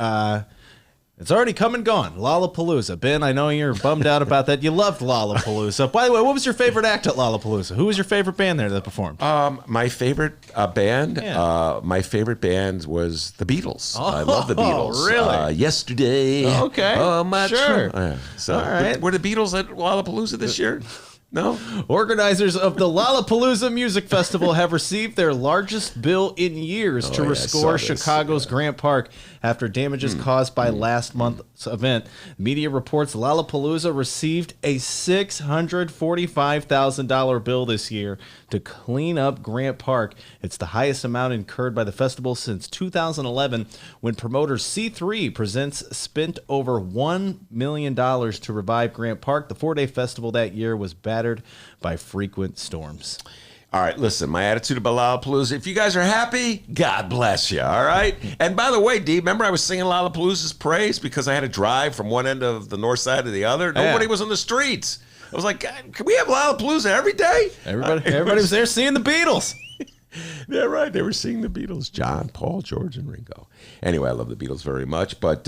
It's already come and gone. Lollapalooza. Ben, I know you're bummed out about that. You loved Lollapalooza. By the way, what was your favorite act at Lollapalooza? Who was your favorite band there that performed? My favorite band? Yeah. My favorite band was the Beatles. I love the Beatles. Really? Yesterday. Okay. Oh, my sure. So, all right. Were the Beatles at Lollapalooza this year? No? Organizers of the Lollapalooza Music Festival have received their largest bill in years to restore Chicago's Grant Park after damages caused by last month's event. Media reports Lollapalooza received a $645,000 bill this year to clean up Grant Park. It's the highest amount incurred by the festival since 2011, when promoter C3 Presents spent over $1 million to revive Grant Park. The 4-day festival that year was battered by frequent storms. All right, listen, my attitude about Lollapalooza, if you guys are happy, God bless you, all right? And by the way, Dee, remember I was singing Lollapalooza's praise because I had to drive from one end of the north side to the other? Nobody was on the streets. I was like, God, can we have Lollapalooza every day? Everybody was there seeing the Beatles. Yeah, right. They were seeing the Beatles, John, Paul, George, and Ringo. Anyway, I love the Beatles very much, but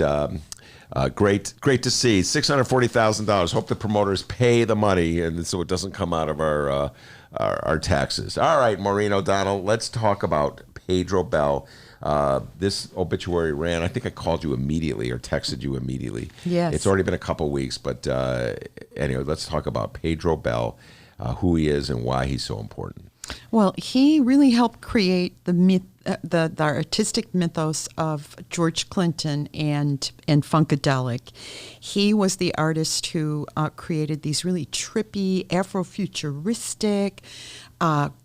great to see. $640,000. Hope the promoters pay the money, and so it doesn't come out of our taxes. All right, Maureen O'Donnell, let's talk about Pedro Bell. This obituary ran, I think I called you immediately or texted you immediately. Yes. It's already been a couple weeks, but anyway, let's talk about Pedro Bell, who he is and why he's so important. Well, he really helped create the myth, the artistic mythos of George Clinton and Funkadelic. He was the artist who created these really trippy, Afrofuturistic,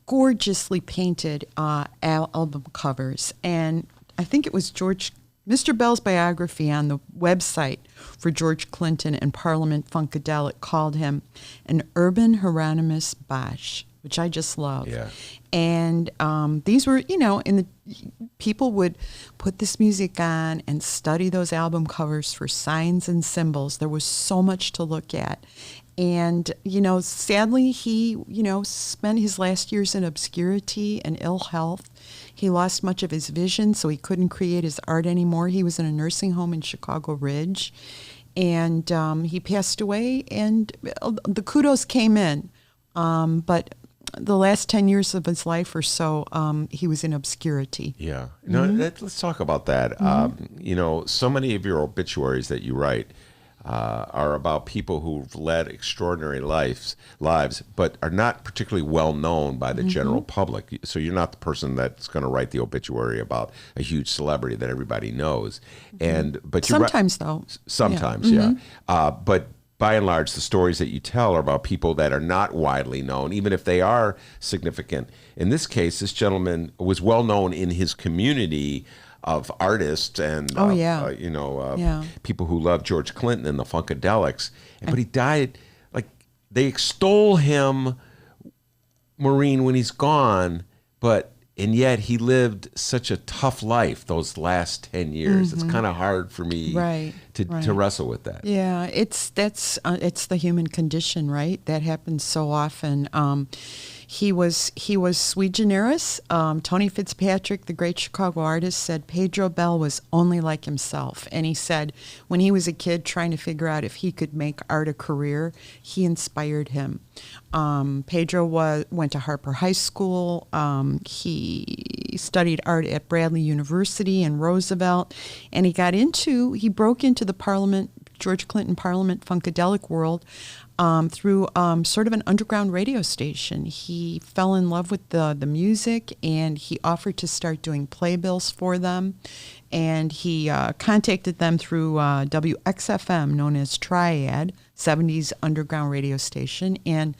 gorgeously painted album covers. And I think it was Mr. Bell's biography on the website for George Clinton and Parliament Funkadelic called him an urban Hieronymus Bosch, which I just love. Yeah. And these were, people would put this music on and study those album covers for signs and symbols. There was so much to look at. And, sadly, he, spent his last years in obscurity and ill health. He lost much of his vision, so he couldn't create his art anymore. He was in a nursing home in Chicago Ridge. And he passed away, and the kudos came in. But the last 10 years of his life or so, he was in obscurity. Yeah. No, let's talk about that. You know, so many of your obituaries that you write are about people who've led extraordinary lives, but are not particularly well known by the general public. So you're not the person that's going to write the obituary about a huge celebrity that everybody knows. But sometimes, though. Sometimes, yeah. But by and large, the stories that you tell are about people that are not widely known, even if they are significant. In this case, this gentleman was well known in his community of artists and people who loved George Clinton and the Funkadelics. But he died, like, they extol him, Maureen, when he's gone, and yet he lived such a tough life those last 10 years. It's kind of hard for me to wrestle with that. Yeah, it's the human condition, right? That happens so often. He was sui generis. Tony Fitzpatrick, the great Chicago artist, said Pedro Bell was only like himself. And he said when he was a kid trying to figure out if he could make art a career, he inspired him. Pedro went to Harper High School. He studied art at Bradley University and Roosevelt. And he broke into the George Clinton Parliament Funkadelic world through sort of an underground radio station. He fell in love with the music, and he offered to start doing playbills for them. And he contacted them through WXFM, known as Triad, 70s underground radio station. And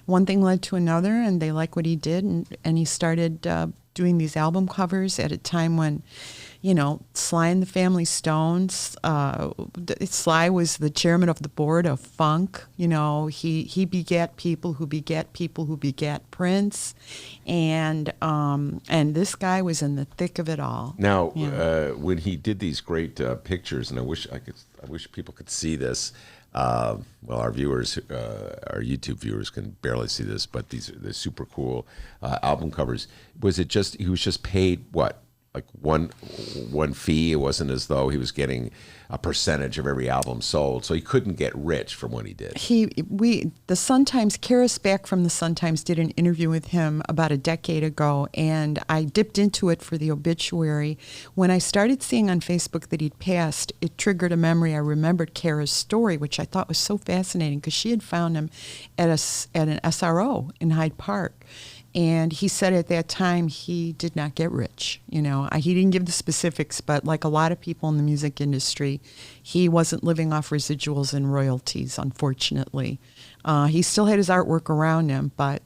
one thing led to another, and they liked what he did, and he started doing these album covers at a time when, you know, Sly and the Family Stones. Sly was the chairman of the board of funk. You know, he begat people who begat people who begat Prince, and this guy was in the thick of it all. Now, when he did these great pictures, and I wish people could see this. Well, our viewers, our YouTube viewers, can barely see this, but they're super cool album covers. Was it just he was just paid what? Like one fee? It wasn't as though he was getting a percentage of every album sold, so he couldn't get rich from what he did. The Sun-Times, Karis Beck from the Sun-Times did an interview with him about a decade ago, and I dipped into it for the obituary. When I started seeing on Facebook that he'd passed, it triggered a memory. I remembered Kara's story, which I thought was so fascinating because she had found him at an SRO in Hyde Park. And he said at that time he did not get rich. You know, he didn't give the specifics, but like a lot of people in the music industry, he wasn't living off residuals and royalties, unfortunately. He still had his artwork around him, but,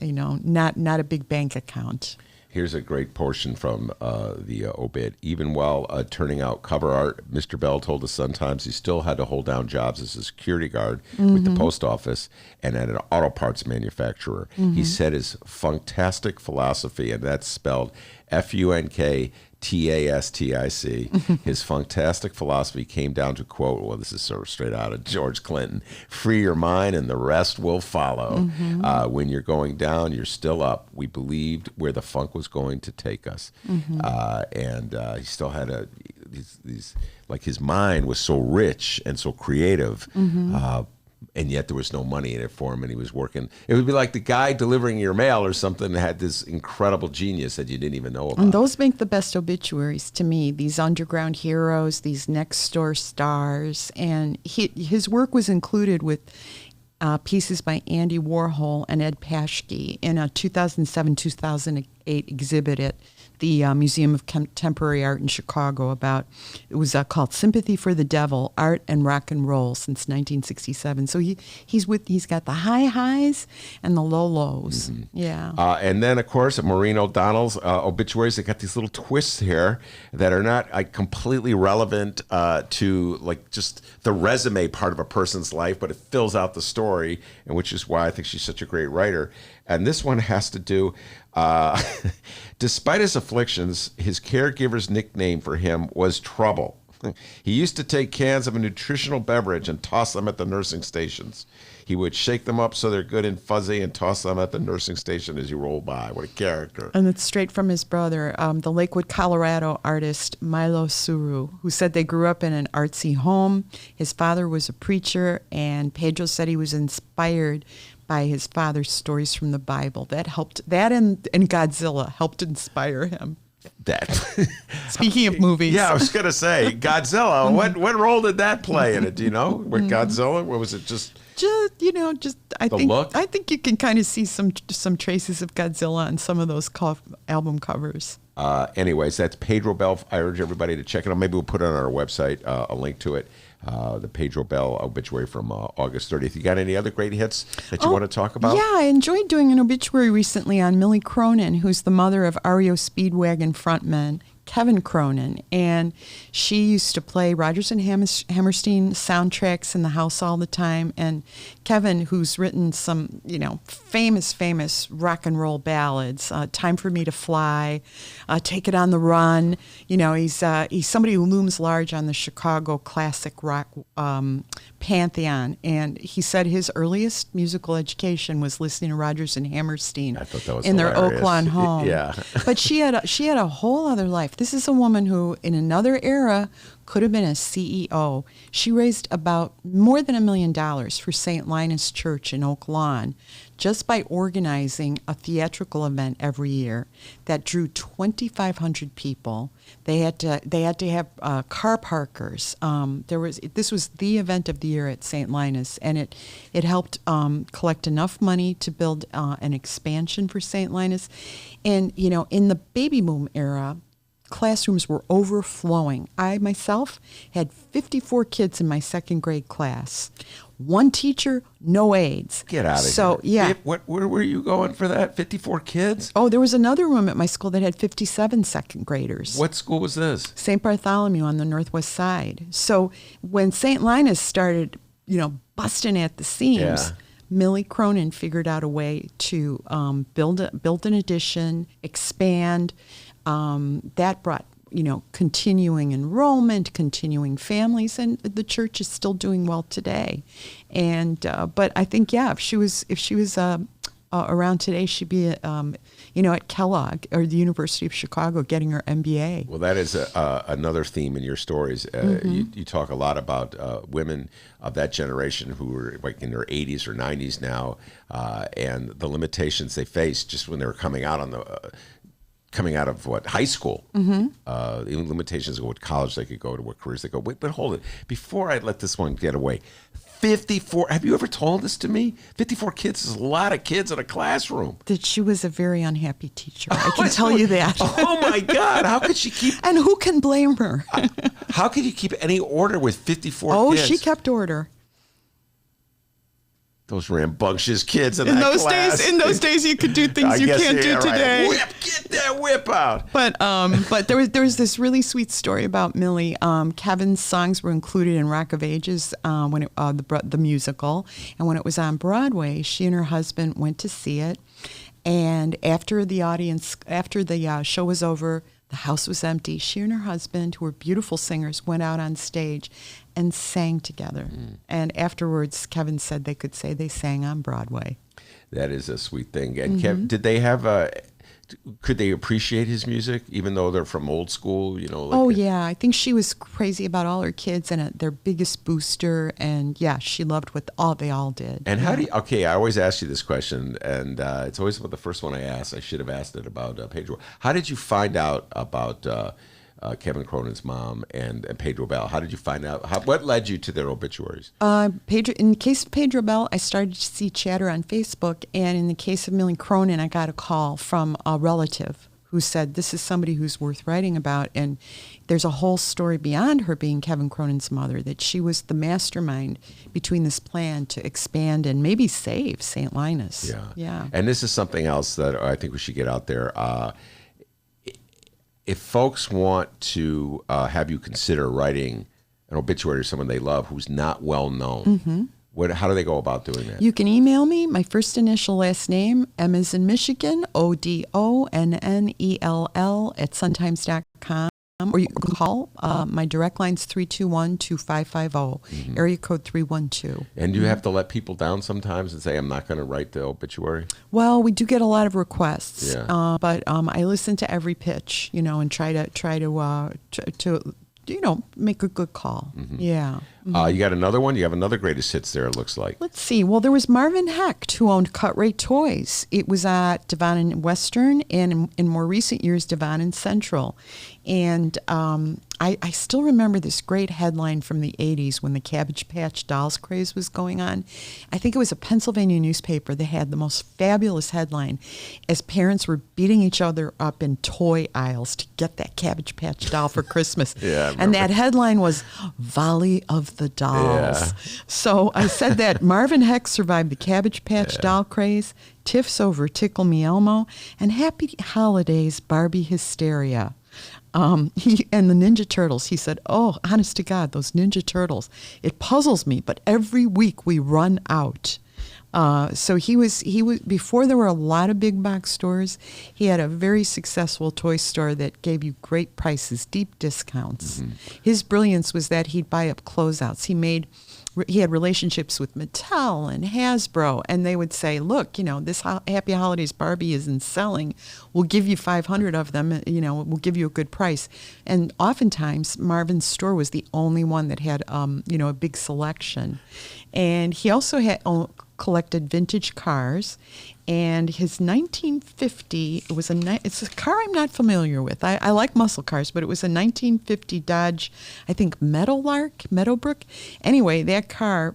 you know, not a big bank account. Here's a great portion from the obit. Even while turning out cover art, Mr. Bell told the Sun-Times he still had to hold down jobs as a security guard with the post office and at an auto parts manufacturer. He said his funktastic philosophy, and that's spelled F-U-N-K-tastic, his funktastic philosophy came down to, quote, well, this is sort of straight out of George Clinton, free your mind and the rest will follow. When you're going down, you're still up. We believed where the funk was going to take us. And he still had these, like his mind was so rich and so creative, and yet there was no money in it for him, and he was working. It would be like the guy delivering your mail or something that had this incredible genius that you didn't even know about. And those make the best obituaries to me, these underground heroes, these next door stars. And his work was included with pieces by Andy Warhol and Ed Paschke in a 2007-2008 exhibit at the Museum of Contemporary Art in Chicago. It was called Sympathy for the Devil, Art and Rock and Roll since 1967. So he's got the high highs and the low lows. Yeah. And then, of course, Maureen O'Donnell's obituaries, they got these little twists here that are not completely relevant to like just the resume part of a person's life, but it fills out the story, and which is why I think she's such a great writer. And this one has to do, despite his afflictions, his caregiver's nickname for him was Trouble. He used to take cans of a nutritional beverage and toss them at the nursing stations. He would shake them up so they're good and fuzzy and toss them at the nursing station as you roll by. What a character. And it's straight from his brother, the Lakewood, Colorado artist Milo Suru, who said they grew up in an artsy home. His father was a preacher, and Pedro said he was inspired by his father's stories from the Bible. That helped. That and Godzilla helped inspire him. That. Speaking of movies. Yeah, I was going to say, Godzilla, what role did that play in it? Do you know? With Godzilla? What was it? Just I the think look? I think you can kind of see some traces of Godzilla on some of those album covers. Anyways, that's Pedro Bell. I urge everybody to check it out. Maybe we'll put it on our website, a link to it. The Pedro Bell obituary from August 30th. You got any other great hits that you want to talk about? Yeah, I enjoyed doing an obituary recently on Millie Cronin, who's the mother of REO Speedwagon frontman Kevin Cronin, and she used to play Rodgers and Hammerstein soundtracks in the house all the time. And Kevin, who's written some, famous rock and roll ballads, "Time for Me to Fly," "Take It on the Run." He's somebody who looms large on the Chicago classic rock pantheon. And he said his earliest musical education was listening to Rodgers and Hammerstein in their Oak Lawn home. Yeah. But she had a whole other life. This is a woman who, in another era, could have been a CEO. She raised about more than $1 million for St. Linus Church in Oak Lawn just by organizing a theatrical event every year that drew 2,500 people. They had to have car parkers. This was the event of the year at St. Linus, and it helped collect enough money to build an expansion for St. Linus. And in the baby boom era, classrooms were overflowing. I myself had 54 kids in my second grade class. One teacher, no aides. Get out of here. So, yeah. Where were you going for that? 54 kids? Oh, there was another room at my school that had 57 second graders. What school was this? St. Bartholomew on the northwest side. So when St. Linus started, busting at the seams, Millie Cronin figured out a way to build an addition, expand. That brought, continuing enrollment, continuing families, and the church is still doing well today. And but I think if she was around today, she'd be at Kellogg or the University of Chicago getting her MBA. Well, that is another theme in your stories. You talk a lot about women of that generation who are like in their 80s or 90s now, and the limitations they faced just when they were coming out of high school. Even limitations of what college they could go to, what careers they go. Wait, but hold it. Before I let this one get away, 54. Have you ever told this to me? 54 kids is a lot of kids in a classroom. That she was a very unhappy teacher. I can tell you that. Oh my God! How could she keep? And who can blame her? How could you keep any order with 54 kids? Oh, she kept order. Those rambunctious kids in those class. days. In those days, you could do things you can't do today. Right. Get that whip out. But there was this really sweet story about Millie. Kevin's songs were included in Rock of Ages when the musical, and when it was on Broadway, she and her husband went to see it. And after the show was over, the house was empty. She and her husband, who were beautiful singers, went out on stage and sang together. And afterwards, Kevin said they could say they sang on Broadway. That is a sweet thing. And Kev, did they have could they appreciate his music, even though they're from old school? Yeah. I think she was crazy about all her kids and their biggest booster. And yeah, she loved what they all did. And how do you, I always ask you this question, and it's always about the first one I asked. I should have asked it about Pedro. How did you find out about Kevin Cronin's mom and Pedro Bell? How did you find out? What led you to their obituaries? In the case of Pedro Bell, I started to see chatter on Facebook, and in the case of Millie Cronin, I got a call from a relative who said, this is somebody who's worth writing about, and there's a whole story beyond her being Kevin Cronin's mother, that she was the mastermind between this plan to expand and maybe save St. Linus. Yeah. And this is something else that I think we should get out there. If folks want to have you consider writing an obituary of someone they love who's not well known, how do they go about doing that? You can email me, my first initial last name, M as in Michigan, ODONNELL @suntimes.com. Or you can call. My direct line's 321-2550, area code 312. And do you have to let people down sometimes and say, I'm not going to write the obituary? Well, we do get a lot of requests, but I listen to every pitch, and try to make a good call. Yeah. You got another one? You have another greatest hits there, it looks like. Let's see. Well, there was Marvin Hecht, who owned Cut Rate Toys. It was at Devon and Western, and in more recent years, Devon and Central. And I still remember this great headline from the 80s when the Cabbage Patch Dolls craze was going on. I think it was a Pennsylvania newspaper that had the most fabulous headline as parents were beating each other up in toy aisles to get that Cabbage Patch doll for Christmas. And that headline was Volley of the Dolls. Yeah. So I said that Marvin Hecht survived the Cabbage Patch doll craze, Tiff's over Tickle Me Elmo, and Happy Holidays Barbie hysteria. He and the Ninja Turtles, he said, oh, honest to God, those Ninja Turtles, it puzzles me, but every week we run out. So he was before there were a lot of big box stores, he had a very successful toy store that gave you great prices, deep discounts. His brilliance was that he'd buy up closeouts. He had relationships with Mattel and Hasbro, and they would say, look, this Happy Holidays Barbie isn't selling. We'll give you 500 of them, we'll give you a good price. And oftentimes, Marvin's store was the only one that had, a big selection. And he also had collected vintage cars, and his 1950 it's a car I'm not familiar with. I like muscle cars, but it was a 1950 Dodge, I think Meadowbrook. Anyway, that car,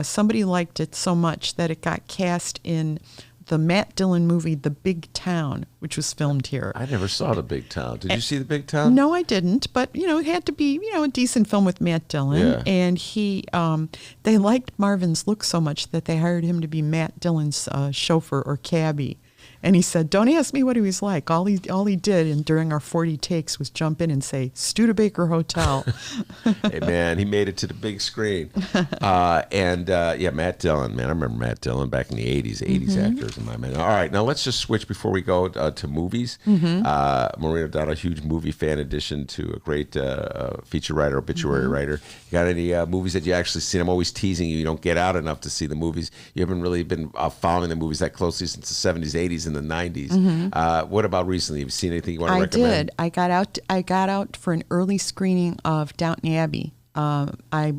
somebody liked it so much that it got cast in the Matt Dillon movie The Big Town, which was filmed here. I never saw The Big Town. Did you see The Big Town? No, I didn't. But, it had to be, a decent film with Matt Dillon. Yeah. And they liked Marvin's look so much that they hired him to be Matt Dillon's chauffeur or cabbie. And he said, don't ask me what he was like. All he did and during our 40 takes was jump in and say, Studebaker Hotel. Hey, man, he made it to the big screen. Matt Dillon, man. I remember Matt Dillon back in the 80s actors in my mind. All right, now let's just switch before we go to movies. Marina Donna, a huge movie fan, in addition to a great feature writer, obituary writer. You got any movies that you actually seen? I'm always teasing you. You don't get out enough to see the movies. You haven't really been following the movies that closely since the 70s, 80s, and the 90s. What about recently? Have you seen anything you want to recommend? I did. I got out for an early screening of Downton Abbey. I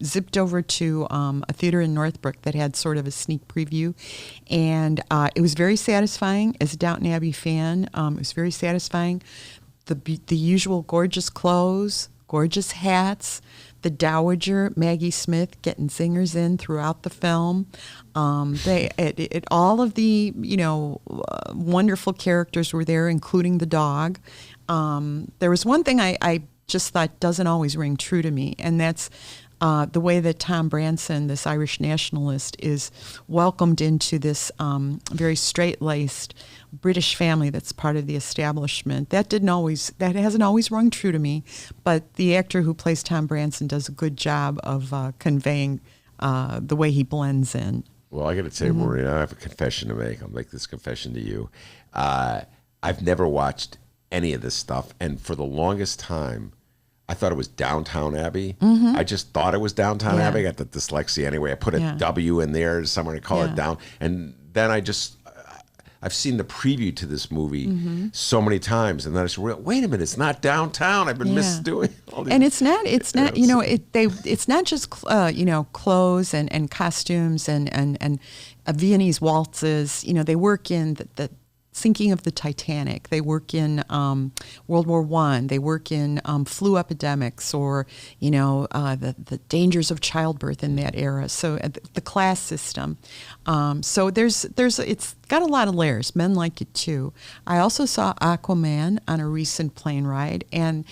zipped over to a theater in Northbrook that had sort of a sneak preview, and it was very satisfying as a Downton Abbey fan. It was very satisfying. The usual gorgeous clothes, gorgeous hats, the Dowager, Maggie Smith, getting zingers in throughout the film. All of the, wonderful characters were there, including the dog. There was one thing I just thought doesn't always ring true to me, and that's the way that Tom Branson, this Irish nationalist, is welcomed into this very straight-laced British family that's part of the establishment. That hasn't always rung true to me, but the actor who plays Tom Branson does a good job of conveying the way he blends in. Well, I got to tell you, Maureen, I have a confession to make. I'll make this confession to you. I've never watched any of this stuff, and for the longest time, I thought it was Downtown Abbey. I just thought it was Downtown Abbey. I got the dyslexia anyway. I put a W in there somewhere and call it down. And then I've seen the preview to this movie so many times, and then I just realized, wait a minute, it's not downtown. I've been misdoing all these. And it's not. It's not just clothes and costumes and Viennese waltzes. They work in the sinking of the Titanic. They work in World War I. They work in flu epidemics, or the dangers of childbirth in that era. So the class system. So it's got a lot of layers. Men like it too. I also saw Aquaman on a recent plane ride, and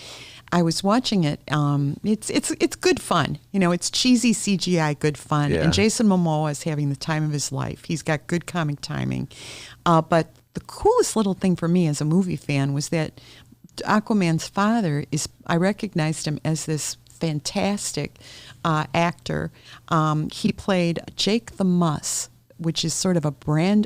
I was watching it. It's good fun. It's cheesy CGI good fun. Yeah. And Jason Momoa is having the time of his life. He's got good comic timing, but the coolest little thing for me as a movie fan was that Aquaman's father I recognized him as this fantastic actor. He played Jake the Muss, which is sort of a brooding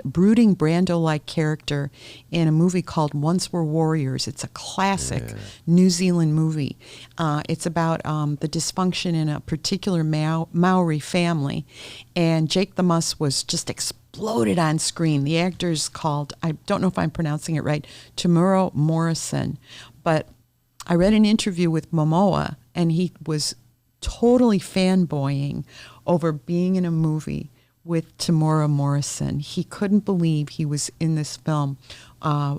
Brando-like character in a movie called Once Were Warriors. It's a classic New Zealand movie. It's about the dysfunction in a particular Maori family, and Jake the Muss was just exploded on screen. The actor's called, I don't know if I'm pronouncing it right, Tamuro Morrison, but I read an interview with Momoa, and he was totally fanboying over being in a movie with Tamora Morrison. He couldn't believe he was in this film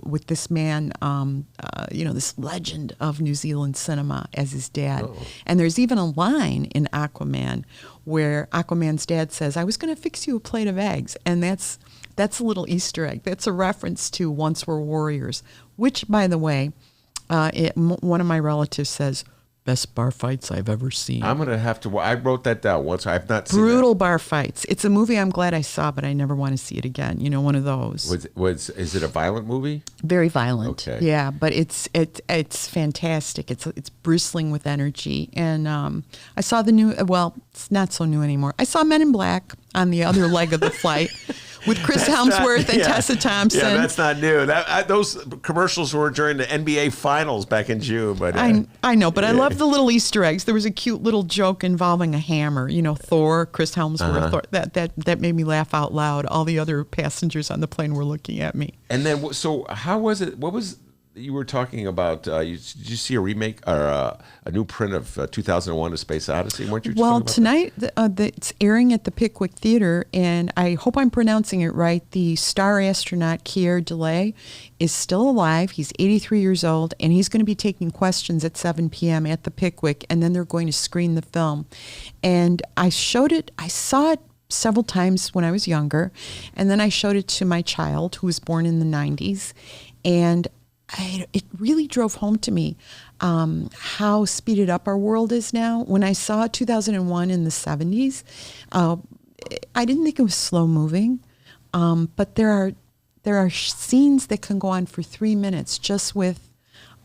with this man, this legend of New Zealand cinema as his dad. Oh. And there's even a line in Aquaman where Aquaman's dad says, "I was going to fix you a plate of eggs." And that's a little Easter egg. That's a reference to Once Were Warriors, which, by the way, one of my relatives says, best bar fights I've ever seen. I'm going to have to, I wrote that down once. I've not seen Brutal bar fights. It's a movie I'm glad I saw, but I never want to see it again. You know, one of those. Is it a violent movie? Very violent. Okay. Yeah, but it's fantastic. It's bristling with energy. And I saw the new, well, it's not so new anymore. I saw Men in Black on the other leg of the flight. With Chris Helmsworth and Tessa Thompson. Yeah, that's not new. Those commercials were during the NBA Finals back in June. But I know, but I love the little Easter eggs. There was a cute little joke involving a hammer. You know, Thor, Chris Helmsworth. Thor, that made me laugh out loud. All the other passengers on the plane were looking at me. And then, so how was it? What was you were talking about? Did you see a remake or a new print of 2001: A Space Odyssey? Weren't you? Well, tonight it's airing at the Pickwick Theater, and I hope I'm pronouncing it right. The star astronaut Keir Delay is still alive. He's 83 years old, and he's going to be taking questions at 7 p.m. at the Pickwick, and then they're going to screen the film. And I saw it several times when I was younger, and then I showed it to my child who was born in the 90s, and it really drove home to me how speeded up our world is now. When I saw 2001 in the 70s, I didn't think it was slow moving, but there are scenes that can go on for 3 minutes just with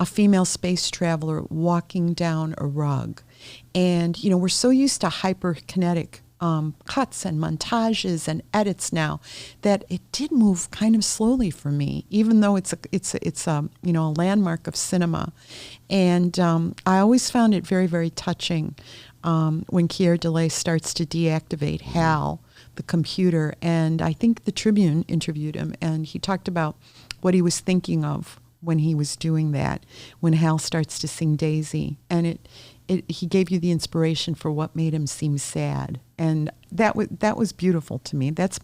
a female space traveler walking down a rug. And, you know, we're so used to hyperkinetic cuts and montages and edits now that it did move kind of slowly for me, even though it's a landmark of cinema. And I always found it very, very touching when Keir Delay starts to deactivate HAL, the computer. And I think the Tribune interviewed him, and he talked about what he was thinking of when he was doing that, when HAL starts to sing Daisy. And he gave you the inspiration for what made him seem sad, and that was beautiful to me. That's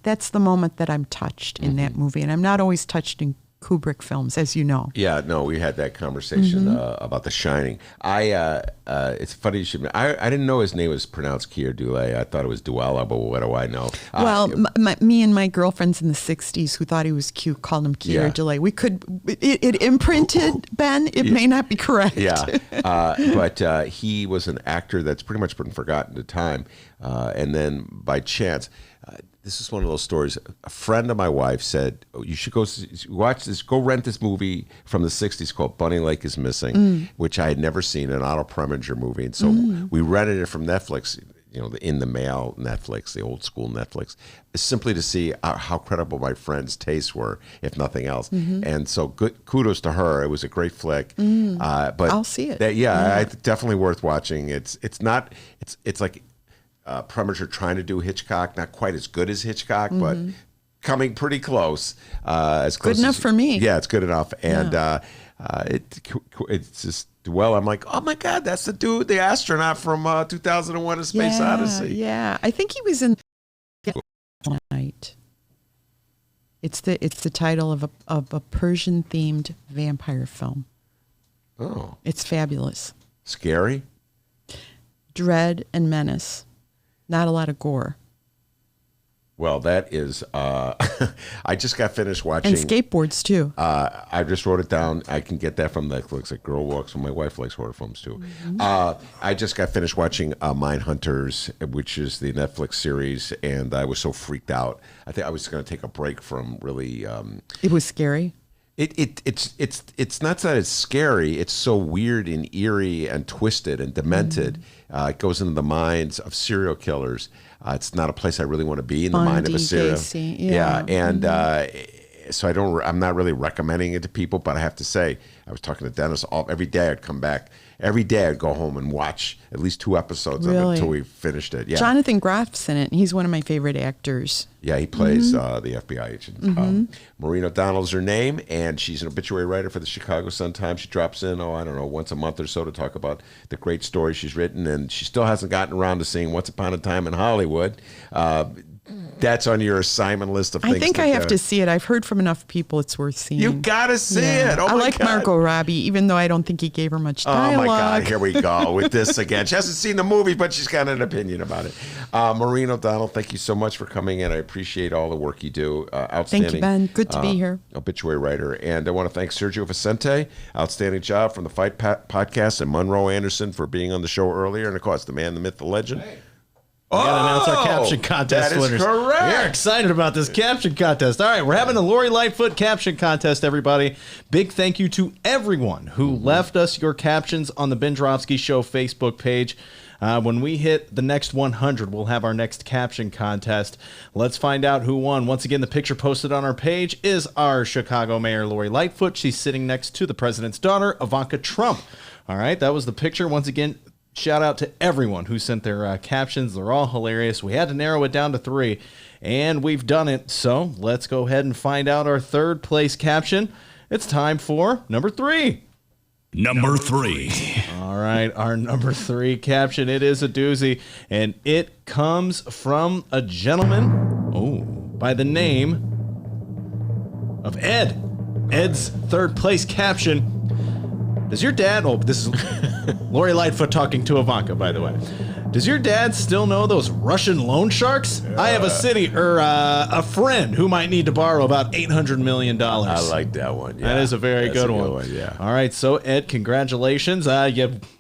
the moment that I'm touched in that movie, and I'm not always touched in Kubrick films, as you know. Yeah, no, we had that conversation about The Shining. It's funny you should. I didn't know his name was pronounced Keir Delay. I thought it was Duella, but what do I know? Well, me and my girlfriends in the '60s who thought he was cute called him Keir Delay. We could. It imprinted, Ben. It may not be correct. Yeah, but he was an actor that's pretty much been forgotten at time, and then by chance. This is one of those stories. A friend of my wife said, you should go watch this, go rent this movie from the 60s called Bunny Lake is Missing, which I had never seen, an Otto Preminger movie. And so we rented it from Netflix, you know, the In the Mail Netflix, the old school Netflix, simply to see how credible my friend's tastes were, if nothing else. And so kudos to her. It was a great flick. But I'll see it. Definitely worth watching. It's like Preminger trying to do Hitchcock, not quite as good as Hitchcock, but coming pretty close. As close good enough for me. Yeah, it's good enough. And it's just, well, I'm like, oh my God, that's the dude, the astronaut from 2001: A Space Odyssey. Yeah, I think he was in Night. It's the title of a Persian themed vampire film. Oh, it's fabulous. Scary. Dread and menace. Not a lot of gore. Well, that is, I just got finished watching. And skateboards, too. I just wrote it down. I can get that from Netflix. Like Girl Walks, and my wife likes horror films, too. I just got finished watching Mindhunters, which is the Netflix series, and I was so freaked out. I think I was going to take a break from really... it was scary? It's not that it's scary. It's so weird and eerie and twisted and demented. It goes into the minds of serial killers. It's not a place I really want to be, in the mind of a serial. Gacy, yeah. And so I'm not really recommending it to people, but I have to say, I was talking to Dennis every day. I'd come back. Every day I'd go home and watch at least 2 episodes of it until we finished it. Yeah. Jonathan Groff's in it. He's one of my favorite actors. Yeah, he plays the FBI agent. Maureen O'Donnell's her name, and she's an obituary writer for the Chicago Sun-Times. She drops in, I don't know, once a month or so to talk about the great stories she's written, and she still hasn't gotten around to seeing Once Upon a Time in Hollywood. That's on your assignment list of things. I think I have to see it. I've heard from enough people it's worth seeing. You got to see it. Oh, I like Margot Robbie, even though I don't think he gave her much dialogue. Oh, my God. Here we go with this again. She hasn't seen the movie, but she's got an opinion about it. Maureen O'Donnell, thank you so much for coming in. I appreciate all the work you do. Outstanding. Thank you, Ben. Good to be here. Obituary writer. And I want to thank Sergio Vicente. Outstanding job from the Fight Podcast, and Monroe Anderson for being on the show earlier. And, of course, the man, the myth, the legend. Hey. We got to announce our caption contest that is winners. Correct. We're excited about this caption contest. All right, we're having a Lori Lightfoot caption contest, everybody. Big thank you to everyone who left us your captions on the Ben Joravsky Show Facebook page. When we hit the next 100, we'll have our next caption contest. Let's find out who won. Once again, the picture posted on our page is our Chicago Mayor, Lori Lightfoot. She's sitting next to the president's daughter, Ivanka Trump. All right, that was the picture. Once again, shout out to everyone who sent their captions. They're all hilarious. We had to narrow it down to 3, and we've done it. So let's go ahead and find out our third place caption. It's time for number 3. Number 3. All right, our number 3 caption. It is a doozy, and it comes from a gentleman by the name of Ed. Ed's third place caption. Does your dad... Oh, this is Lori Lightfoot talking to Ivanka, by the way. Does your dad still know those Russian loan sharks? I have a friend who might need to borrow about $800 million. I like that one. Yeah. That is a very good one. Yeah. All right, so Ed, congratulations.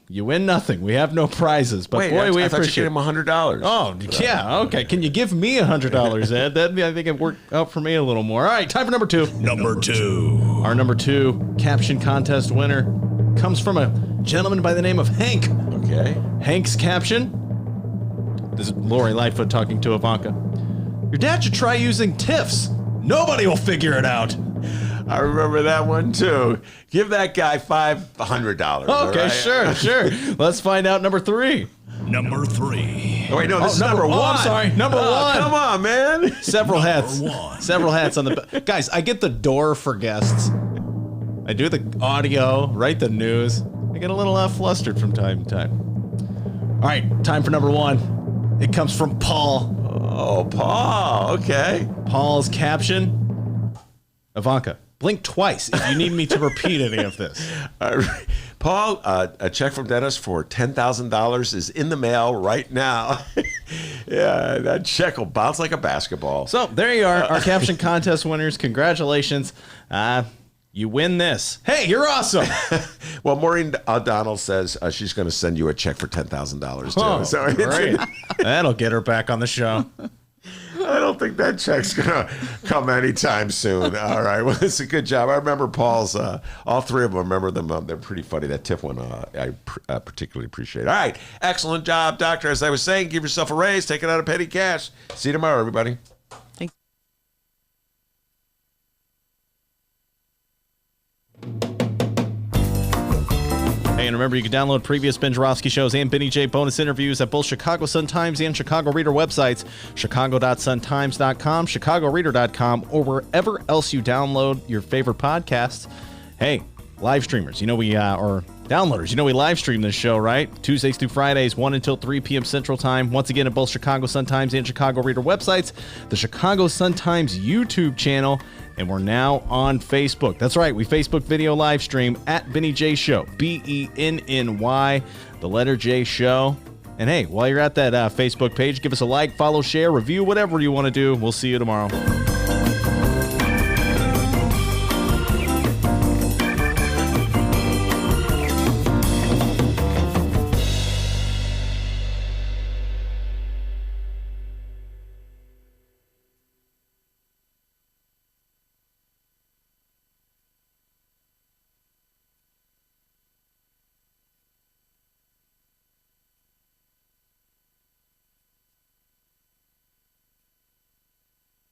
You win nothing. We have no prizes, but Wait, boy, we I thought appreciate you gave him $100. Oh, yeah, okay. Can you give me $100, Ed? That I think it worked out for me a little more. All right, time for number 2. Number 2. Our number 2 caption contest winner comes from a gentleman by the name of Hank. Okay. Hank's caption. This is Lori Lightfoot talking to Ivanka. Your dad should try using TIFs. Nobody will figure it out. I remember that one too. Give that guy $500. Okay, right? sure. Let's find out number 3. Number 3. Oh, wait, no, this is number 1. I'm sorry, number 1. Come on, man. Several hats. Several hats on the... Guys, I get the door for guests. I do the audio, write the news. I get a little flustered from time to time. All right, time for number 1. It comes from Paul. Oh, Paul. Okay. Paul's caption. Ivanka, blink twice if you need me to repeat any of this. Paul, a check from Dennis for $10,000 is in the mail right now. Yeah, that check will bounce like a basketball. So there you are, our caption contest winners. Congratulations. You win this. Hey, you're awesome. Well, Maureen O'Donnell says she's going to send you a check for $10,000 too. Oh, so great. That'll get her back on the show. I don't think that check's going to come anytime soon. All right. Well, it's a good job. I remember Paul's, all 3 of them, I remember them. They're pretty funny. That TIF one, I particularly appreciate. All right. Excellent job, Doctor. As I was saying, give yourself a raise. Take it out of petty cash. See you tomorrow, everybody. Hey, and remember, you can download previous Ben Joravsky shows and Benny J bonus interviews at both Chicago Sun-Times and Chicago Reader websites, chicago.suntimes.com, chicagoreader.com, or wherever else you download your favorite podcasts. Hey, live streamers, or downloaders, we live stream this show, right? Tuesdays through Fridays, 1 until 3 p.m. Central Time. Once again, at both Chicago Sun-Times and Chicago Reader websites, the Chicago Sun-Times YouTube channel, and we're now on Facebook. That's right, we Facebook video live stream at Benny J Show, BENNY, the letter J Show. And hey, while you're at that Facebook page, give us a like, follow, share, review, whatever you want to do. We'll see you tomorrow.